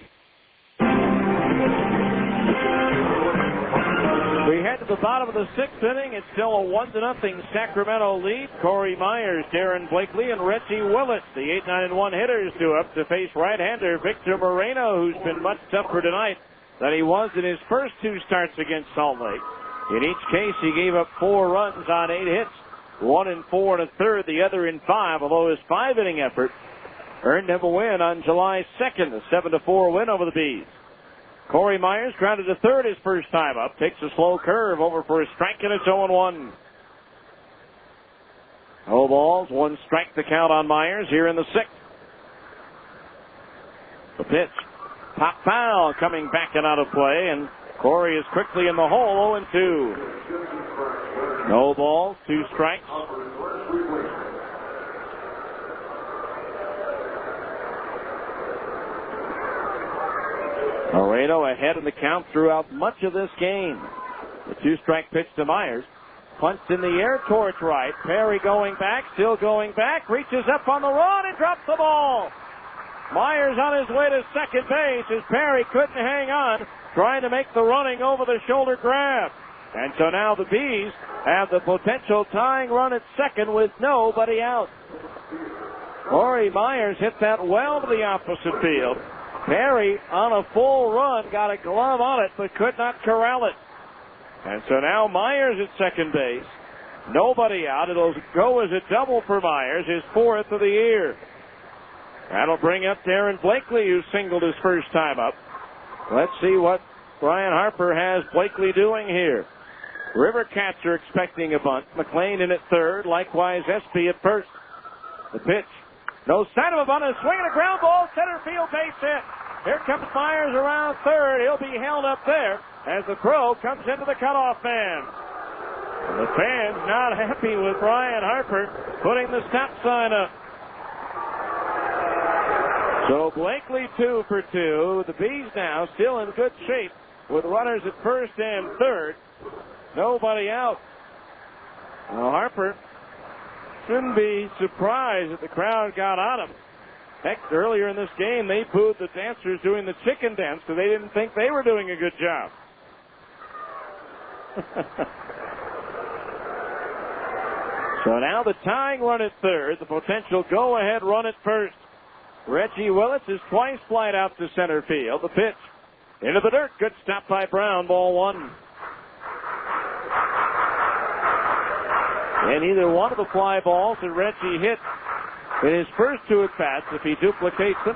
We head to the bottom of the 6th inning. It's still a 1-0 Sacramento lead. Corey Myers, Darren Blakely, and Reggie Willett, the 8-9-1 hitters, due up to face right-hander Victor Moreno, who's been much tougher tonight than he was in his first 2 starts against Salt Lake. In each case, he gave up 4 runs on 8 hits, 1 in 4 and a third, the other in 5, although his 5-inning effort earned him a win on July 2nd, a 7-4 win over the Bees. Corey Myers grounded to third his first time up. Takes a slow curve over for a strike, and it's 0-1. No balls, 1 strike to count on Myers here in the 6th. The pitch. Pop foul coming back and out of play, and Corey is quickly in the hole, 0-2. No balls, 2 strikes. Moreno ahead in the count throughout much of this game. The 2-strike pitch to Myers. Punts in the air towards right. Perry going back, still going back, reaches up on the run and drops the ball. Myers on his way to second base as Perry couldn't hang on, trying to make the running over the shoulder grab. And so now the Bees have the potential tying run at second with nobody out. Corey Myers hit that well to the opposite field. Perry, on a full run, got a glove on it, but could not corral it. And so now Myers at second base. Nobody out. It'll go as a double for Myers, his 4th of the year. That'll bring up Darren Blakely, who singled his first time up. Let's see what Brian Harper has Blakely doing here. River Cats are expecting a bunt. McLean in at third, likewise Espy at first. The pitch. No sign of a bunt, a swing and a ground ball, center field base hit. Here comes Myers around third. He'll be held up there as the throw comes into the cutoff man. The fans not happy with Brian Harper putting the stop sign up. So Blakely 2 for 2. The Bees now still in good shape with runners at first and third. Nobody out. Now Harper shouldn't be surprised that the crowd got on him. Heck, earlier in this game, they booed the dancers doing the chicken dance because they didn't think they were doing a good job. So now the tying run at third, the potential go-ahead run at first. Reggie Willett is twice flied out to center field. The pitch into the dirt. Good stop by Brown. Ball 1. And either one of the fly balls that Reggie hit in his first 2 at-bats, if he duplicates them,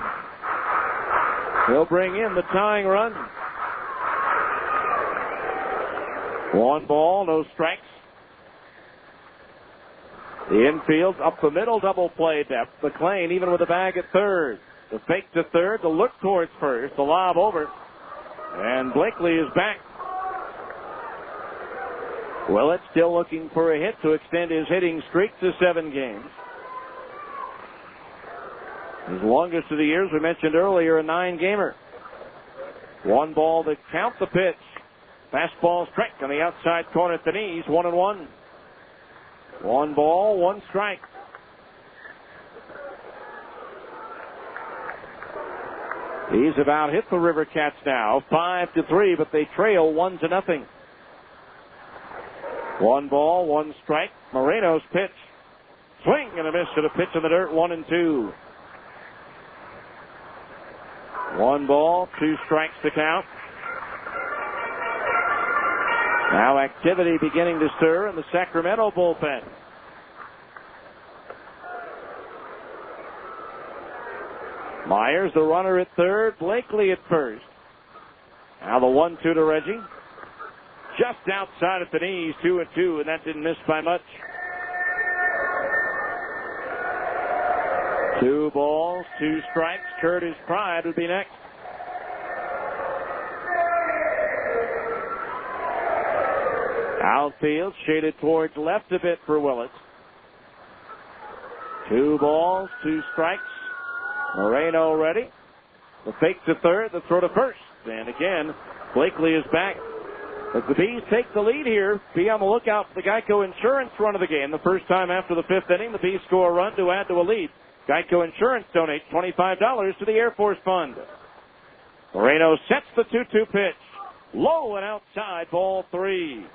he'll bring in the tying run. 1 ball, no strikes. The infield up the middle, double play depth. McLean even with a bag at third. The fake to third, the look towards first, the lob over. And Blakely is back. Willett still looking for a hit to extend his hitting streak to 7 games. His longest of the years, we mentioned earlier, a 9-gamer. 1 ball to count the pitch. Fastball strike on the outside corner at the knees, 1-1. 1 ball, 1 strike. He's about hit the River Cats now, 5-3, but they trail 1-0. 1 ball, 1 strike. Moreno's pitch. Swing and a miss to the pitch in the dirt, 1-2. 1 ball, 2 strikes to count. Now activity beginning to stir in the Sacramento bullpen. Myers, the runner at third. Blakely at first. Now the 1-2 to Reggie. Just outside at the knees, 2-2, and that didn't miss by much. 2 balls, 2 strikes. Curtis Pride would be next. Outfield shaded towards left a bit for Willits. 2 balls, 2 strikes. Moreno ready. The fake to third, the throw to first. And again, Blakely is back. As the Bees take the lead here, be on the lookout for the Geico Insurance run of the game. The first time after the 5th inning, the Bees score a run to add to a lead. Geico Insurance donates $25 to the Air Force Fund. Moreno sets the 2-2 pitch. Low and outside, ball 3.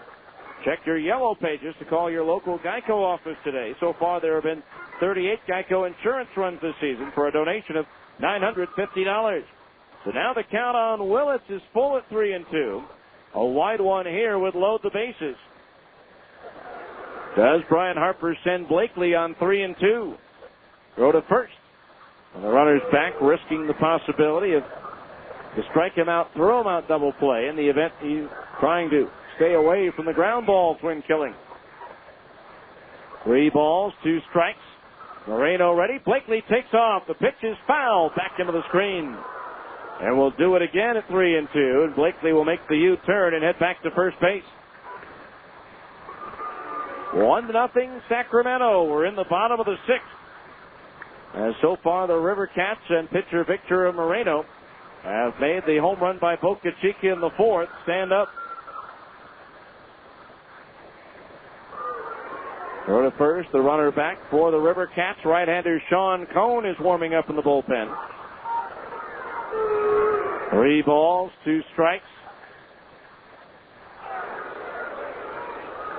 Check your yellow pages to call your local Geico office today. So far, there have been 38 Geico Insurance runs this season for a donation of $950. So now the count on Willits is full at 3-2. A wide one here would load the bases. Does Brian Harper send Blakely on 3-2? Throw to first. And the runner's back, risking the possibility of to strike him out, throw him out double play in the event he's trying to stay away from the ground balls when killing. 3 balls, 2 strikes. Moreno ready. Blakely takes off. The pitch is foul. Back into the screen. And we'll do it again at 3-2. And Blakely will make the U-turn and head back to first base. 1-0 Sacramento. We're in the bottom of the 6th. As so far the River Cats and pitcher Victor Moreno have made the home run by Boca Chica in the 4th stand up. Throw to first, the runner back for the River Cats. Right-hander Sean Cohn is warming up in the bullpen. 3 balls, 2 strikes.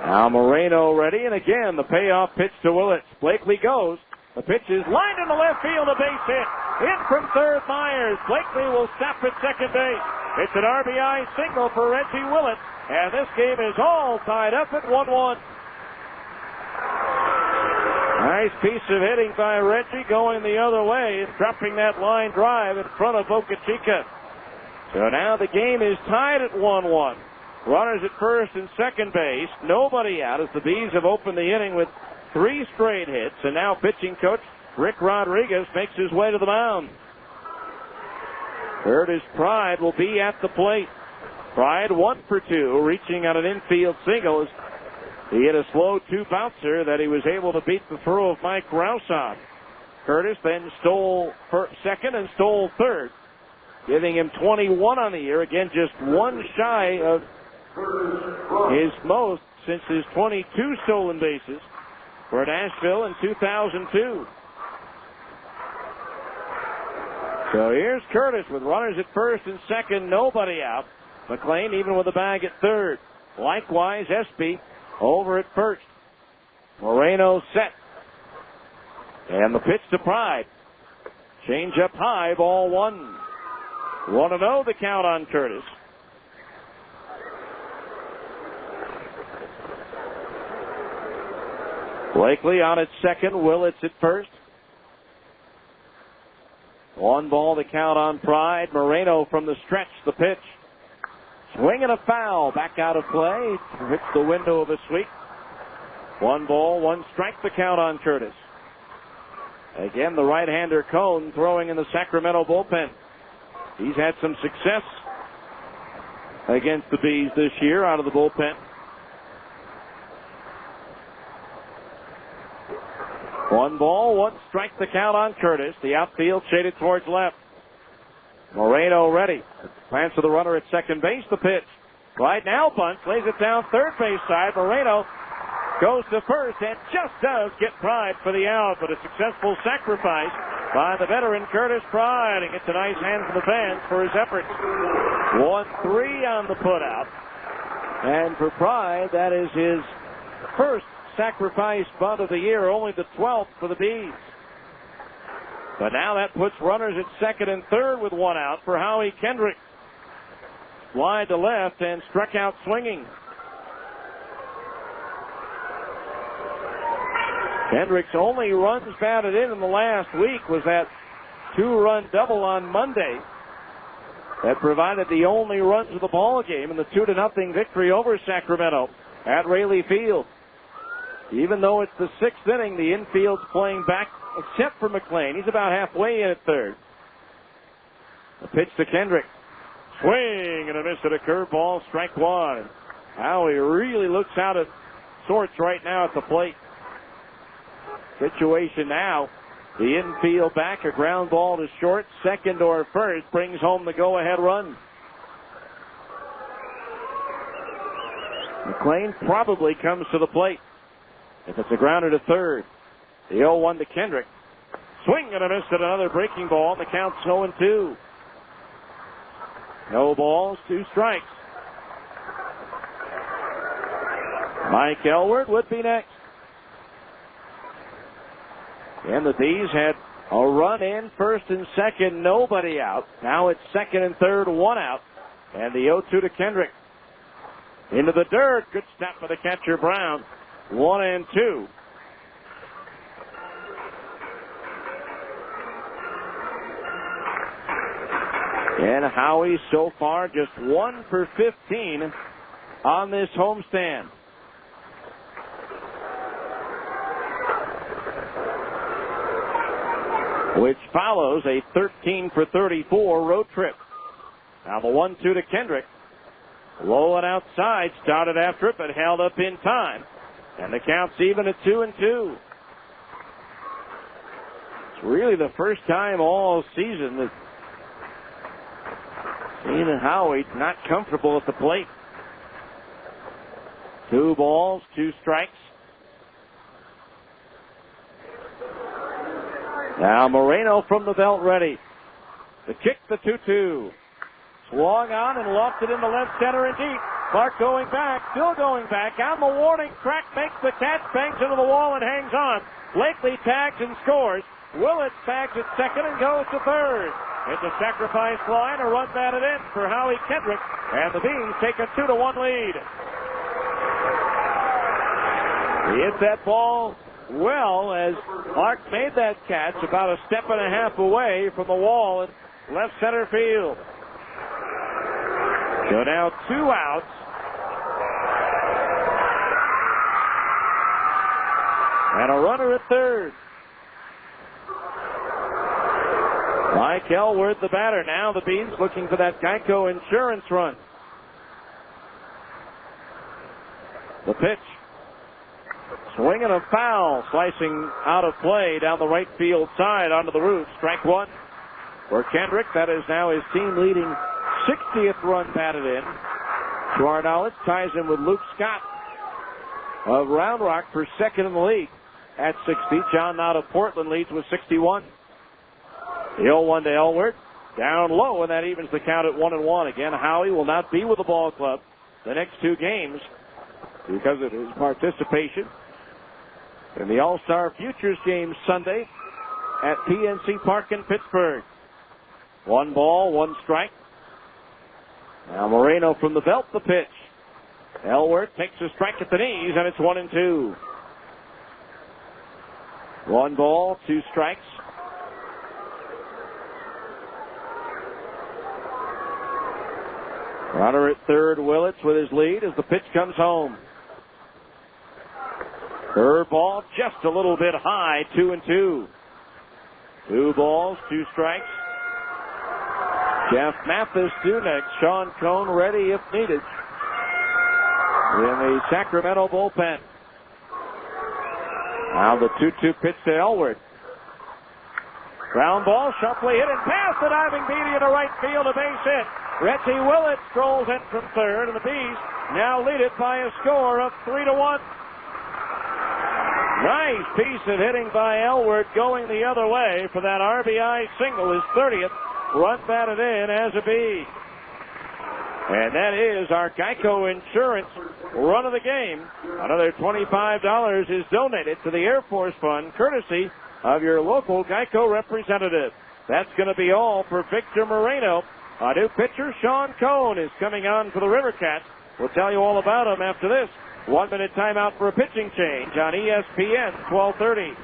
Now Moreno ready, and again the payoff pitch to Willits. Blakely goes. The pitch is lined in the left field, a base hit. In from third, Myers. Blakely will stop at second base. It's an RBI single for Reggie Willits, and this game is all tied up at 1-1. Nice piece of hitting by Reggie going the other way, dropping that line drive in front of Boca Chica. So now the game is tied at 1-1. Runners at first and second base. Nobody out as the Bees have opened the inning with 3 straight hits. And now pitching coach Rick Rodriguez makes his way to the mound. Curtis Pride will be at the plate. Pride 1 for 2, reaching on an infield single as he hit a slow 2 bouncer that he was able to beat the throw of Mike Rouse on. Curtis then stole second and stole third, giving him 21 on the year. Again, just 1 shy of his most since his 22 stolen bases for Nashville in 2002. So here's Curtis with runners at first and second, nobody out. McLean even with a bag at third. Likewise, Espy over at first. Moreno set. And the pitch to Pride. Change up high, ball 1. 1-0 the count on Curtis. Blakely on at second, Willits at first. 1 ball the count on Pride. Moreno from the stretch, the pitch. Swing and a foul, back out of play. Hits the window of a sweep. 1 ball, 1 strike the count on Curtis. Again, the right-hander Cohn throwing in the Sacramento bullpen. He's had some success against the Bees this year out of the bullpen. 1 ball, 1 strike the count on Curtis. The outfield shaded towards left. Moreno ready. Plans for the runner at second base. The pitch. Right now, bunts, lays it down third base side. Moreno goes to first and just does get Pride for the out, but a successful sacrifice by the veteran Curtis Pride, and gets a nice hand from the fans for his efforts. 1-3 on the putout. And for Pride, that is his first sacrifice bunt of the year, only the 12th for the Bees. But now that puts runners at second and third with one out for Howie Kendrick. Wide to left and struck out swinging. Kendrick's only runs batted in the last week was that 2-run double on Monday that provided the only runs of the ball game in the 2-0 victory over Sacramento at Raley Field. Even though it's the 6th inning, the infield's playing back except for McLean. He's about halfway in at third. The pitch to Kendrick. Swing and a miss at a curveball, strike one. Howie really looks out of sorts right now at the plate. Situation now, the infield back, a ground ball to short, second or first, brings home the go-ahead run. McLean probably comes to the plate. If it's a grounder to third, the 0-1 to Kendrick. Swing and a miss at another breaking ball. The count's 0-2. No balls, 2 strikes. Mike Elward would be next. And the Bees had a run in first and second, nobody out. Now it's second and third, 1 out. And the 0-2 to Kendrick. Into the dirt. Good snap for the catcher, Brown. 1-2. And Howie so far just 1 for 15 on this homestand. Which follows a 13 for 34 road trip. Now the 1-2 to Kendrick. Low and outside, started after it, but held up in time. And the count's even at 2-2. It's really the first time all season that Ian Howie not comfortable at the plate. 2 balls, 2 strikes. Now Moreno from the belt ready. The kick, the 2-2. Swung on and lofted into left center and deep. Clark going back, still going back. On the warning track, makes the catch, bangs into the wall and hangs on. Blakely tags and scores. Willett tags at second and goes to third. It's a sacrifice fly and a run batted in for Howie Kendrick. And the Bees take a 2-1 lead. He hit that ball well as Clark made that catch about a step and a half away from the wall in left center field. So now 2 outs. And a runner at third. Mike Elward, the batter. Now the Bees looking for that Geico insurance run. The pitch. Swing and a foul. Slicing out of play down the right field side onto the roof. Strike one for Kendrick. That is now his team-leading 60th run batted in. To our knowledge, ties him with Luke Scott of Round Rock for second in the league at 60. John Knott of Portland leads with 61. The 0-1 to Elward. Down low, and that evens the count at 1-1. Again, Howie will not be with the ball club the next 2 games because of his participation in the All-Star Futures game Sunday at PNC Park in Pittsburgh. 1 ball, 1 strike. Now Moreno from the belt, the pitch. Elward takes a strike at the knees, and it's 1-2. 1 ball, 2 strikes. Runner at third, Willits with his lead as the pitch comes home. Curveball just a little bit high, 2-2. 2 balls, 2 strikes. Jeff Mathis due next. Sean Cohn ready if needed in the Sacramento bullpen. Now the 2-2 pitch to Elward. Ground ball, sharply hit and past the diving Beatty into right field, a base hit. Reggie Willett strolls in from third, and the Bees now lead it by a score of 3-1. Nice piece of hitting by Elward going the other way for that RBI single, his 30th. Run batted in as a B. And that is our Geico Insurance run of the game. Another $25 is donated to the Air Force Fund, courtesy of your local Geico representative. That's going to be all for Victor Moreno. Our new pitcher, Sean Cohn, is coming on for the River Cats. We'll tell you all about him after this. 1 minute timeout for a pitching change on ESPN 1230.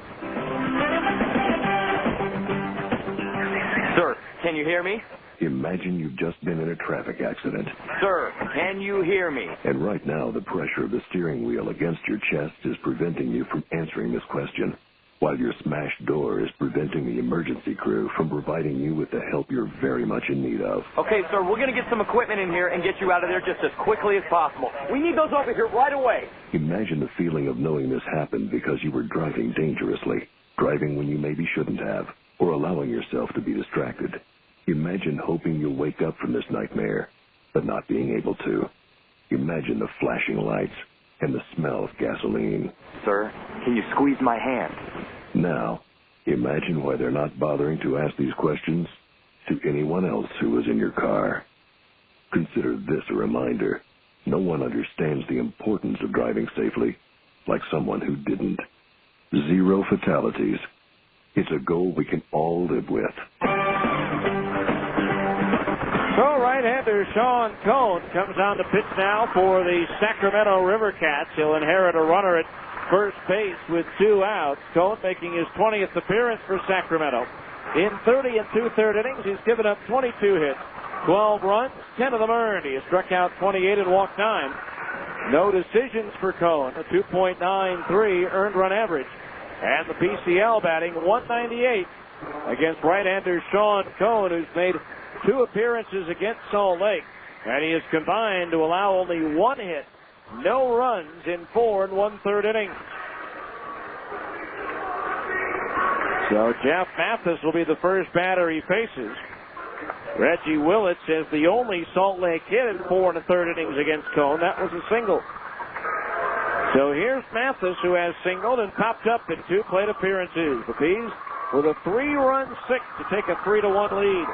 Sir, can you hear me? Imagine you've just been in a traffic accident. Sir, can you hear me? And right now, the pressure of the steering wheel against your chest is preventing you from answering this question, while your smashed door is preventing the emergency crew from providing you with the help you're very much in need of. Okay, sir, we're going to get some equipment in here and get you out of there just as quickly as possible. We need those over here right away. Imagine the feeling of knowing this happened because you were driving dangerously, driving when you maybe shouldn't have, or allowing yourself to be distracted. Imagine hoping you'll wake up from this nightmare, but not being able to. Imagine the flashing lights and the smell of gasoline. Sir, can you squeeze my hand? Now, imagine why they're not bothering to ask these questions to anyone else who was in your car. Consider this a reminder. No one understands the importance of driving safely like someone who didn't. 0 fatalities. It's a goal we can all live with. So right-hander Sean Cohn comes on to pitch now for the Sacramento River Cats. He'll inherit a runner at first base with 2 outs. Cohn making his 20th appearance for Sacramento. In 30 and 2/3 innings, he's given up 22 hits, 12 runs, 10 of them earned. He has struck out 28 and walked 9. No decisions for Cohn, a 2.93 earned run average. And the PCL batting 198 against right-hander Sean Cohn, who's made 2 appearances against Salt Lake, and he has combined to allow only 1 hit, no runs in 4 1/3 innings. So Jeff Mathis will be the first batter he faces. Reggie Willits is the only Salt Lake hit in 4 1/3 innings against Cohn. That was a single. So here's Mathis, who has singled and popped up in 2 plate appearances. The Peas with a 3-run 6 to take a 3-1 lead.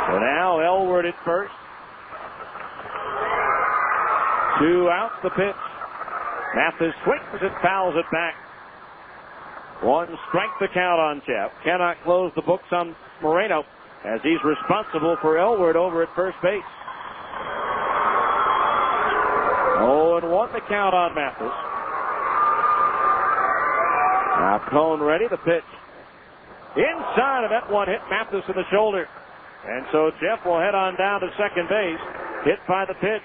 So now Elward at first. 2 outs, the pitch. Mathis swings and fouls it back. 1 strike the count on Jeff. Cannot close the books on Moreno as he's responsible for Elward over at first base. 0-1 the count on Mathis. Now Cohn ready, the pitch. Inside of that one hit Mathis in the shoulder. And so Jeff will head on down to second base, hit by the pitch.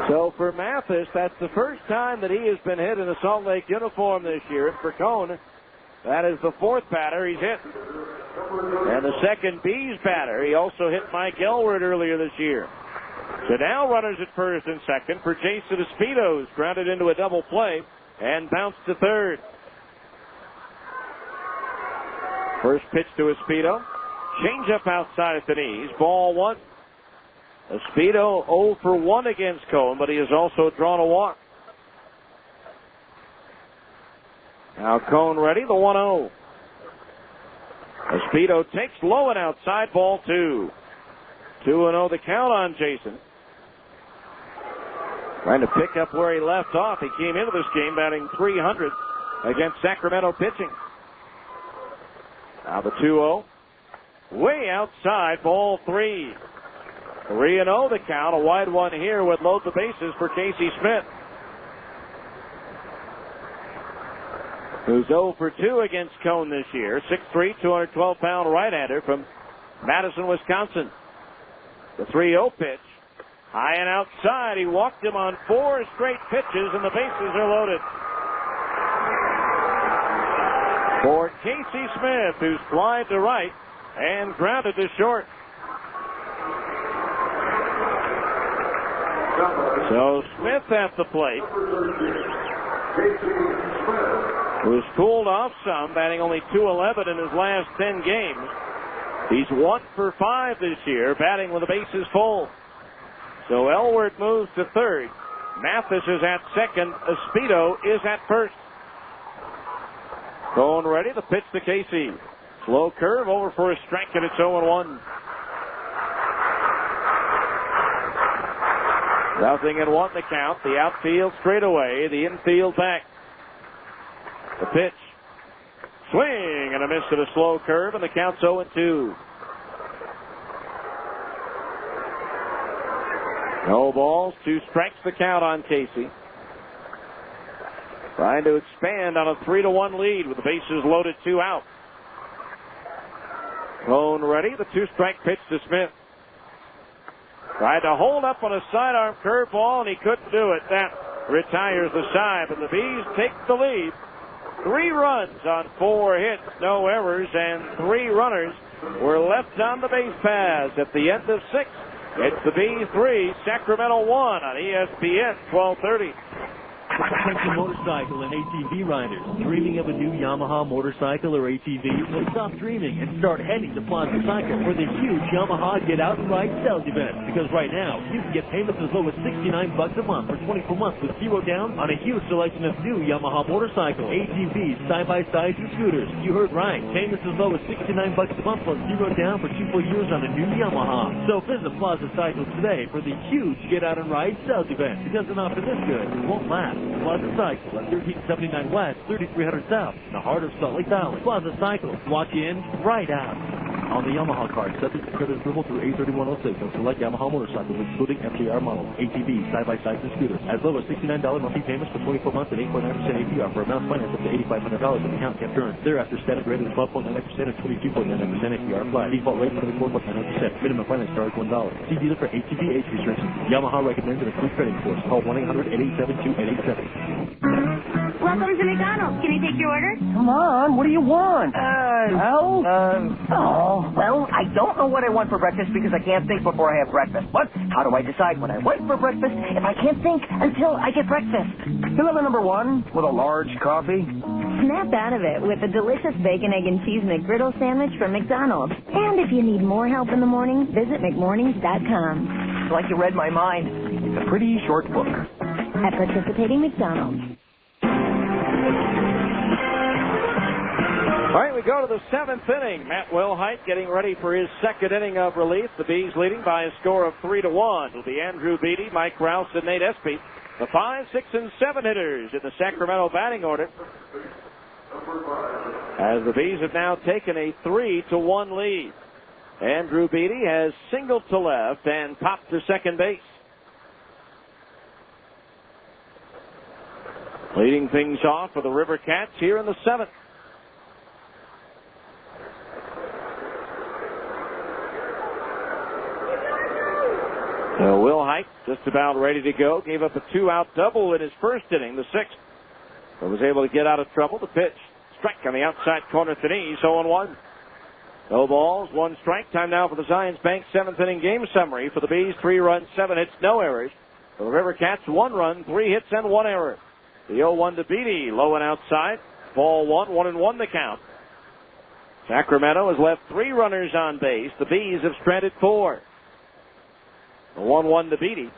So for Mathis, that's the first time that he has been hit in a Salt Lake uniform this year. And for Cohn, that is the 4th batter he's hit. And the second Bees batter. He also hit Mike Elward earlier this year. So now runners at first and second for Jason Espinos, grounded into a double play and bounced to third. First pitch to Espino. Change up outside at the knees. Ball 1. Espino 0 for 1 against Cohn, but he has also drawn a walk. Now Cohn ready, the 1-0. Espino takes low and outside, ball 2. 2-0 the count on Jason. Trying to pick up where he left off. He came into this game batting .300 against Sacramento pitching. Now the 2-0. Way outside, ball 3. 3-0 the count. A wide one here would load the bases for Casey Smith, who's 0 for 2 against Cohn this year. 6'3", 212-pound right-hander from Madison, Wisconsin. The 3-0 pitch. High and outside. He walked him on 4 straight pitches, and the bases are loaded. For Casey Smith, who's flied to right and grounded to short. So Smith at the plate, who's cooled off some, batting only .211 in his last 10 games. He's 1 for 5 this year, batting with the bases full. So Elward moves to third. Mathis is at second. Espedo is at first. Cone ready. The pitch to Casey. Slow curve over for a strike, and it's 0-1. 0-1 the count. The outfield straightaway. The infield back. The pitch. Swing and a miss at a slow curve, and the count's 0-2. No balls, 2 strikes the count on Casey. Trying to expand on a 3-1 lead with the bases loaded, 2 out. Cone ready, the 2-strike pitch to Smith. Tried to hold up on a sidearm curveball, and he couldn't do it. That retires the side, but the Bees take the lead. 3 runs on 4 hits, no errors, and 3 runners were left on the base paths at the end of 6. It's the Bees 3, Sacramento 1 on ESPN 1230. Attention motorcycle and ATV riders. Dreaming of a new Yamaha motorcycle or ATV? Well, stop dreaming and start heading to Plaza Cycle for the huge Yamaha Get Out and Ride sales event. Because right now, you can get payments as low as $69 a month for 24 months with 0 down on a huge selection of new Yamaha motorcycles, ATVs, side-by-sides, and scooters. You heard right. Payments as low as $69 a month plus 0 down for 2 full years on a new Yamaha. So visit Plaza Cycle today for the huge Get Out and Ride sales event. Because an offer this good won't last. Plaza Cycle at 1379 West, 3300 South, in the heart of Salt Lake Valley. Plaza Cycle, walk in, right out. On the Yamaha card, subject to credit approval through 8/31/06 on select Yamaha motorcycles, excluding FJR models, ATVs, side-by-sides, and scooters. As low as $69 monthly payments for 24 months at 8.9% APR for amounts financed up to $8,500 if account kept earned. Thereafter, static rate is 12.99% and 22.99% APR applied. Default rate 24.99%. Minimum finance charge $1. See dealer for ATV age restrictions. Yamaha recommends an approved credit course. Call 1-800-887-2887. Welcome to McDonald's. Can I take your order? Come on, what do you want? Well, I don't know what I want for breakfast because I can't think before I have breakfast. But how do I decide when I wait for breakfast if I can't think until I get breakfast? Deliver number 1 with a large coffee. Snap out of it with a delicious bacon, egg, and cheese McGriddle sandwich from McDonald's. And if you need more help in the morning, visit McMornings.com. It's like you read my mind. It's a pretty short book. At participating McDonald's. All right, we go to the 7th inning. Matt Wilhite getting ready for his 2nd inning of relief. The Bees leading by a score of 3-1. It'll be Andrew Beatty, Mike Rouse, and Nate Espy. The 5, 6, and 7 hitters in the Sacramento batting order. As the Bees have now taken a 3-1 lead. Andrew Beatty has singled to left and popped to second base. Leading things off for the River Cats here in the 7th. Wilhite just about ready to go. Gave up a 2-out double in his 1st inning, the 6th. But was able to get out of trouble. The pitch. Strike on the outside corner to knees, 0-1. No balls, 1 strike. Time now for the Zions Bank 7th inning game summary. For the Bees, 3 runs, 7 hits, no errors. For the River Cats, 1 run, 3 hits, and 1 error. The 0-1 to Beatty, low and outside. Ball 1, 1-1 the count. Sacramento has left 3 runners on base. The Bees have stranded 4. The 1-1 to Beatty.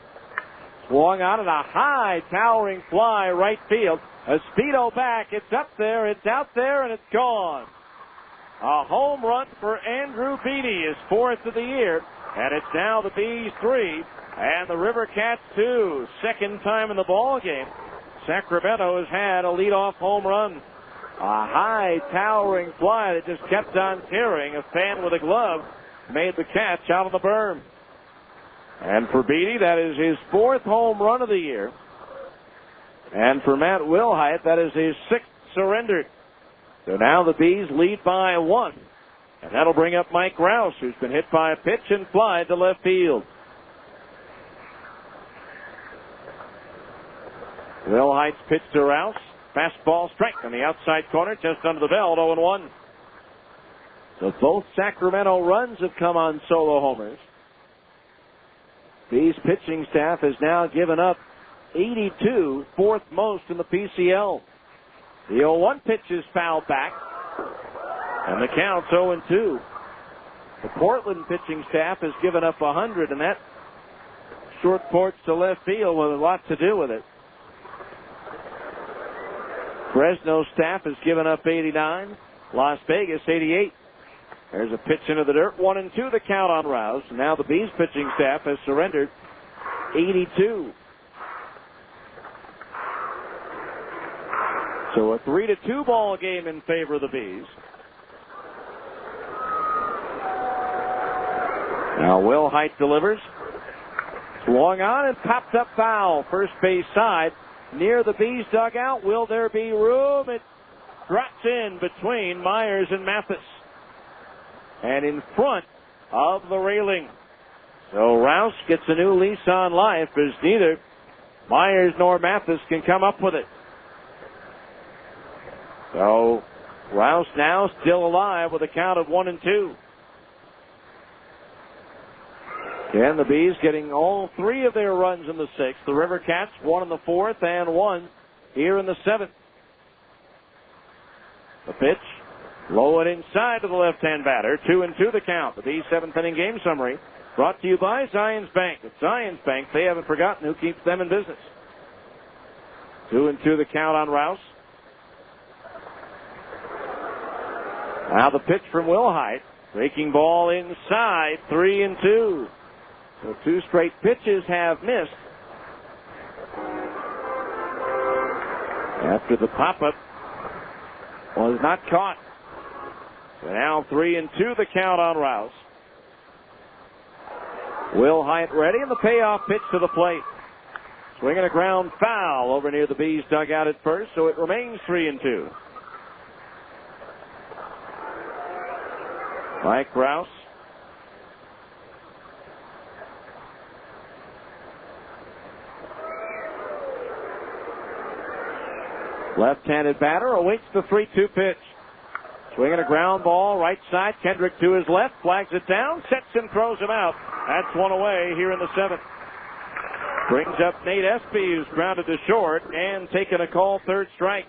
Swung out at a high, towering fly right field. A speedo back. It's up there, it's out there, and it's gone. A home run for Andrew Beatty, his 4th of the year. And it's now the Bees 3 and the River Cats 2. 2nd time in the ball game. Sacramento has had a leadoff home run. A high, towering fly that just kept on tearing. A fan with a glove made the catch out of the berm. And for Beatty, that is his 4th home run of the year. And for Matt Wilhite, that is his 6th surrendered. So now the Bees lead by 1. And that'll bring up Mike Rouse, who's been hit by a pitch and fly to left field. Wilhite's pitch to Rouse. Fastball strike on the outside corner, just under the belt, 0-1. So both Sacramento runs have come on solo homers. Bees pitching staff has now given up 82, 4th most in the PCL. The 0-1 pitch is fouled back, and the count's 0-2. The Portland pitching staff has given up 100, and that short porch to left field with a lot to do with it. Fresno staff has given up 89. Las Vegas 88. There's a pitch into the dirt. 1-2 the count on Rouse. Now the Bees pitching staff has surrendered 82. So a 3-2 ball game in favor of the Bees. Now Will Height delivers. Swung on and popped up foul. First base side near the Bees dugout. Will there be room? It drops in between Myers and Mathis. And in front of the railing. So Rouse gets a new lease on life as neither Myers nor Mathis can come up with it. So Rouse now still alive with a count of 1-2. And the Bees getting all three of their runs in the sixth. The River Cats, one in the fourth and one here in the seventh. The pitch, low and inside to the left-hand batter. 2-2 the count. The Bees' seventh inning game summary brought to you by Zions Bank. At Zions Bank, they haven't forgotten who keeps them in business. 2-2 the count on Rouse. Now the pitch from Will Height. Breaking ball inside. 3-2. So two straight pitches have missed. After the pop-up was not caught. So now 3-2 the count on Rouse. Will Height ready, and the payoff pitch to the plate. Swinging a ground foul over near the Bees dugout at first, so it remains 3-2. Mike Rouse. Left-handed batter awaits the 3-2 pitch. Swinging a ground ball, right side. Kendrick to his left, flags it down, sets and throws him out. That's one away here in the seventh. Brings up Nate Espy, who's grounded to short and taken a call, third strike.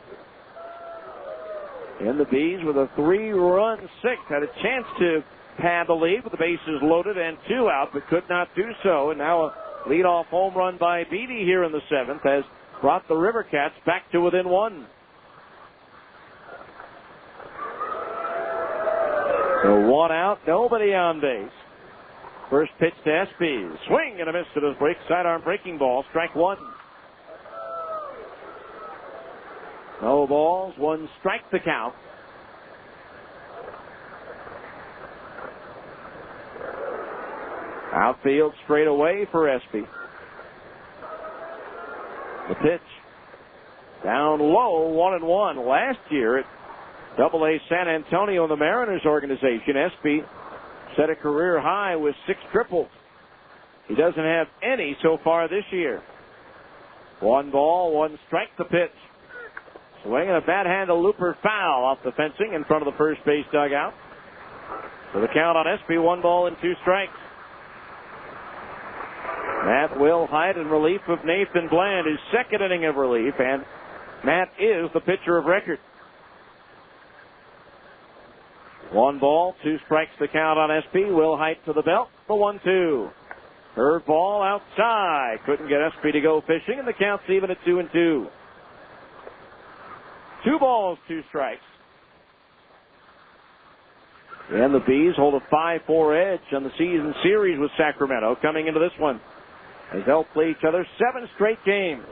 And the Bees with a 3-run sixth had a chance to pad the lead with the bases loaded and 2 out, but could not do so. And now a leadoff home run by Beatty here in the seventh has brought the River Cats back to within 1. So 1 out, nobody on base. First pitch to Espy. Swing and a miss to the sidearm breaking ball. Strike 1. No balls, 1 strike the count. Outfield straight away for Espy. The pitch. Down low, 1-1. Last year at Double-A San Antonio in the Mariners organization, Espy set a career high with 6 triples. He doesn't have any so far this year. 1 ball, 1 strike the pitch. Swinging a bat handle looper foul off the fencing in front of the first base dugout. So the count on Espy, 1 ball and 2 strikes. Matt Will Height in relief of Nathan Bland, his second inning of relief, and Matt is the pitcher of record. 1 ball, 2 strikes the count on Espy. Will Height to the belt, the 1-2. Curve ball outside. Couldn't get Espy to go fishing, and the count's even at 2-2. 2 balls, 2 strikes. And the Bees hold a 5-4 edge on the season series with Sacramento coming into this one, as they'll play each other 7 straight games.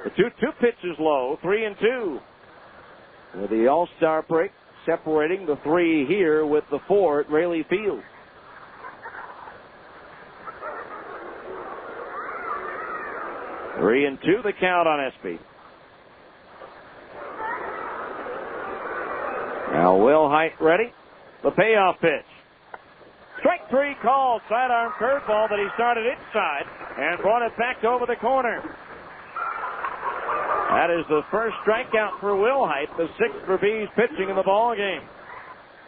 The 2-2 pitch is low, 3-2. With the All-Star break separating the 3 here with the 4 at Raleigh Field. Three and two the count on Espy. Now Will Height ready. The payoff pitch. Strike 3 called. Sidearm curveball that he started inside and brought it back over the corner. That is the first strikeout for Will Height, the 6th for Bees pitching in the ball game.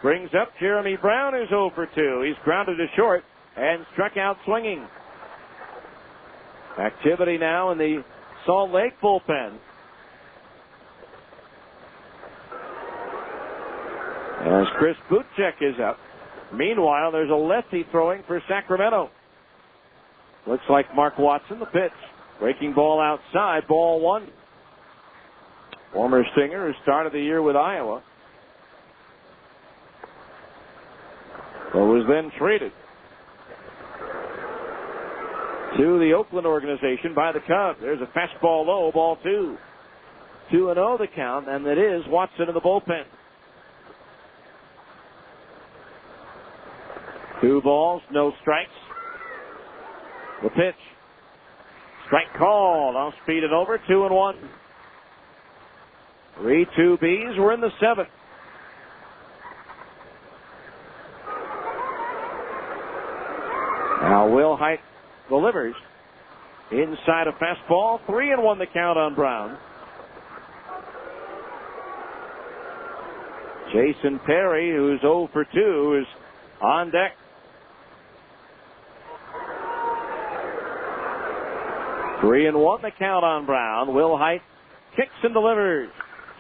Brings up Jeremy Brown, who's 0 for 2. He's grounded to short and struck out swinging. Activity now in the Salt Lake bullpen. As Chris Butchek is up. Meanwhile, there's a lefty throwing for Sacramento. Looks like Mark Watson, the pitch. Breaking ball outside, ball one. Former Stinger who started the year with Iowa. But was then traded to the Oakland organization by the Cubs. There's a fastball low, ball two. 2-0 the count, and it is Watson in the bullpen. 2 balls, no strikes. The pitch. Strike called. I'll speed it over. 2-1. 3-2 Bs. We're in the 7th. Now Will Height delivers. Inside a fastball. 3-1 the count on Brown. Jason Perry, who's 0 for 2, is on deck. Three and one the count on Brown. Will Height kicks and delivers.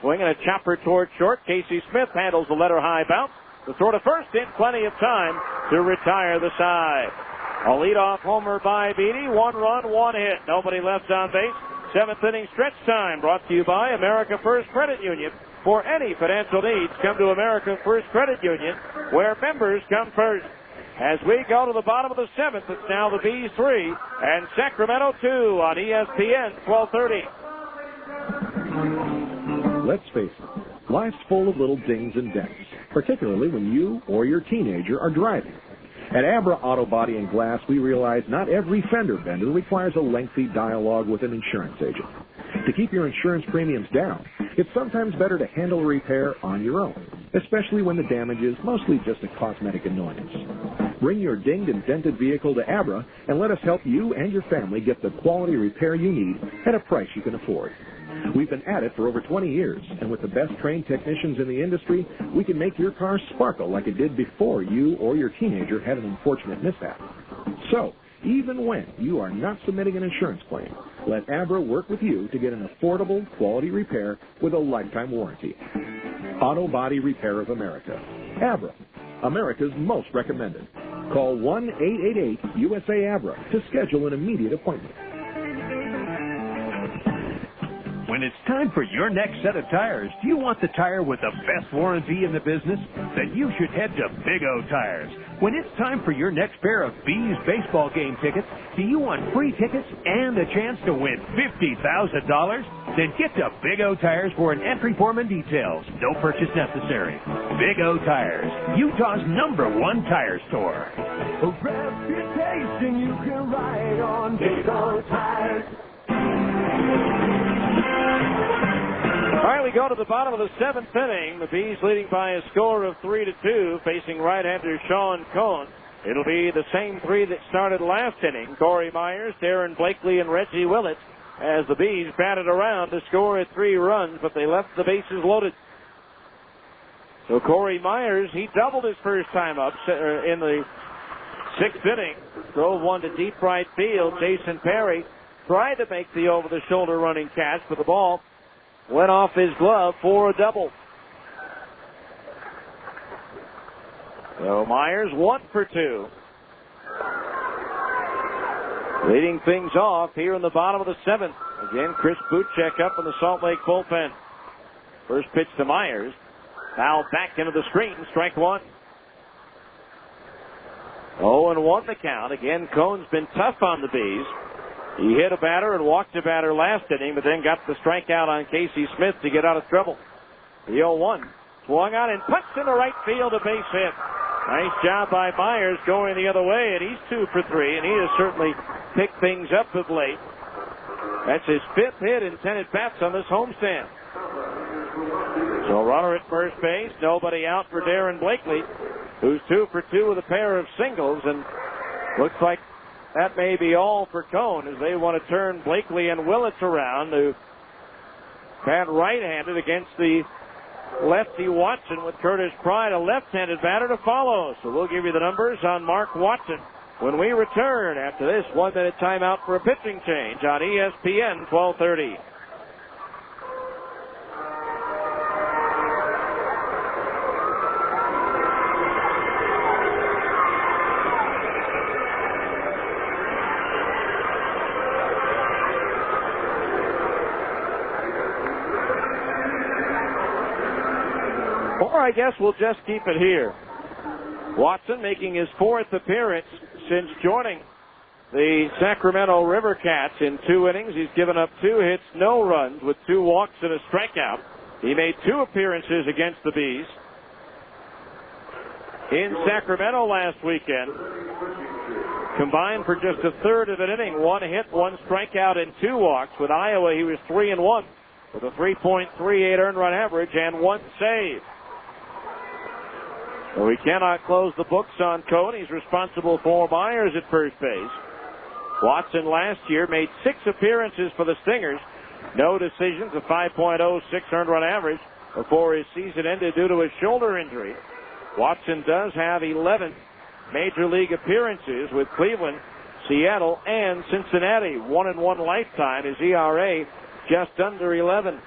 Swinging a chopper toward short. Casey Smith handles the letter high bounce. The throw to first in plenty of time to retire the side. A leadoff homer by Beatty. 1 run, 1 hit. Nobody left on base. 7th inning stretch time brought to you by America First Credit Union. For any financial needs, come to America First Credit Union, where members come first. As we go to the bottom of the 7th, it's now the B's 3 and Sacramento 2 on ESPN 1230. Let's face it, life's full of little dings and dents, particularly when you or your teenager are driving. At Abra Auto Body and Glass, we realize not every fender bender requires a lengthy dialogue with an insurance agent. To keep your insurance premiums down, it's sometimes better to handle a repair on your own, especially when the damage is mostly just a cosmetic annoyance. Bring your dinged and dented vehicle to Abra and let us help you and your family get the quality repair you need at a price you can afford. We've been at it for over 20 years, and with the best trained technicians in the industry, we can make your car sparkle like it did before you or your teenager had an unfortunate mishap. So, even when you are not submitting an insurance claim, let Abra work with you to get an affordable, quality repair with a lifetime warranty. Auto Body Repair of America. Abra, America's most recommended. Call 1-888-USA-ABRA to schedule an immediate appointment. When it's time for your next set of tires, do you want the tire with the best warranty in the business? Then you should head to Big O Tires. When it's time for your next pair of B's baseball game tickets, do you want free tickets and a chance to win $50,000? Then get to Big O Tires for an entry form and details. No purchase necessary. Big O Tires, Utah's #1 tire store. A reputation you can ride on Big O Tires. All right, we go to the bottom of the 7th inning. The Bees leading by a score of 3-2, facing right-hander Sean Cohn. It'll be the same three that started last inning. Corey Myers, Darren Blakely, and Reggie Willett, as the Bees batted around to score at 3 runs, but they left the bases loaded. So Corey Myers, he doubled his first time up in the 6th inning. Drove one to deep right field. Jason Perry tried to make the over-the-shoulder running catch, but the ball went off his glove for a double. So Myers 1 for 2. Leading things off here in the bottom of the 7th. Again, Chris Butchek up in the Salt Lake bullpen. First pitch to Myers. Foul back into the screen. Strike one. 0-1 the count. Again, Cohn's been tough on the Bees. He hit a batter and walked a batter last inning, but then got the strikeout on Casey Smith to get out of trouble. The 0-1 swung on and punched into right field, a base hit. Nice job by Myers going the other way, and he's 2 for 3, and he has certainly picked things up of late. That's his 5th hit in 10 at-bats on this homestand. So runner at first base, nobody out for Darren Blakely, who's 2 for 2 with a pair of singles, and looks like that may be all for Cohn as they want to turn Blakely and Willett around to bat right-handed against the lefty Watson with Curtis Pride, a left-handed batter to follow. So we'll give you the numbers on Mark Watson when we return after this 1-minute timeout for a pitching change on ESPN 1230. Or I guess we'll just keep it here. Watson making his 4th appearance since joining the Sacramento River Cats in 2 innings. He's given up 2 hits, no runs, with 2 walks and a strikeout. He made 2 appearances against the Bees in Sacramento last weekend. Combined for just a third of an inning, 1 hit, 1 strikeout, and 2 walks. With Iowa, he was 3-1 with a 3.38 earned run average and 1 save. So we cannot close the books on Cohn. He's responsible for Myers at first base. Watson last year made 6 appearances for the Stingers. No decisions, a 5.06 earned run average before his season ended due to a shoulder injury. Watson does have 11 Major League appearances with Cleveland, Seattle, and Cincinnati. 1-1 lifetime. His ERA just under 11.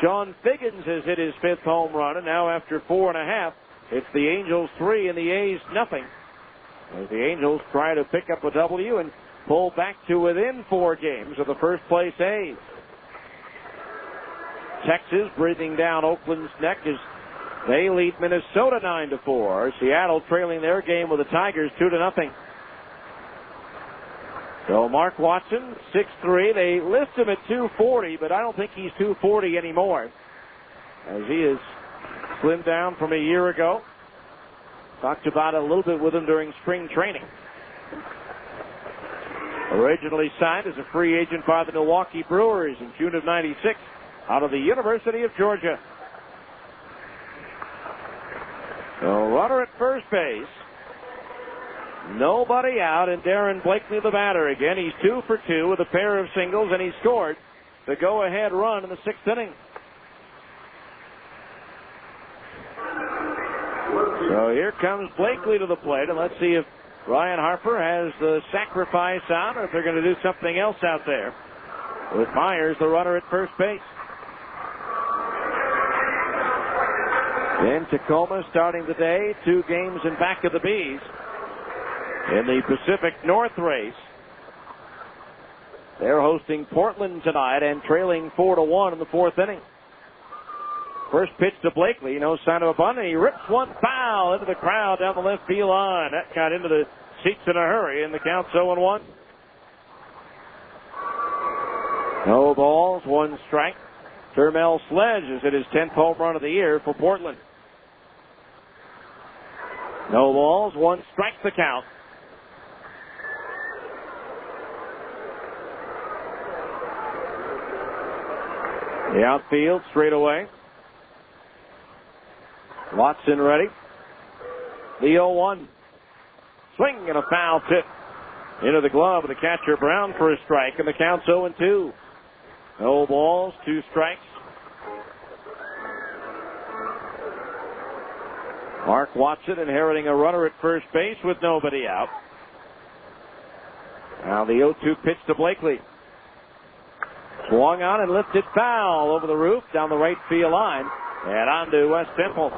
Sean Figgins has hit his 5th home run, and now after 4.5, it's the Angels 3 and the A's nothing. As the Angels try to pick up a W and pull back to within 4 games of the first place A's. Texas breathing down Oakland's neck as they lead Minnesota 9-4. Seattle trailing their game with the Tigers 2-0. So Mark Watson, 6'3". They list him at 240, but I don't think he's 240 anymore, as he is slimmed down from a year ago. Talked about it a little bit with him during spring training. Originally signed as a free agent by the Milwaukee Brewers in June of '96 out of the University of Georgia. So runner at first base. Nobody out, and Darren Blakely the batter again. He's 2 for 2 with a pair of singles, and he scored the go-ahead run in the 6th inning. So here comes Blakely to the plate, and let's see if Ryan Harper has the sacrifice out or if they're going to do something else out there with Myers, the runner at first base. In Tacoma, starting the day, 2 games in back of the Bees in the Pacific North race. They're hosting Portland tonight and trailing 4-1 in the 4th inning. First pitch to Blakely, no sign of a bunt, and he rips one foul into the crowd down the left field line. That got into the seats in a hurry, and the count's 0-1. No balls, 1 strike. Termel Sledge has hit his 10th home run of the year for Portland. No balls, 1 strike the count. The outfield straight away. Watson ready. The 0-1. Swing and a foul tip into the glove of the catcher Brown for a strike, and the count's 0-2. No balls, 2 strikes. Mark Watson inheriting a runner at first base with nobody out. Now the 0-2 pitch to Blakely. Swung on and lifted foul over the roof down the right field line and onto West Temple.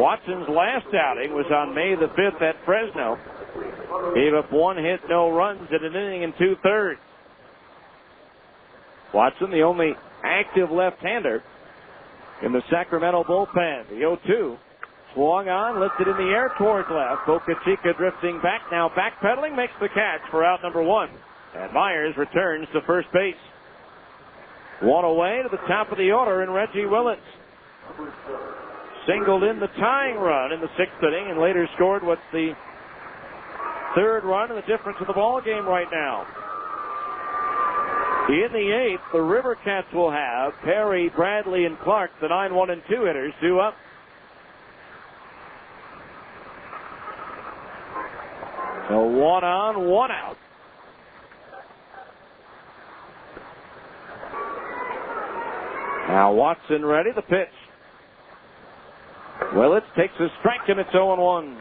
Watson's last outing was on May the 5th at Fresno. Gave up 1 hit, no runs in an inning and 2/3. Watson, the only active left-hander in the Sacramento bullpen. The 0-2 swung on, lifted in the air towards left. Boca Chica drifting back, now backpedaling, makes the catch for out number 1. And Myers returns to first base. 1 away to the top of the order in Reggie Willits. Singled in the tying run in the 6th inning and later scored what's the 3rd run and the difference of the ball game right now. In the 8th, the River Cats will have Perry, Bradley, and Clark, the 9, 1, and 2 hitters, 2 up. So 1 on, 1 out. Now Watson ready, the pitch. Willits takes a strike and it's 0-1.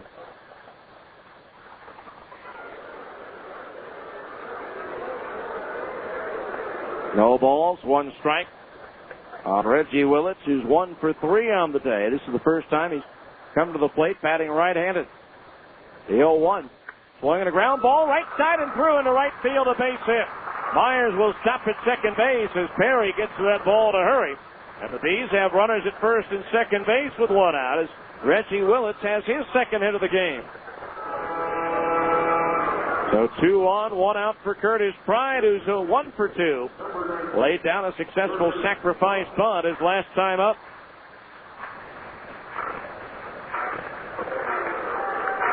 No balls, 1 strike on Reggie Willits, who's 1 for 3 on the day. This is the first time he's come to the plate batting right-handed. The 0-1. Swinging a ground ball right side and through into right field, a base hit. Myers will stop at second base as Perry gets to that ball to hurry. And the Bees have runners at first and second base with one out as Reggie Willits has his second hit of the game. So 2 on, 1 out for Curtis Pride, who's a 1 for 2. Laid down a successful sacrifice bunt his last time up.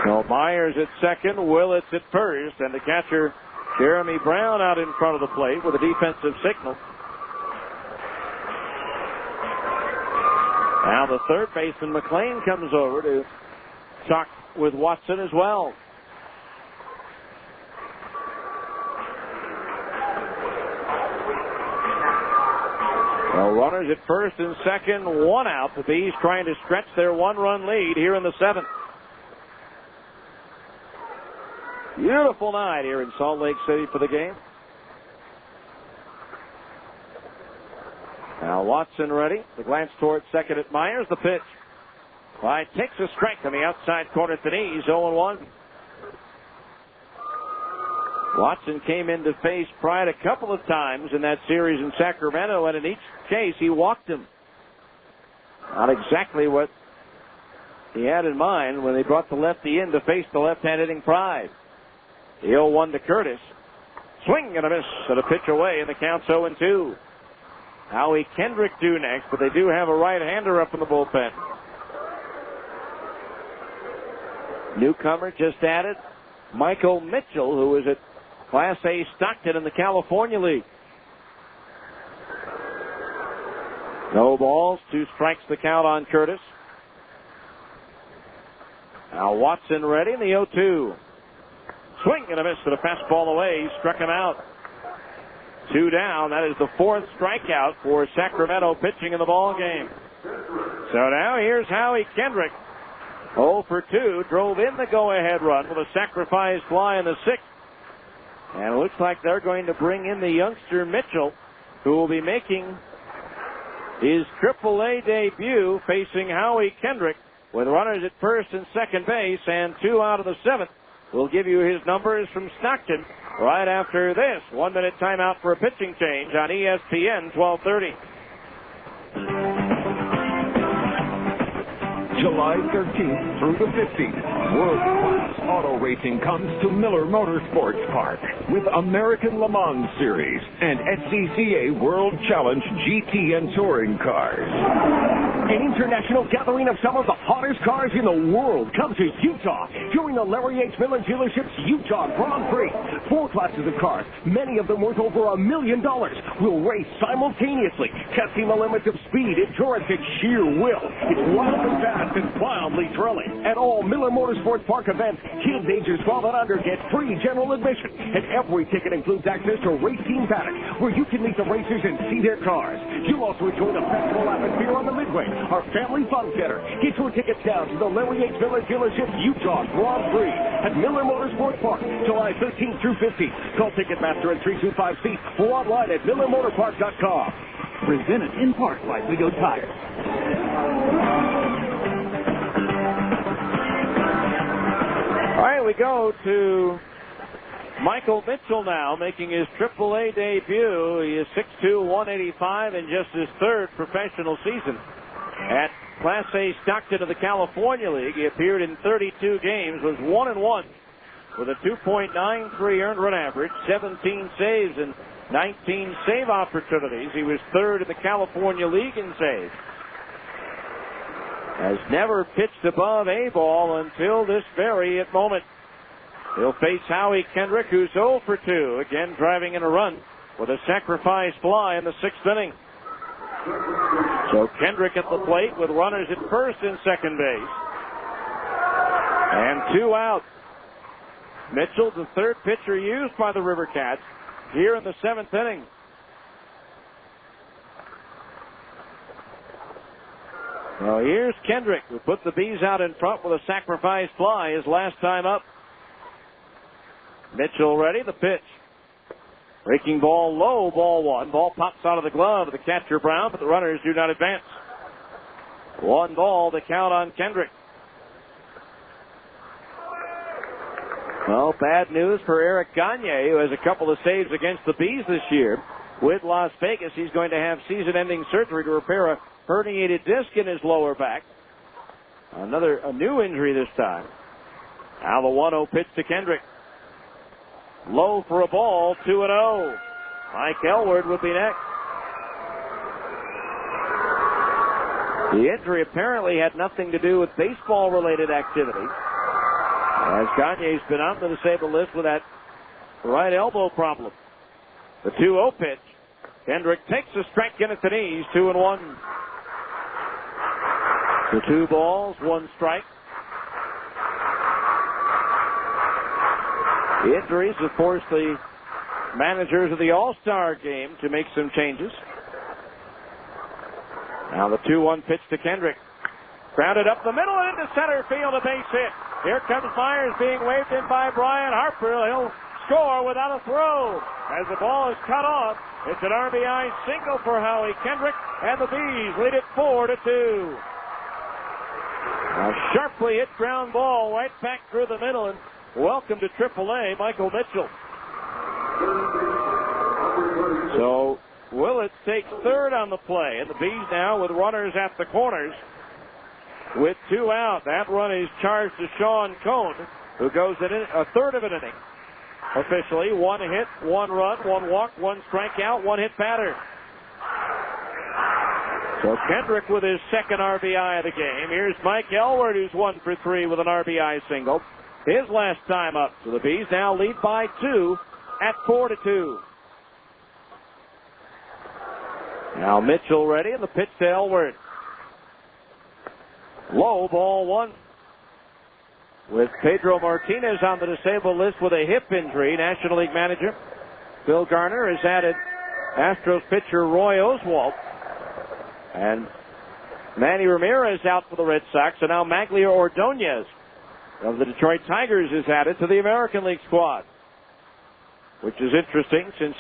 So Myers at second, Willits at first, and the catcher Jeremy Brown out in front of the plate with a defensive signal. Now the third baseman McLean comes over to talk with Watson as well. Well, runners at first and second, 1 out. The Bees trying to stretch their 1-run lead here in the 7th. Beautiful night here in Salt Lake City for the game. Now Watson ready. The glance towards second at Myers. The pitch. Pride takes a strike on the outside corner at the knees. 0-1. Watson came in to face Pride a couple of times in that series in Sacramento, and in each case he walked him. Not exactly what he had in mind when they brought the lefty in to face the left-hand hitting Pride. The 0-1 to Curtis. Swing and a miss and a pitch away, and the count's 0-2. Howie Kendrick due next, but they do have a right-hander up in the bullpen. Newcomer just added, Michael Mitchell, who is at Class A Stockton in the California League. No balls, 2 strikes the count on Curtis. Now Watson ready in the 0-2. Swing and a miss to the fastball away. He struck him out. 2 down. That is the 4th strikeout for Sacramento pitching in the ball game. So now here's Howie Kendrick. 0 for 2. Drove in the go-ahead run with a sacrifice fly in the 6th. And it looks like they're going to bring in the youngster Mitchell, who will be making his AAA debut facing Howie Kendrick with runners at first and second base and 2 out of the 7th. We'll give you his numbers from Stockton right after this 1-minute timeout for a pitching change on ESPN 1230. July 13th through the 15th, world-class auto racing comes to Miller Motorsports Park with American Le Mans Series and SCCA World Challenge GT and Touring cars. An international gathering of some of the hottest cars in the world come to Utah during the Larry H. Miller Dealerships Utah Grand Prix. 4 classes of cars, many of them worth over $1 million, will race simultaneously, testing the limits of speed, endurance, and sheer will. It's wild and fast and wildly thrilling. At all Miller Motorsports Park events, kids ages 12 and under get free general admission, and every ticket includes access to Race Team Paddock, where you can meet the racers and see their cars. You'll also enjoy the festival atmosphere on the Midway, our family fun center. Get your tickets down to the Larry H. Miller Dealerships Utah Grand Prix at Miller Motorsports Park, July 13th through 15th. Call Ticketmaster at 325-SEAT or online at millermotorpark.com. Presented in part by We Go Tires. All right, we go to Michael Mitchell now, making his AAA debut. He is 6'2", 185, in just his 3rd professional season at Class A Stockton of the California League. He appeared in 32 games, was 1-1 with a 2.93 earned run average, 17 saves, and 19 save opportunities. He was 3rd in the California League in saves. Has never pitched above A ball until this very moment. He'll face Howie Kendrick, who's 0 for 2, again driving in a run with a sacrifice fly in the 6th inning. So Kendrick at the plate with runners at first and second base. And 2 out. Mitchell, the 3rd pitcher used by the River Cats here in the 7th inning. Well, here's Kendrick, who put the Bees out in front with a sacrifice fly his last time up. Mitchell ready, the pitch. Breaking ball low, ball 1. Ball pops out of the glove of the catcher Brown, but the runners do not advance. 1 ball to count on Kendrick. Well, bad news for Eric Gagne, who has a couple of saves against the Bees this year. with Las Vegas. He's going to have season-ending surgery to repair a herniated disc in his lower back. A new injury this time. Now the 1-0 pitch to Kendrick. Low for a ball, 2-0. Mike Elward would be next. The injury apparently had nothing to do with baseball-related activity, as Gagne's been on the disabled list with that right elbow problem. The 2-0 pitch. Kendrick takes a strike in at the knees, 2-1. So 2 balls, 1 strike. The injuries have forced the managers of the All-Star game to make some changes. Now the 2-1 pitch to Kendrick. Grounded up the middle and into center field, a base hit. Here comes Myers being waved in by Brian Harper. He'll score without a throw. As the ball is cut off, it's an RBI single for Howie Kendrick, and the Bees lead it 4-2. A sharply hit ground ball right back through the middle, and welcome to AAA, Michael Mitchell. So Willett takes third on the play, and the Bees now with runners at the corners with 2 out. That run is charged to Sean Cone, who goes in a third of an inning. Officially, 1 hit, 1 run, 1 walk, 1 strikeout, 1 hit batter. So Kendrick with his second RBI of the game. Here's Mike Elward, who's 1 for 3 with an RBI single. His last time up. So the Bees now lead by 2 at 4-2. Now Mitchell ready, and the pitch to Elward. Low, ball 1. With Pedro Martinez on the disabled list with a hip injury, National League manager Bill Garner has added Astros pitcher Roy Oswalt. And Manny Ramirez out for the Red Sox, and now Maglia Ordonez of the Detroit Tigers is added to the American League squad, which is interesting since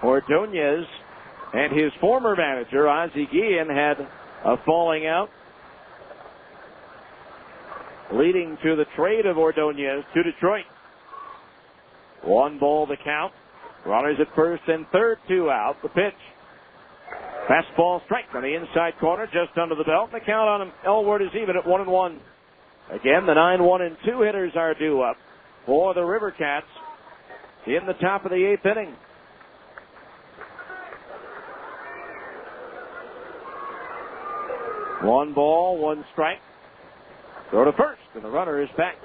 Ordonez and his former manager, Ozzie Guillen, had a falling out, leading to the trade of Ordonez to Detroit. 1 ball the count. Runners at first and third, 2 out. The pitch. Fastball strike on the inside corner, just under the belt. The count on him, Elward, is even at 1-1. Again, the 9-1 and 2 hitters are due up for the River Cats in the top of the 8th inning. One ball, 1 strike. Throw to first, and the runner is back.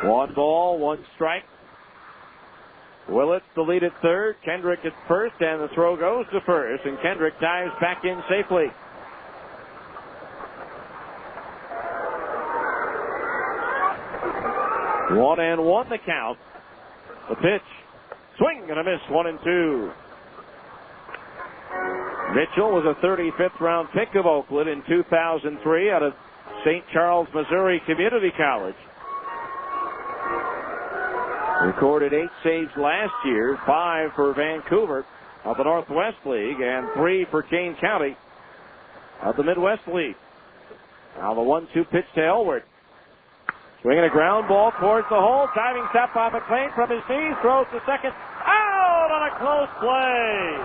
One ball, 1 strike. Willett the lead at third, Kendrick at first, and the throw goes to first, and Kendrick dives back in safely. One and 1 the count. The pitch. Swing and a miss, 1-2. Mitchell was a 35th round pick of Oakland in 2003 out of St. Charles, Missouri Community College. Recorded 8 saves last year, 5 for Vancouver of the Northwest League, and 3 for Kane County of the Midwest League. Now the 1-2 pitch to Elward. Swinging a ground ball towards the hole. Diving stop by McLean from his knees. Throws to second. Out on a close play.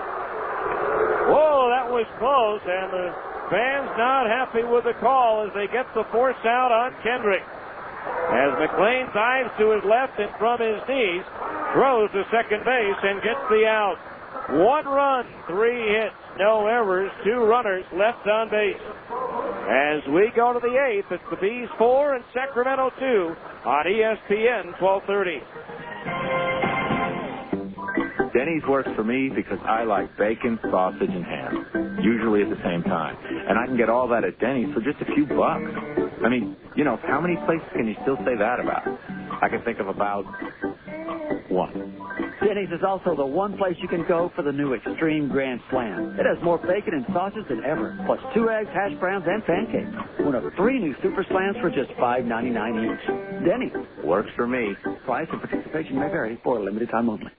Whoa, that was close, and the fans not happy with the call as they get the force out on Kendrick. As McLean dives to his left and from his knees, throws to second base and gets the out. 1 run, 3 hits, no errors, 2 runners left on base. As we go to the 8th, it's the Bees 4 and Sacramento 2 on ESPN 1230. Denny's works for me because I like bacon, sausage, and ham, usually at the same time. And I can get all that at Denny's for just a few bucks. I mean, you know, how many places can you still say that about? I can think of about 1. Denny's is also the one place you can go for the new Extreme Grand Slam. It has more bacon and sausage than ever, plus 2 eggs, hash browns, and pancakes. One of 3 new Super Slams for just $5.99 each. Denny's works for me. Price and participation may vary for a limited time only.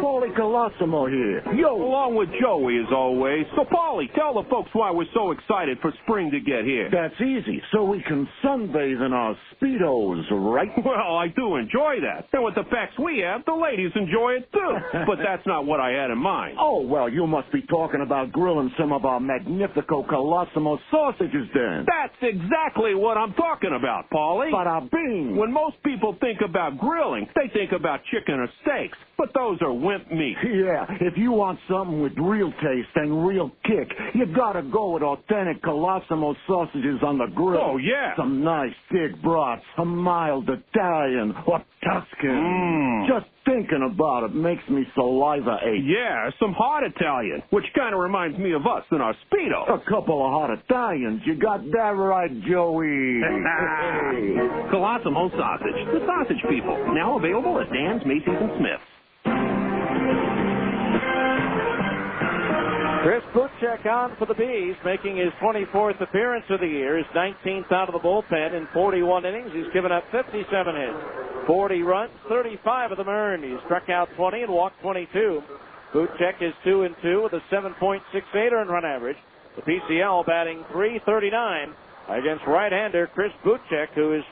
Paulie Colosimo here. Yo, along with Joey as always. So, Paulie, tell the folks why we're so excited for spring to get here. That's easy, so we can sunbathe in our Speedos, right? Well, I do enjoy that. And with the packs we have, the ladies enjoy it too. But that's not what I had in mind. Oh, well, you must be talking about grilling some of our Magnifico Colosimo sausages then. That's exactly what I'm talking about, Paulie. Bada bing. When most people think about grilling, they think about chicken or steaks. But those are wimp meat. Yeah, if you want something with real taste and real kick, you gotta go with authentic Colosimo sausages on the grill. Oh, yeah. Some nice thick broths, a mild Italian or Tuscan. Just thinking about it makes me saliva ache. Yeah, some hot Italian, which kind of reminds me of us in our Speedos. A couple of hot Italians. You got that right, Joey. Colosimo sausage. The sausage people. Now available at Dan's, Macy's, and Smith's. Chris Buchek on for the Bees, making his 24th appearance of the year, his 19th out of the bullpen in 41 innings. He's given up 57 hits, 40 runs, 35 of them earned. He's struck out 20 and walked 22. Buchek is 2-2 with a 7.68 earned run average. The PCL batting .339 against right-hander Chris Buchek, who is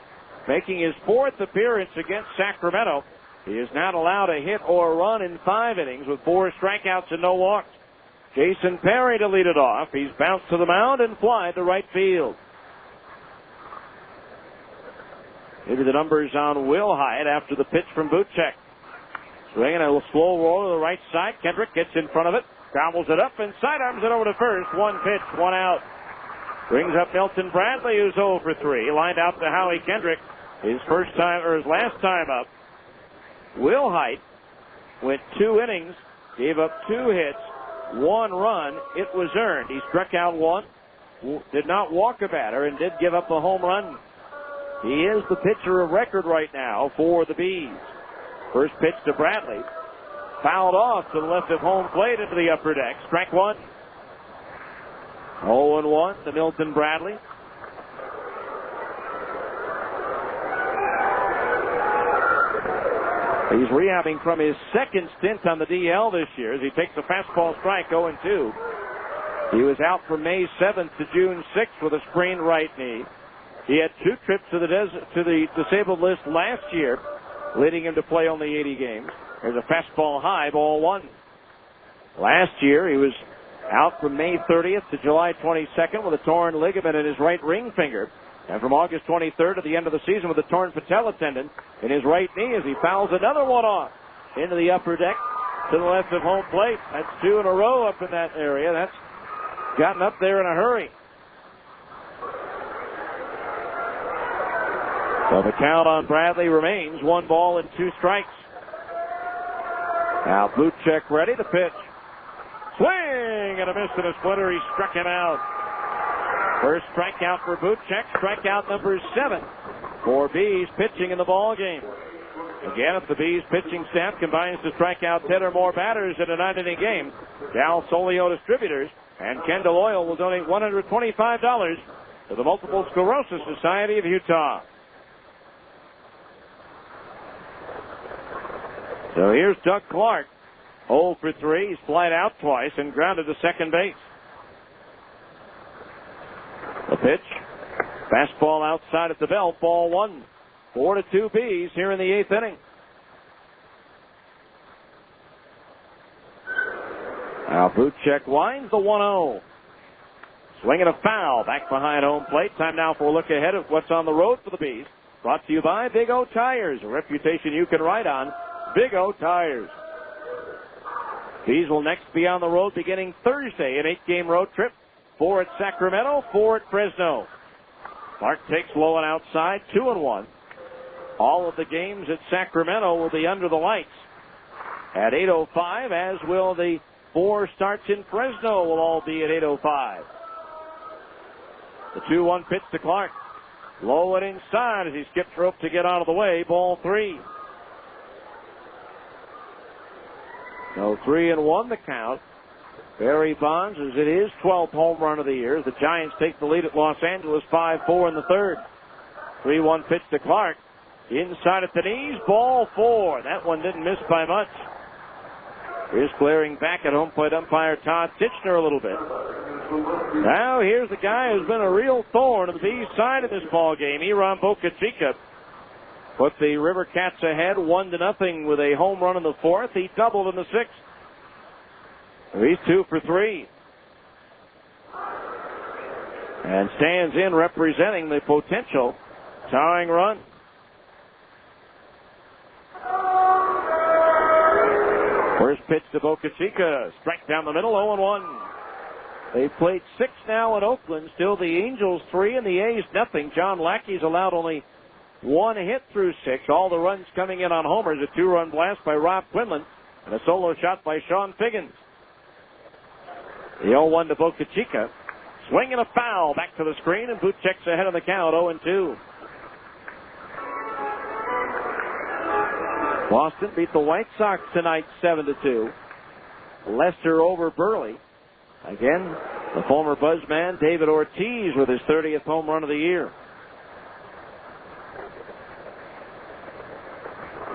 making his 4th appearance against Sacramento. He is not allowed a hit or a run in 5 innings with 4 strikeouts and no walks. Jason Perry to lead it off. He's bounced to the mound and fly to right field. Maybe the numbers on Will Hyatt after the pitch from Buchek. Swinging a slow roll to the right side. Kendrick gets in front of it, gobbles it up, and sidearms it over to first. 1 pitch, 1 out. Brings up Milton Bradley, who's 0 for 3. Lined out to Howie Kendrick, his last time up. Will Hyatt went 2 innings, gave up 2 hits, 1 run. It was earned. He struck out 1, did not walk a batter, and did give up a home run. He is the pitcher of record right now for the Bees. First pitch to Bradley. Fouled off to the left of home plate into the upper deck. Strike 1. 0-1 to Milton Bradley. He's rehabbing from his second stint on the DL this year as he takes a fastball strike 0-2. He was out from May 7th to June 6th with a sprained right knee. He had 2 trips to the disabled list last year, leading him to play only 80 games. There's a fastball high, ball 1. Last year he was out from May 30th to July 22nd with a torn ligament in his right ring finger. And from August 23rd to the end of the season with a torn patella tendon in his right knee as he fouls another one off into the upper deck to the left of home plate. That's 2 in a row up in that area. That's gotten up there in a hurry. So the count on Bradley remains 1 ball and 2 strikes. Now Buchek ready to pitch. Swing and a miss and a splitter. He struck him out. First strikeout for Buchek, strikeout number 7 for Bees pitching in the ball game. Again, if the Bees pitching staff combines to strike out 10 or more batters in a 9-inning game, Cal Solio Distributors and Kendall Oil will donate $125 to the Multiple Sclerosis Society of Utah. So here's Doug Clark, 0 for 3. He's flied out twice and grounded to second base. The pitch. Fastball outside at the belt. Ball 1. 4-2 Bees here in the 8th inning. Now Buchek winds the 1-0. Swinging a foul back behind home plate. Time now for a look ahead of what's on the road for the Bees. Brought to you by Big O Tires, a reputation you can ride on. Big O Tires. Bees will next be on the road beginning Thursday, an 8-game road trip. 4 at Sacramento, 4 at Fresno. Clark takes low and outside, 2-1. All of the games at Sacramento will be under the lights at 8:05, as will the 4 starts in Fresno will all be at 8:05. The 2-1 pitch to Clark. Low and inside as he skips rope to get out of the way. Ball 3. No, 3-1 the count. Barry Bonds is it his 12th home run of the year. The Giants take the lead at Los Angeles 5-4 in the 3rd. 3-1 pitch to Clark. Inside at the knees, ball 4. That one didn't miss by much. Here's glaring back at home plate umpire Todd Titchener a little bit. Now here's the guy who's been a real thorn on the Bees side of this ball game. Iran Bocachica put the River Cats ahead 1-0 with a home run in the fourth. He doubled in the sixth. He's 2 for 3. And stands in representing the potential tying run. First pitch to Bocachica. Strike down the middle, 0-1. They've played 6 now in Oakland. Still the Angels 3 and the A's nothing. John Lackey's allowed only 1 hit through 6. All the runs coming in on homers. A 2-run blast by Rob Quinlan and a solo shot by Sean Figgins. The 0-1 to Bocachica. Swing and a foul. Back to the screen, and Buchek's ahead of the count, 0-2. Boston beat the White Sox tonight 7-2. Lester over Burley. Again, the former Buzzman, David Ortiz, with his 30th home run of the year.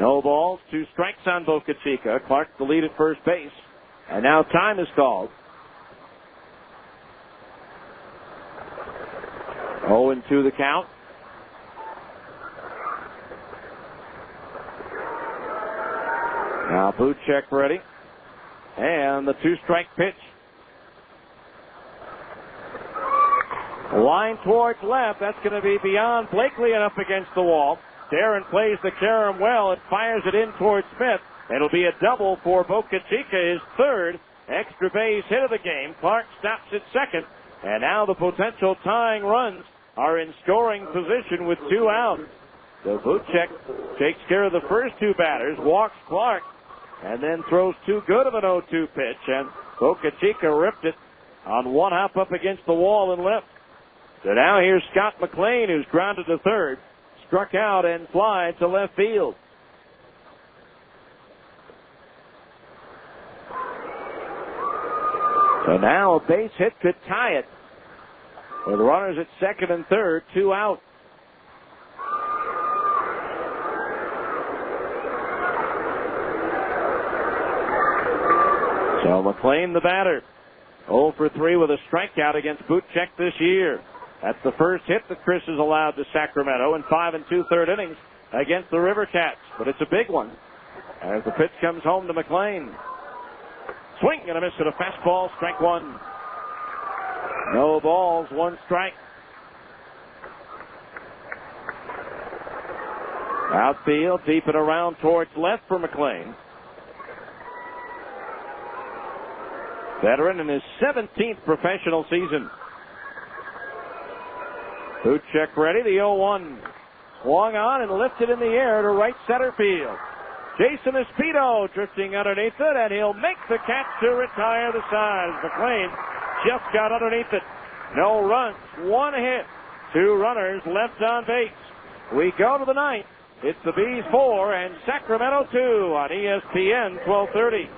No balls, 2 strikes on Bocachica. Clark the lead at first base. And now time is called. 0-2 the count. Now Buchek ready. And the 2-strike pitch. Line towards left. That's going to be beyond Blakely and up against the wall. Darren plays the carom well and fires it in towards Smith. It'll be a double for Bocachica, his 3rd extra base hit of the game. Clark stops at second. And now the potential tying runs are in scoring position with 2 out. So Buchek takes care of the first 2 batters, walks Clark, and then throws too good of an 0-2 pitch. And Bocachica ripped it on 1 hop up against the wall and left. So now here's Scott McLean, who's grounded to third, struck out and fly to left field. So now a base hit could tie it. With runners at second and third, 2 out. So McLean the batter. 0 for 3 with a strikeout against Buchek this year. That's the first hit that Chris has allowed to Sacramento in 5 2/3 innings against the River Cats. But it's a big one as the pitch comes home to McLean. Swing and a miss at a fastball, strike 1. No balls, 1 strike. Outfield, deep and around towards left for McLean. Veteran in his 17th professional season. Buchek ready, the 0-1. Swung on and lifted in the air to right center field. Jason Espedo drifting underneath it, and he'll make the catch to retire the side. McLean just got underneath it. No runs, 1 hit, 2 runners left on base. We go to the 9th. It's the Bees 4 and Sacramento 2 on ESPN 1230.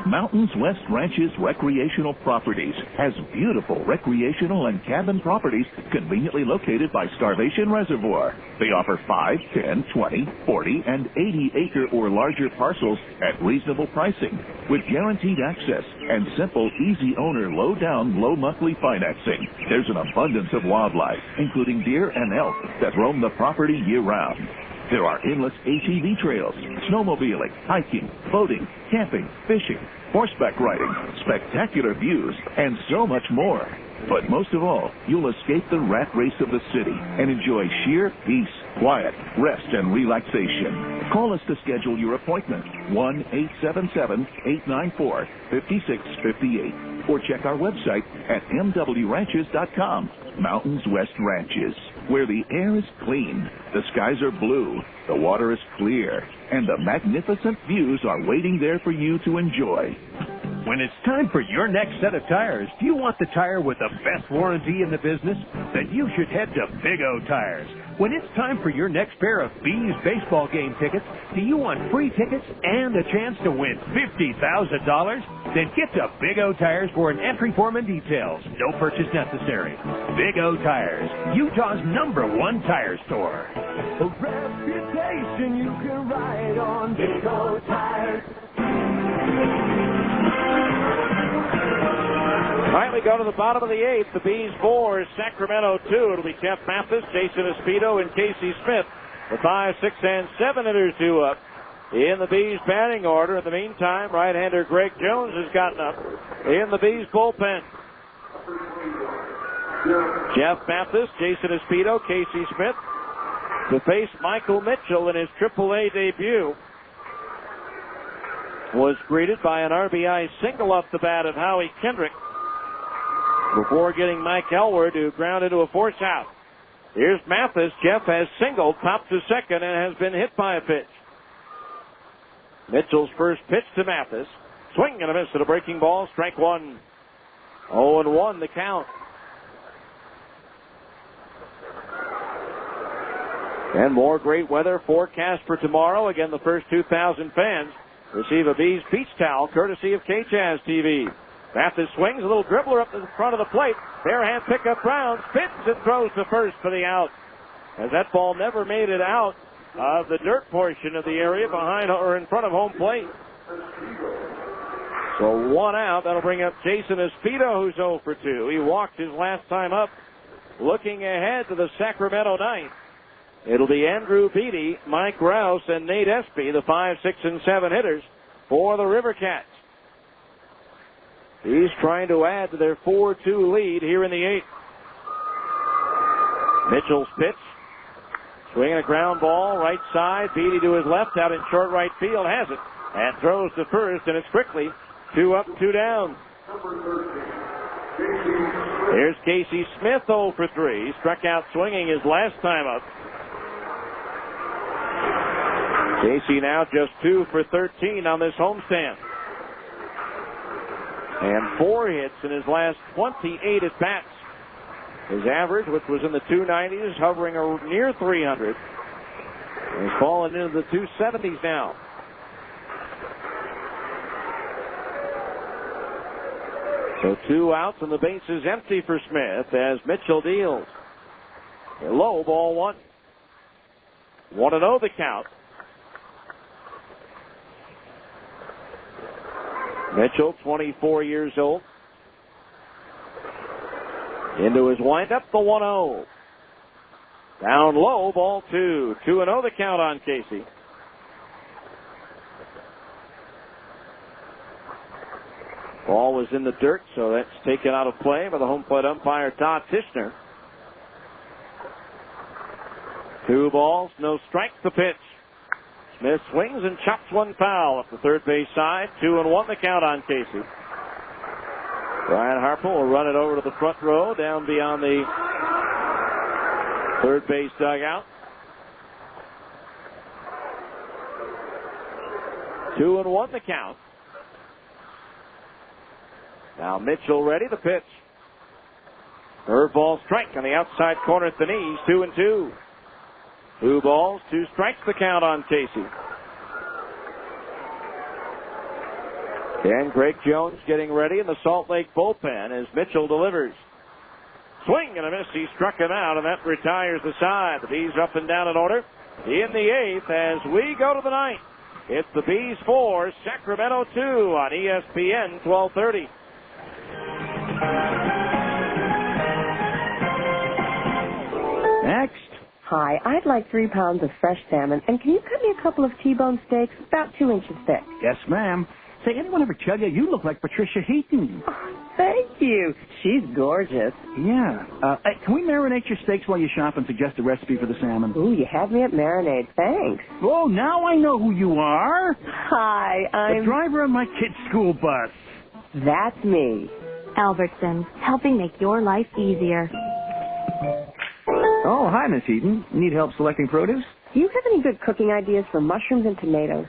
Mountains West Ranches Recreational Properties has beautiful recreational and cabin properties conveniently located by Starvation Reservoir. They offer 5, 10, 20, 40, and 80-acre or larger parcels at reasonable pricing with guaranteed access and simple, easy owner, low-down, low monthly financing. There's an abundance of wildlife, including deer and elk, that roam the property year-round. There are endless ATV trails, snowmobiling, hiking, boating, camping, fishing, horseback riding, spectacular views, and so much more. But most of all, you'll escape the rat race of the city and enjoy sheer peace, quiet, rest, and relaxation. Call us to schedule your appointment, 1-877-894-5658, or check our website at mwranches.com. Mountains West Ranches, where the air is clean, the skies are blue, the water is clear, and the magnificent views are waiting there for you to enjoy. When it's time for your next set of tires, do you want the tire with the best warranty in the business? Then you should head to Big O Tires. When it's time for your next pair of Bees baseball game tickets, do you want free tickets and a chance to win $50,000? Then get to Big O Tires for an entry form and details. No purchase necessary. Big O Tires, Utah's #1 tire store. A reputation you can ride on. Big O Tires. All right, we go to the bottom of the 8th. The Bees 4, Sacramento 2. It'll be Jeff Mathis, Jason Espedo, and Casey Smith. The 5, 6, and 7 hitters due up in the Bees batting order. In the meantime, right-hander Greg Jones has gotten up in the Bees bullpen. Jeff Mathis, Jason Espedo, Casey Smith to face Michael Mitchell in his AAA debut. Was greeted by an RBI single off the bat of Howie Kendrick before getting Mike Elward to ground into a force out. Here's Mathis. Jeff has singled, popped to second, and has been hit by a pitch. Mitchell's first pitch to Mathis. Swing and a miss at a breaking ball. Strike one. 0-1 the count. And more great weather forecast for tomorrow. Again, the first 2,000 fans receive a Bees beach towel courtesy of K-Jazz TV. Mathis swings, a little dribbler up to the front of the plate. Bare hand pickup Brown, spins and throws to first for the out. As that ball never made it out of the dirt portion of the area behind or in front of home plate. So one out. That'll bring up Jason Espedo, who's 0 for 2. He walked his last time up, looking ahead to the Sacramento ninth. It'll be Andrew Beatty, Mike Rouse, and Nate Espy, the 5, 6, and 7 hitters for the River Cats. He's trying to add to their 4-2 lead here in the 8th. Mitchell's pitch. Swinging a ground ball, right side. Beatty to his left, out in short right field, has it. And throws to first, and it's quickly 2 up, 2 down. Here's Casey Smith, 0 for 3. He struck out swinging his last time up. Casey now just 2 for 13 on this homestand. And 4 hits in his last 28 at-bats. His average, which was in the 290s, hovering near 300, has fallen into the 270s now. So 2 outs and the base is empty for Smith as Mitchell deals. A low ball 1. 1-0 the count. Mitchell, 24 years old. Into his windup, the 1-0. Down low, ball 2. 2-0 the count on Casey. Ball was in the dirt, so that's taken out of play by the home plate umpire, Todd Tishner. 2 balls, no strikes, the pitch. Smith swings and chops one foul up the third base side. 2-1 the count on Casey. Brian Harper will run it over to the front row, down beyond the third base dugout. 2-1 the count. Now Mitchell ready, the pitch. Curveball strike on the outside corner at the knees, 2-2. 2 balls, 2 strikes the count on Casey. And Greg Jones getting ready in the Salt Lake bullpen as Mitchell delivers. Swing and a miss. He struck him out, and that retires the side. The Bees up and down in order in the 8th as we go to the 9th. It's the Bees 4, Sacramento 2 on ESPN 1230. Next. Hi, I'd like 3 pounds of fresh salmon, and can you cut me a couple of T-bone steaks about 2 inches thick? Yes, ma'am. Say, anyone ever tell you you look like Patricia Heaton? Oh, thank you. She's gorgeous. Yeah. Hey, can we marinate your steaks while you shop and suggest a recipe for the salmon? Ooh, you have me at marinade. Thanks. Oh, now I know who you are. Hi, I'm... the driver of my kid's school bus. That's me. Albertsons, helping make your life easier. Oh, hi, Miss Heaton. Need help selecting produce? Do you have any good cooking ideas for mushrooms and tomatoes?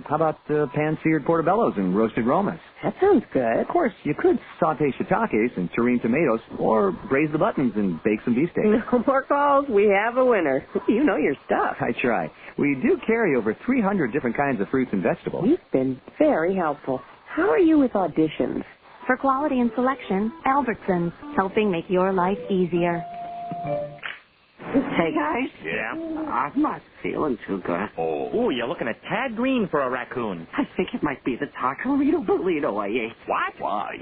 How about pan-seared portobellos and roasted romas? That sounds good. Of course, you could saute shiitakes and tureen tomatoes, or braise the buttons and bake some beefsteak. No more calls. We have a winner. You know your stuff. I try. We do carry over 300 different kinds of fruits and vegetables. You've been very helpful. How are you with auditions? For quality and selection, Albertsons, helping make your life easier. Hey, guys. Yeah? I'm not feeling too good. Oh. Ooh, you're looking a tad green for a raccoon. I think it might be the taco burrito I ate. What? Why?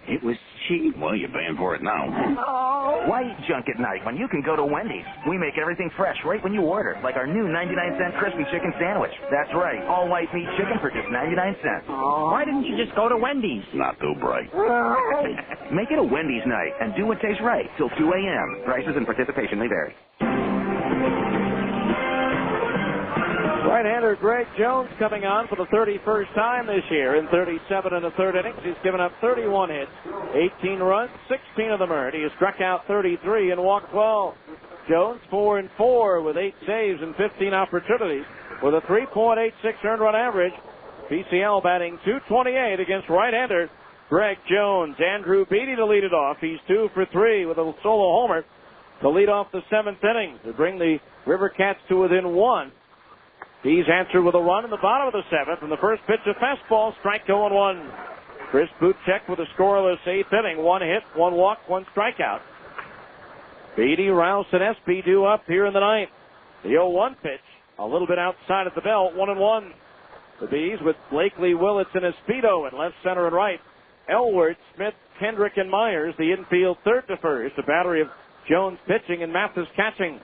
It was cheap. Well, you're paying for it now. Oh. Why eat junk at night when you can go to Wendy's? We make everything fresh right when you order, like our new 99-cent crispy chicken sandwich. That's right, all white meat chicken for just 99 cents. Oh. Why didn't you just go to Wendy's? Not too bright. Make it a Wendy's night and do what tastes right till 2 a.m. Prices and participation may vary. Right-hander Greg Jones coming on for the 31st time this year in 37 and a third innings. He's given up 31 hits, 18 runs, 16 of them earned. He has struck out 33 and walked 12. Jones 4-4 with 8 saves and 15 opportunities with a 3.86 earned run average. PCL batting .228 against right-hander Greg Jones. Andrew Beatty to lead it off. He's 2 for 3 with a solo homer to lead off the 7th inning to bring the River Cats to within 1. He's answered with a run in the bottom of the 7th, and the first pitch of fastball, strike 0-1. Chris Butchek with a scoreless 8th inning, 1 hit, 1 walk, 1 strikeout. Beatty, Rouse, and Espy due up here in the 9th. The 0-1 pitch, a little bit outside of the belt, 1-1. The Bees with Blakely, Willits, and Espedo in left, center, and right. Elward, Smith, Kendrick, and Myers, the infield third to first. A battery of Jones pitching and Mathis catching.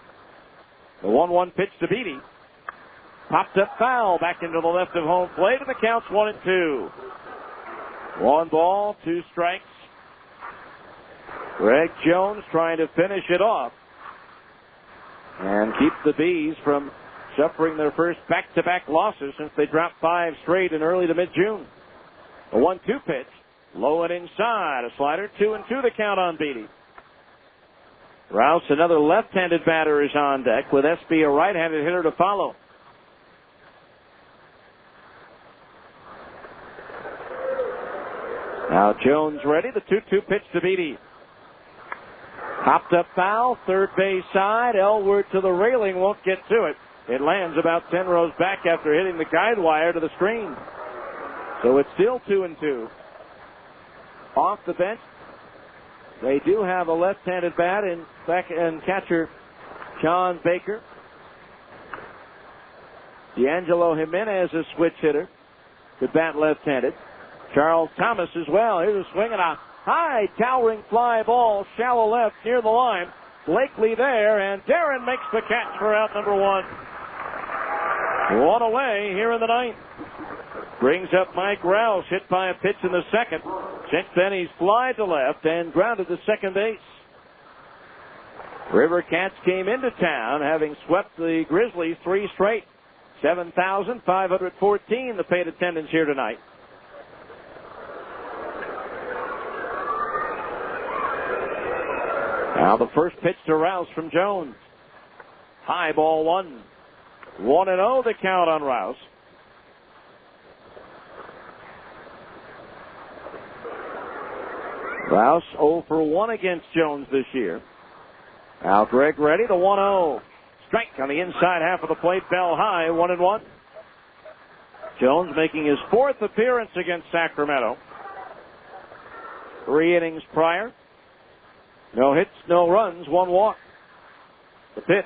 The 1-1 pitch to Beatty. Popped up foul back into the left of home plate, and the count's 1-2. 1 ball, 2 strikes. Greg Jones trying to finish it off and keep the Bees from suffering their first back-to-back losses since they dropped 5 straight in early to mid-June. A 1-2 pitch, low and inside, a slider, 2-2 the count on Beatty. Rouse, another left-handed batter, is on deck with Espy, a right-handed hitter, to follow. Now Jones ready, the 2-2 pitch to Beatty. Popped up foul, third base side, Elward to the railing, won't get to it. It lands about 10 rows back after hitting the guide wire to the screen. So it's still 2-2. Off the bench, they do have a left-handed bat in back and catcher John Baker. D'Angelo Jimenez, a switch hitter, could bat left-handed. Charles Thomas as well. Here's a swing and a high towering fly ball, shallow left near the line. Blakely there, and Darren makes the catch for out number 1. 1 away here in the 9th. Brings up Mike Rouse, hit by a pitch in the 2nd. Since then he's flied to left and grounded to second base. River Cats came into town having swept the Grizzlies 3 straight. 7,514 the paid attendance here tonight. Now the first pitch to Rouse from Jones. High ball 1. 1-0 the count on Rouse. Rouse 0 for 1 against Jones this year. Now Greg ready, the 1-0. Strike on the inside half of the plate, bell high, 1-1. Jones making his 4th appearance against Sacramento. 3 innings prior. No hits, no runs, 1 walk. The pitch.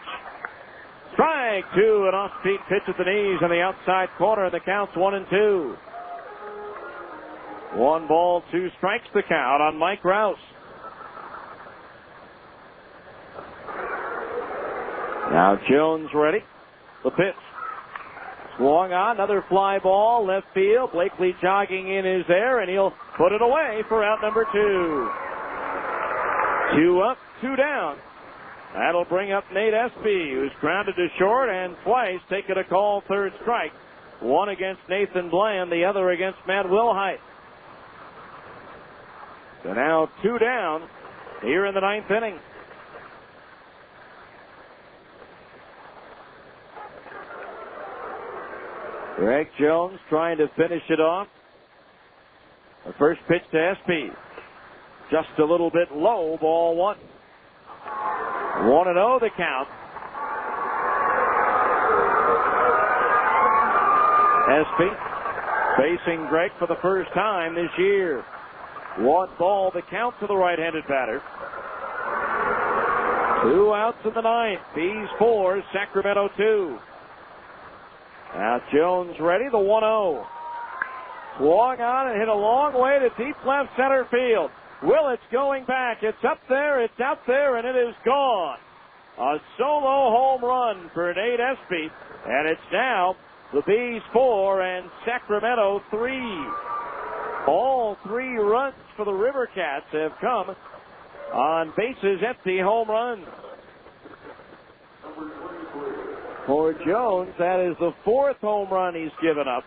Strike 2, an off-speed pitch at the knees on the outside corner. The count's 1-2. 1 ball, 2 strikes the count on Mike Rouse. Now Jones ready. The pitch. Swung on, another fly ball, left field. Blakely jogging in is there, and he'll put it away for out number 2. 2 up, 2 down. That'll bring up Nate Espy, who's grounded to short and twice taken a call, 3rd strike. 1 against Nathan Bland, the other against Matt Wilhite. So now 2 down here in the 9th inning. Greg Jones trying to finish it off. The first pitch to SP. Just a little bit low, ball 1. 1-0 the count. SP facing Greg for the first time this year. 1 ball the count to the right-handed batter. 2 outs in the 9th. Bees 4, Sacramento 2. Now Jones ready, the 1-0. Swung on and hit a long way to deep left center field. Willits going back. It's up there, it's out there, and it is gone. A solo home run for Nate Espy, and it's now the Bees 4 and Sacramento 3. All 3 runs for the River Cats have come on bases empty home runs. For Jones, that is the 4th home run he's given up.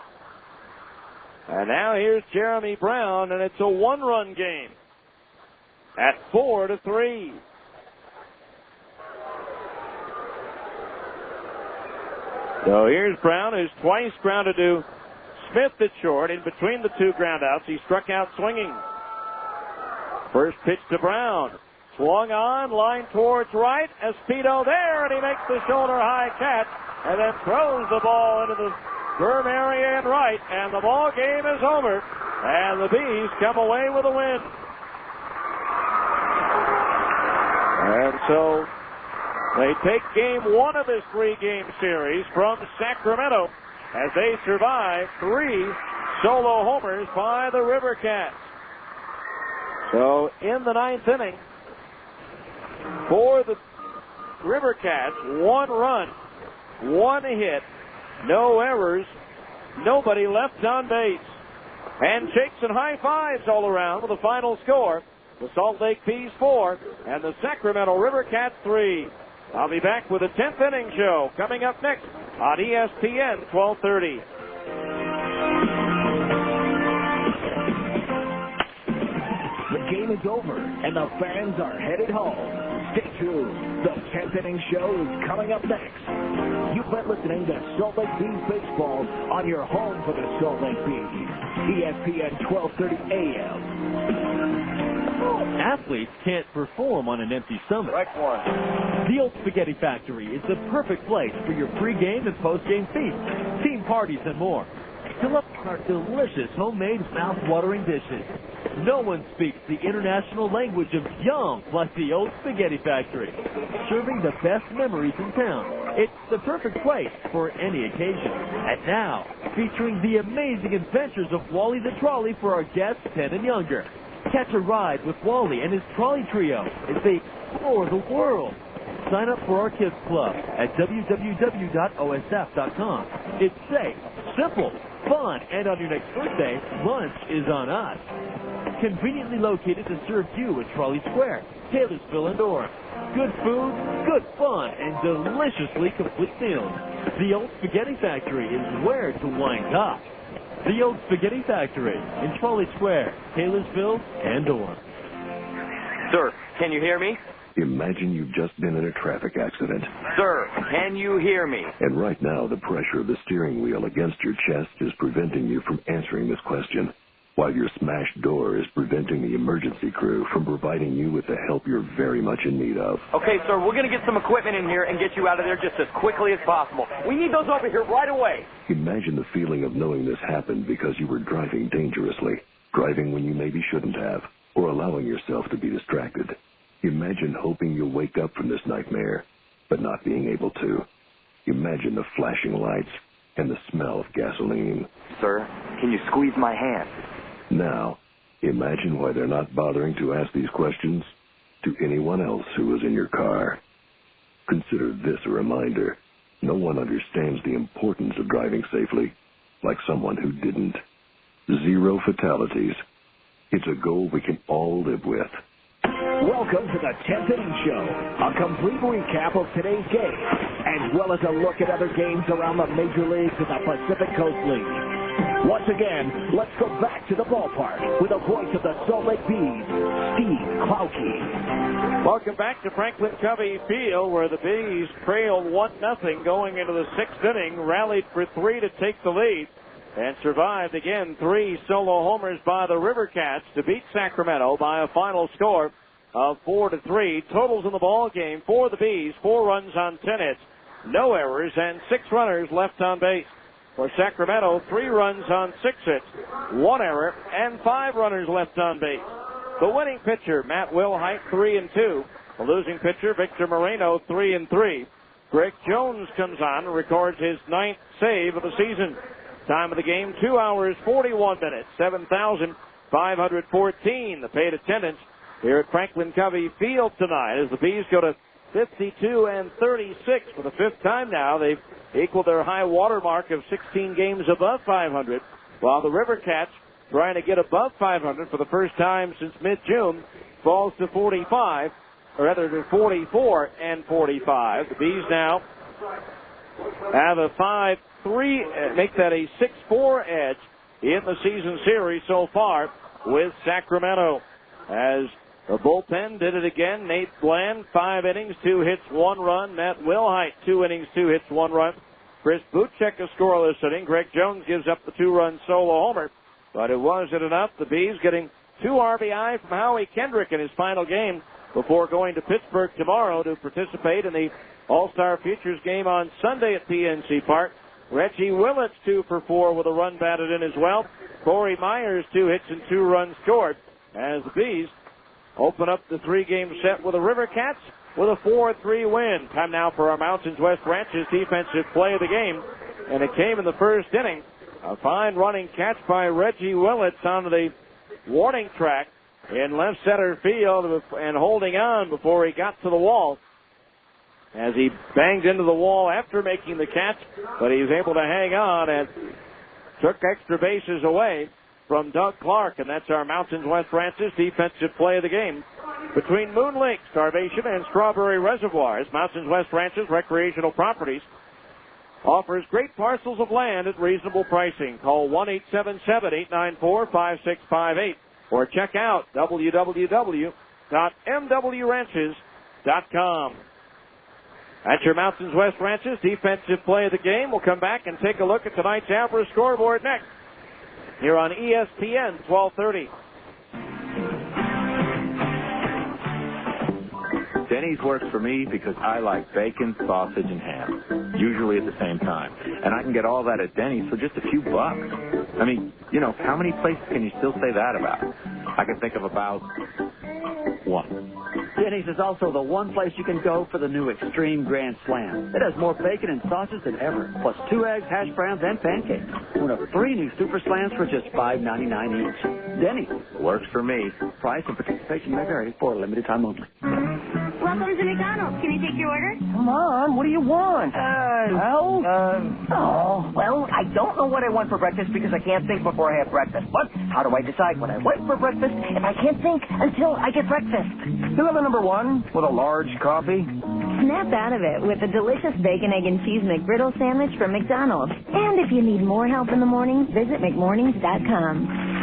And now here's Jeremy Brown, and it's a 1-run game at 4-3. So here's Brown, who's twice grounded to Smith at short. In between the 2 groundouts, he struck out swinging. First pitch to Brown. Swung on, line towards right. Espedo there, and he makes the shoulder-high catch, and then throws the ball into the berm area and right, and the ball game is over, and the Bees come away with a win. And so they take game 1 of this 3-game series from Sacramento as they survive 3 solo homers by the River Cats. So in the 9th inning, for the River Cats, 1 run, 1 hit, no errors, nobody left on base. Handshakes and high fives all around with the final score. The Salt Lake Bees 4 and the Sacramento River Cats 3. I'll be back with a 10th inning show coming up next on ESPN 1230. The game is over and the fans are headed home. Stay tuned. The 10th inning show is coming up next. You've been listening to Salt Lake Bees Baseball on your home for the Salt Lake Bees. ESPN 1230 AM. Athletes can't perform on an empty stomach. Right one. The Old Spaghetti Factory is the perfect place for your pre-game and post-game feasts, team parties, and more. Fill up our delicious homemade mouth-watering dishes. No one speaks the international language of yum like the Old Spaghetti Factory. Serving the best memories in town. It's the perfect place for any occasion. And now, featuring the amazing adventures of Wally the Trolley for our guests 10 and younger. Catch a ride with Wally and his trolley trio as they explore the world. Sign up for our kids club at www.osf.com. It's safe, simple, fun, and on your next birthday, lunch is on us. Conveniently located to serve you at Trolley Square, Taylorsville, and Orem. Good food, good fun, and deliciously complete meals. The Old Spaghetti Factory is where to wind up. The Old Spaghetti Factory in Trolley Square, Taylorsville, and Orem. Sir, can you hear me? Imagine you've just been in a traffic accident. Sir, can you hear me? And right now, the pressure of the steering wheel against your chest is preventing you from answering this question, while your smashed door is preventing the emergency crew from providing you with the help you're very much in need of. Okay, sir, we're going to get some equipment in here and get you out of there just as quickly as possible. We need those over here right away. Imagine the feeling of knowing this happened because you were driving dangerously, driving when you maybe shouldn't have, or allowing yourself to be distracted. Imagine hoping you'll wake up from this nightmare, but not being able to. Imagine the flashing lights and the smell of gasoline. Sir, can you squeeze my hand? Now, imagine why they're not bothering to ask these questions to anyone else who was in your car. Consider this a reminder. No one understands the importance of driving safely like someone who didn't. 0 fatalities. It's a goal we can all live with. Welcome to the 10th inning show, a complete recap of today's game, as well as a look at other games around the major leagues and the Pacific Coast League. Once again, let's go back to the ballpark with the voice of the Salt Lake Bees, Steve Klauke. Welcome back to Franklin Covey Field, where the Bees trailed 1-0 going into the 6th inning, rallied for 3 to take the lead. and survived again 3 solo homers by the River Cats to beat Sacramento by a final score of 4-3. Totals in the ball game for the Bees: 4 runs on 10 hits, no errors, and 6 runners left on base. For Sacramento, 3 runs on 6 hits, 1 error, and 5 runners left on base. The winning pitcher, Matt Wilhite, 3-2. The losing pitcher, Victor Moreno, 3-3. Greg Jones comes on and records his 9th save of the season. Time of the game, 2 hours, 41 minutes, 7,514. The paid attendance here at Franklin Covey Field tonight as the Bees go to 52-36 for the 5th time now. They've equaled their high water mark of 16 games above 500, while the River Cats, trying to get above 500 for the first time since mid-June, falls to 44-45. The Bees now have a 5-3, make that a 6-4 edge in the season series so far with Sacramento. As the bullpen did it again, Nate Bland, 5 innings, 2 hits, 1 run. Matt Wilhite, 2 innings, 2 hits, 1 run. Chris Buchek, a scoreless inning. Greg Jones gives up the 2-run solo homer, but it wasn't enough. The Bees getting 2 RBI from Howie Kendrick in his final game before going to Pittsburgh tomorrow to participate in the All-Star Futures game on Sunday at PNC Park. Reggie Willits 2 for 4 with a run batted in as well. Corey Myers 2 hits and 2 runs scored as the Bees open up the 3-game set with the River Cats with a 4-3 win. Time now for our Mountains West Ranches defensive play of the game, and it came in the first inning. A fine running catch by Reggie Willits on the warning track in left center field and holding on before he got to the wall as he banged into the wall after making the catch, but he was able to hang on and took extra bases away from Doug Clark, and that's our Mountains West Ranches defensive play of the game. Between Moon Lake, Starvation, and Strawberry Reservoirs, Mountains West Ranches Recreational Properties offers great parcels of land at reasonable pricing. Call 1-877-894-5658 or check out www.mwranches.com. That's your Mountains West Ranches defensive play of the game. We'll come back and take a look at tonight's Abra scoreboard next here on ESPN 1230. Denny's works for me because I like bacon, sausage, and ham, usually at the same time. And I can get all that at Denny's for just a few bucks. I mean, how many places can you still say that about? I can think of about 1. Denny's is also the one place you can go for the new Extreme Grand Slam. It has more bacon and sausage than ever, plus 2 eggs, hash browns, and pancakes. One of 3 new Super Slams for just $5.99 each. Denny's. Works for me. Price and participation may vary for a limited time only. Welcome to McDonald's. Can I take your order? Come on, what do you want? Well, I don't know what I want for breakfast because I can't think before I have breakfast. But how do I decide when I went for breakfast if I can't think until I get breakfast? You'll have a number 1 with a large coffee. Snap out of it with a delicious bacon, egg, and cheese McGriddle sandwich from McDonald's. And if you need more help in the morning, visit McMornings.com.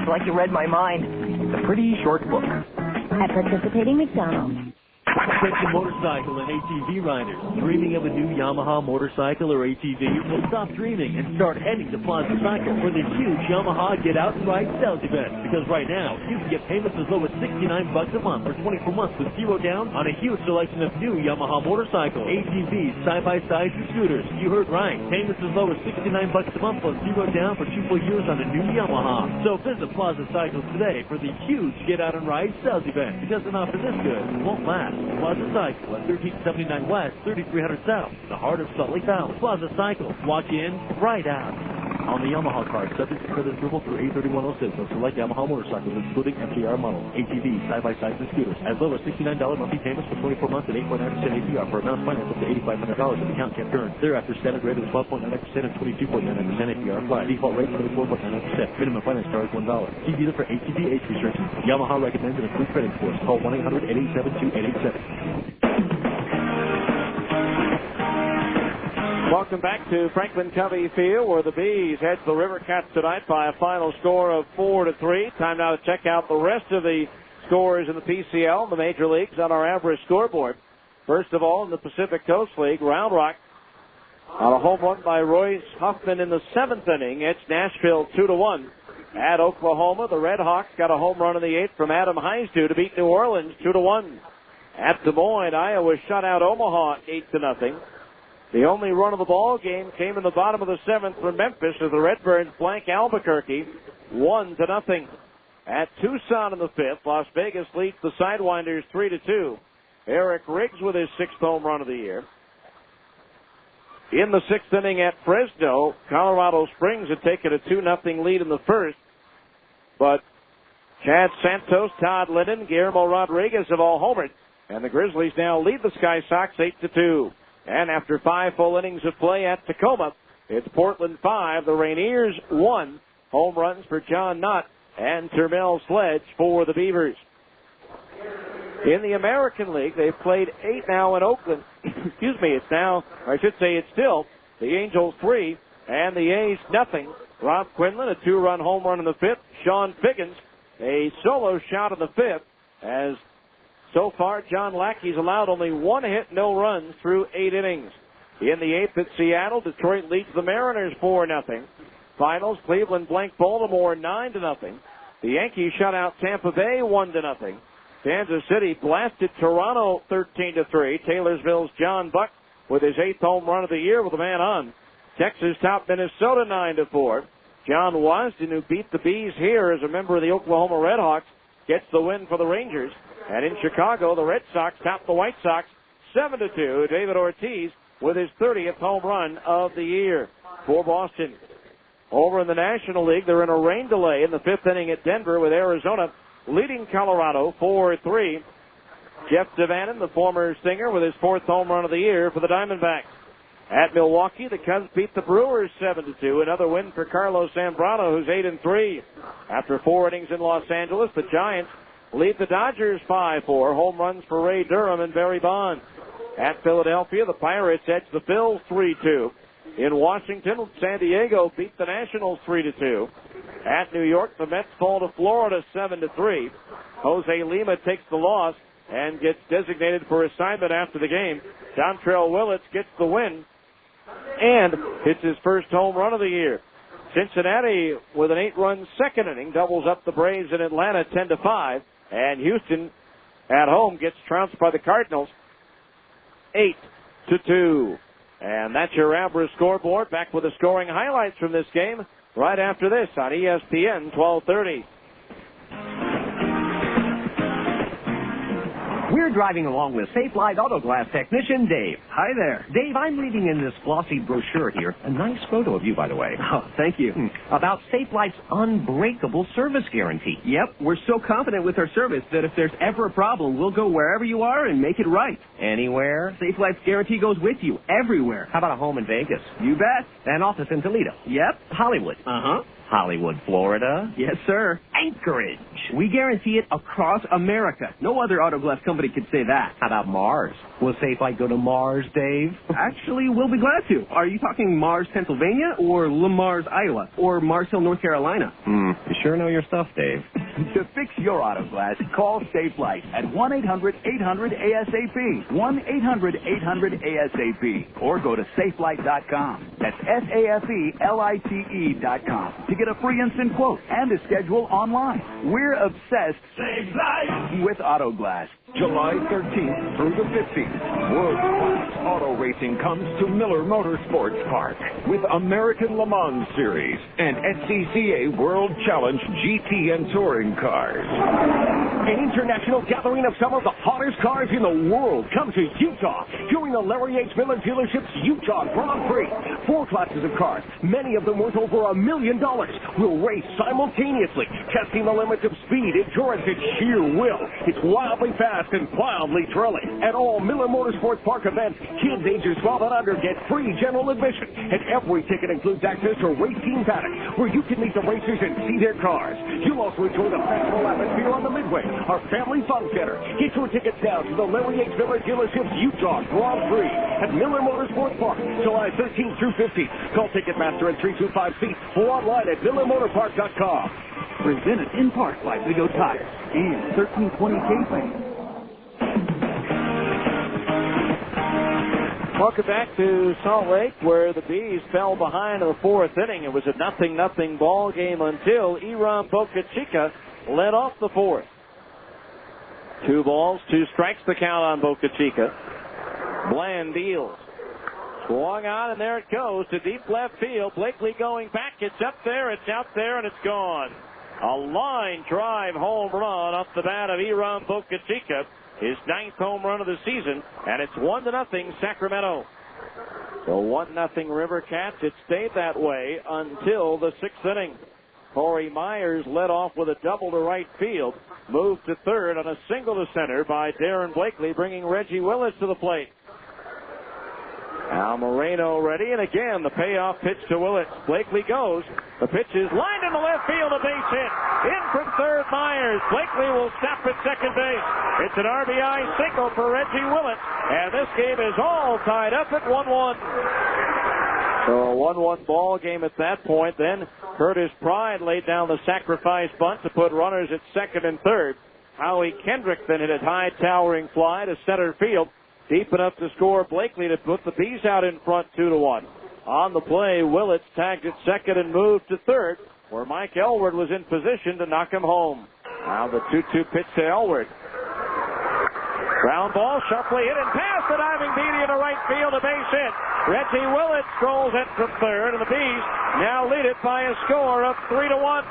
It's like you read my mind. It's a pretty short book. At participating McDonald's. Attention motorcycle and ATV riders. Dreaming of a new Yamaha motorcycle or ATV? Well, stop dreaming and start heading to Plaza Cycle for the huge Yamaha Get Out and Ride sales event. Because right now, you can get payments as low as $69 a month for 24 months with 0 down on a huge selection of new Yamaha motorcycles, ATVs, side-by-sides, and scooters. You heard right. Payments as low as $69 a month plus 0 down for 2 full years on a new Yamaha. So visit Plaza Cycles today for the huge Get Out and Ride sales event. Because an offer this good won't last. Plaza Cycle at 1379 West, 3300 South, the heart of Salt Lake Valley. Plaza Cycle, walk in, ride out. On the Yamaha card, subject to credit approval through 83106 on select Yamaha motorcycles, including MTR models, ATVs, side-by-sides, and scooters. As low as $69 monthly payments for 24 months at 8.9% APR for amounts financed up to $8,500 if the account can't turn. Thereafter, standard rate is 12.99% and 22.99% APR applied. Default rate 24.99%. Minimum finance charge $1. See dealer for ATV age restrictions. Yamaha recommends an approved credit scores. Call 1-800-887-2887. Welcome back to Franklin Covey Field, where the Bees head to the River Cats tonight by a final score of 4-3. Time now to check out the rest of the scores in the PCL, the major leagues, on our average scoreboard. First of all, in the Pacific Coast League, Round Rock On a home run by Royce Huffman in the 7th inning, it's Nashville 2-1. At Oklahoma, the Red Hawks got a home run in the 8th from Adam Heisdu to beat New Orleans 2-1. At Des Moines, Iowa shut out Omaha 8-0. The only run of the ball game came in the bottom of the 7th from Memphis as the Redbirds blank Albuquerque 1-0. At Tucson in the 5th, Las Vegas leads the Sidewinders 3-2. Eric Riggs with his 6th home run of the year. In the 6th inning at Fresno, Colorado Springs had taken a 2-0 lead in the 1st, but Chad Santos, Todd Linden, Guillermo Rodriguez have all homered, and the Grizzlies now lead the Sky Sox 8-2. And after 5 full innings of play at Tacoma, it's Portland 5, the Rainiers 1. Home runs for John Knott and Termel Sledge for the Beavers. In the American League, they've played 8 now in Oakland. Excuse me, it's still the Angels 3 and the A's nothing. Rob Quinlan, a 2-run home run in the 5th. Sean Figgins, a solo shot in the 5th. As so far, John Lackey's allowed only 1 hit, no runs through 8 innings. In the 8th at Seattle, Detroit leads the Mariners 4-0. Finals, Cleveland blanked Baltimore 9-0. The Yankees shut out Tampa Bay 1-0. Kansas City blasted Toronto 13-3. Taylorsville's John Buck with his 8th home run of the year with a man on. Texas topped Minnesota 9-4. John Wasden, who beat the Bees here as a member of the Oklahoma Red Hawks, gets the win for the Rangers. And in Chicago, the Red Sox topped the White Sox 7-2. David Ortiz with his 30th home run of the year for Boston. Over in the National League, they're in a rain delay in the 5th inning at Denver with Arizona leading Colorado 4-3. Jeff Devannon, the former Stinger, with his 4th home run of the year for the Diamondbacks. At Milwaukee, the Cubs beat the Brewers 7-2. Another win for Carlos Zambrano, who's 8-3. After 4 innings in Los Angeles, the Giants lead the Dodgers 5-4. Home runs for Ray Durham and Barry Bonds. At Philadelphia, the Pirates edge the Phils 3-2. In Washington, San Diego beat the Nationals 3-2. At New York, the Mets fall to Florida 7-3. Jose Lima takes the loss and gets designated for assignment after the game. Dontrell Willetts gets the win and hits his first home run of the year. Cincinnati, with an 8-run 2nd inning, doubles up the Braves in Atlanta 10-5. And Houston, at home, gets trounced by the Cardinals 8-2. And that's your Abra scoreboard. Back with the scoring highlights from this game right after this on ESPN 1230. We're driving along with Safelite Auto Glass technician Dave. Hi there. Dave, I'm reading in this glossy brochure here. A nice photo of you, by the way. Oh, thank you. About Safelite's unbreakable service guarantee. Yep, we're so confident with our service that if there's ever a problem, we'll go wherever you are and make it right. Anywhere? Safelite's guarantee goes with you, everywhere. How about a home in Vegas? You bet. An office in Toledo? Yep. Hollywood? Uh-huh. Hollywood, Florida? Yes, sir. Anchorage? We guarantee it across America. No other auto glass company could say that. How about Mars? Will Safelite go to Mars, Dave? Actually, we'll be glad to. Are you talking Mars, Pennsylvania, or Lamars, Iowa, or Mars Hill, North Carolina? You sure know your stuff, Dave. To fix your auto glass, call Safelite at 1-800-800-ASAP. 1-800-800-ASAP. Or go to Safelite.com. That's SAFELITE.com to get a free instant quote and to schedule online. We're obsessed with auto glass. July 13th through the 15th, world-class auto racing comes to Miller Motorsports Park with American Le Mans Series and SCCA World Challenge GT and Touring cars. An international gathering of some of the hottest cars in the world come to Utah during the Larry H. Miller Dealership's Utah Grand Prix. 4 classes of cars, many of them worth over $1 million, will race simultaneously, testing the limits of speed, endurance, and sheer will. It's wildly fast and wildly thrilling. At all Miller Motorsports Park events, kids ages 12 and under get free general admission, and every ticket includes access to Race Team Paddock, where you can meet the racers and see their cars. You'll also enjoy the festival atmosphere on the Midway, our family fun center. Get your tickets now to the Larry H. Miller Dealership's Utah Grand Prix at Miller Motorsports Park, July 13th through 15th. Call Ticketmaster at 325-SEAT or online at MillerMotorPark.com. Presented in part by Big O Tires and 1320 K-Fans. Welcome back to Salt Lake, where the Bees fell behind in the fourth inning. It was a 0-0 ball game until Iram Boca Chica led off the fourth. 2 balls, 2 strikes, the count on Boca Chica. Bland deals. Swung on, and there it goes to deep left field. Blakely going back. It's up there, it's out there, and it's gone. A line drive home run off the bat of Iram Boca Chica. His 9th home run of the season, and it's 1-0 Sacramento. So 1-0 River Cats. It stayed that way until the 6th inning. Corey Myers led off with a double to right field, moved to third on a single to center by Darren Blakely, bringing Reggie Willis to the plate. Al Moreno ready, and again the payoff pitch to Willis. Blakely goes. The pitch is lined into left field, a base hit. In from third, Myers. Blakely will stop at second base. It's an RBI single for Reggie Willis, and this game is all tied up at 1-1. So a 1-1 ball game at that point. Then Curtis Pride laid down the sacrifice bunt to put runners at second and third. Howie Kendrick then hit a high towering fly to center field, deep enough to score Blakely to put the Bees out in front 2-1. On the play, Willits tagged at second and moved to third, where Mike Elward was in position to knock him home. Now the 2-2 pitch to Elward. Ground ball, sharply hit and past the diving Beatty into right field, a base hit. Reggie Willits strolls in from third, and the Bees now lead it by a score of 3-1.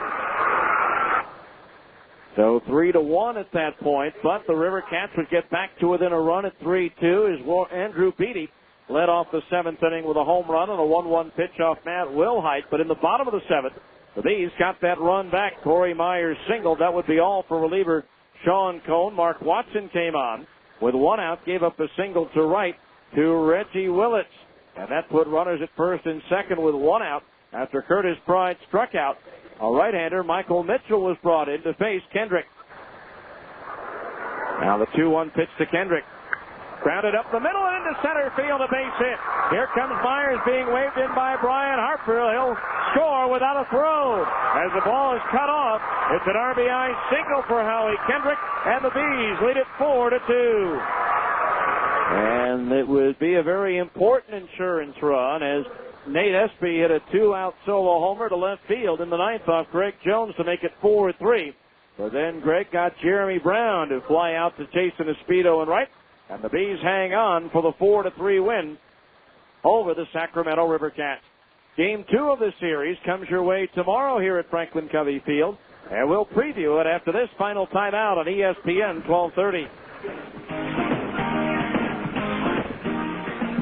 So 3-1 at that point, but the River Cats would get back to within a run at 3-2 as Andrew Beatty led off the 7th inning with a home run and a 1-1 pitch off Matt Wilhite. But in the bottom of the 7th, the Bees got that run back. Corey Myers singled. That would be all for reliever Sean Cohn. Mark Watson came on with 1 out, gave up a single to right to Reggie Willits. And that put runners at first and second with 1 out after Curtis Pride struck out. A right-hander, Michael Mitchell, was brought in to face Kendrick. Now the 2-1 pitch to Kendrick. Grounded up the middle and into center field, a base hit. Here comes Myers being waved in by Brian Harper. He'll score without a throw. As the ball is cut off, it's an RBI single for Howie Kendrick, and the Bees lead it 4-2. And it would be a very important insurance run as Nate Espy hit a 2-out solo homer to left field in the 9th off Greg Jones to make it 4-3. But then Greg got Jeremy Brown to fly out to Jason Espedo and right. And the Bees hang on for the 4-3 win over the Sacramento River Cats. Game 2 of the series comes your way tomorrow here at Franklin Covey Field. And we'll preview it after this final timeout on ESPN 1230.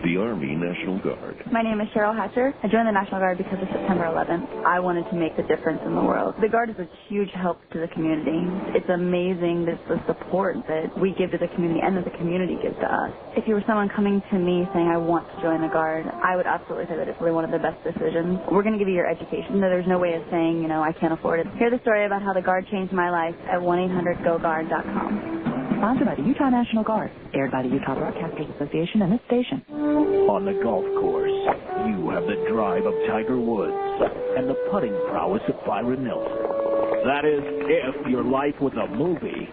The Army National Guard. My name is Cheryl Hatcher. I joined the National Guard because of September 11th. I wanted to make a difference in the world. The Guard is a huge help to the community. It's amazing the support that we give to the community and that the community gives to us. If you were someone coming to me saying, I want to join the Guard, I would absolutely say that it's really one of the best decisions. We're going to give you your education. There's no way of saying, I can't afford it. Hear the story about how the Guard changed my life at 1-800-GO-GUARD.com. Sponsored by the Utah National Guard. Aired by the Utah Broadcasters Association and this station. On the golf course, you have the drive of Tiger Woods and the putting prowess of Byron Nelson. That is, if your life was a movie.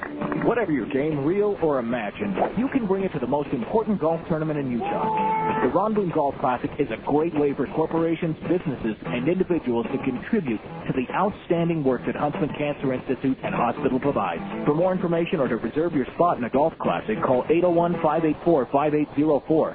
Whatever your game, real or imagined, you can bring it to the most important golf tournament in Utah. The Ron Boone Golf Classic is a great way for corporations, businesses, and individuals to contribute to the outstanding work that Huntsman Cancer Institute and Hospital provides. For more information or to reserve your spot in a golf classic, call 801-584-5804.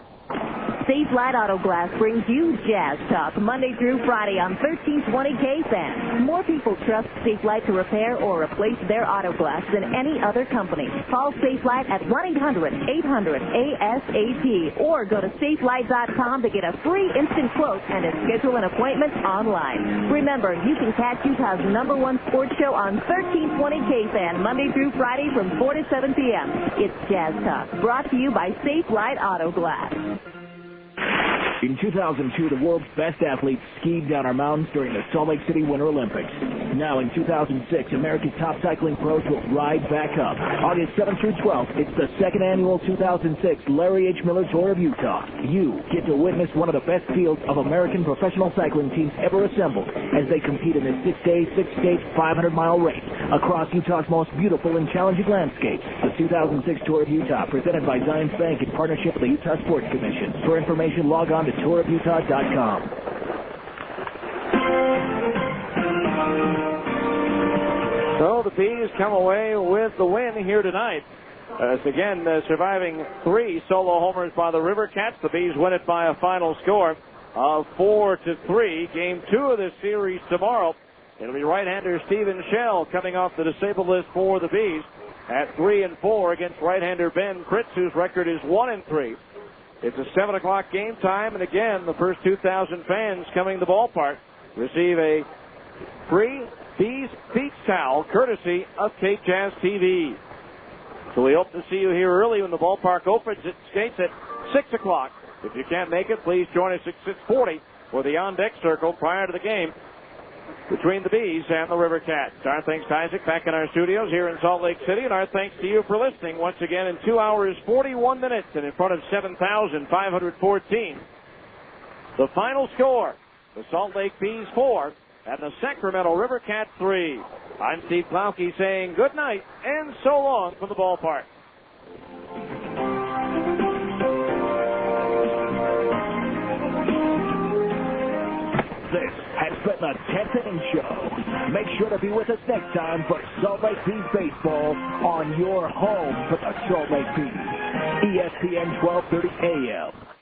Safe Light Auto Glass brings you Jazz Talk Monday through Friday on 1320 KFAN. More people trust Safe Light to repair or replace their auto glass than any other company. Call Safe Light at 1-800-800-ASAP or go to SafeLight.com to get a free instant quote and to schedule an appointment online. Remember, you can catch Utah's #1 sports show on 1320 KFAN Monday through Friday from 4 to 7 p.m. It's Jazz Talk, brought to you by Safe Light Auto Glass. In 2002, the world's best athletes skied down our mountains during the Salt Lake City Winter Olympics. Now in 2006, America's top cycling pros will ride back up. August 7th through 12th, it's the second annual 2006 Larry H. Miller Tour of Utah. You get to witness one of the best fields of American professional cycling teams ever assembled as they compete in this 6-day, 6-stage, 500-mile race. Across Utah's most beautiful and challenging landscapes, the 2006 Tour of Utah, presented by Zions Bank in partnership with the Utah Sports Commission. For information, log on to tourofutah.com. So the Bees come away with the win here tonight. Again, surviving 3 solo homers by the River Cats. The Bees win it by a final score of 4-3. Game 2 of this series tomorrow. It'll be right-hander Stephen Shell coming off the disabled list for the Bees at 3-4 against right-hander Ben Kritz, whose record is 1-3. It's a 7 o'clock game time, and again, the first 2,000 fans coming to the ballpark receive a free Bees beach towel courtesy of Cape Jazz TV. So we hope to see you here early when the ballpark opens. It skates at 6 o'clock. If you can't make it, please join us at 6:40 for the on-deck circle prior to the game between the Bees and the River Cats. Our thanks to Isaac back in our studios here in Salt Lake City, and our thanks to you for listening once again in 2 hours, 41 minutes, and in front of 7,514. The final score, the Salt Lake Bees 4 and the Sacramento River Cats 3. I'm Steve Klauke saying good night and so long from the ballpark. This has been the 10th Inning Show. Make sure to be with us next time for Salt Lake Bees baseball on your home for the Salt Lake Bees. ESPN 1230 AM.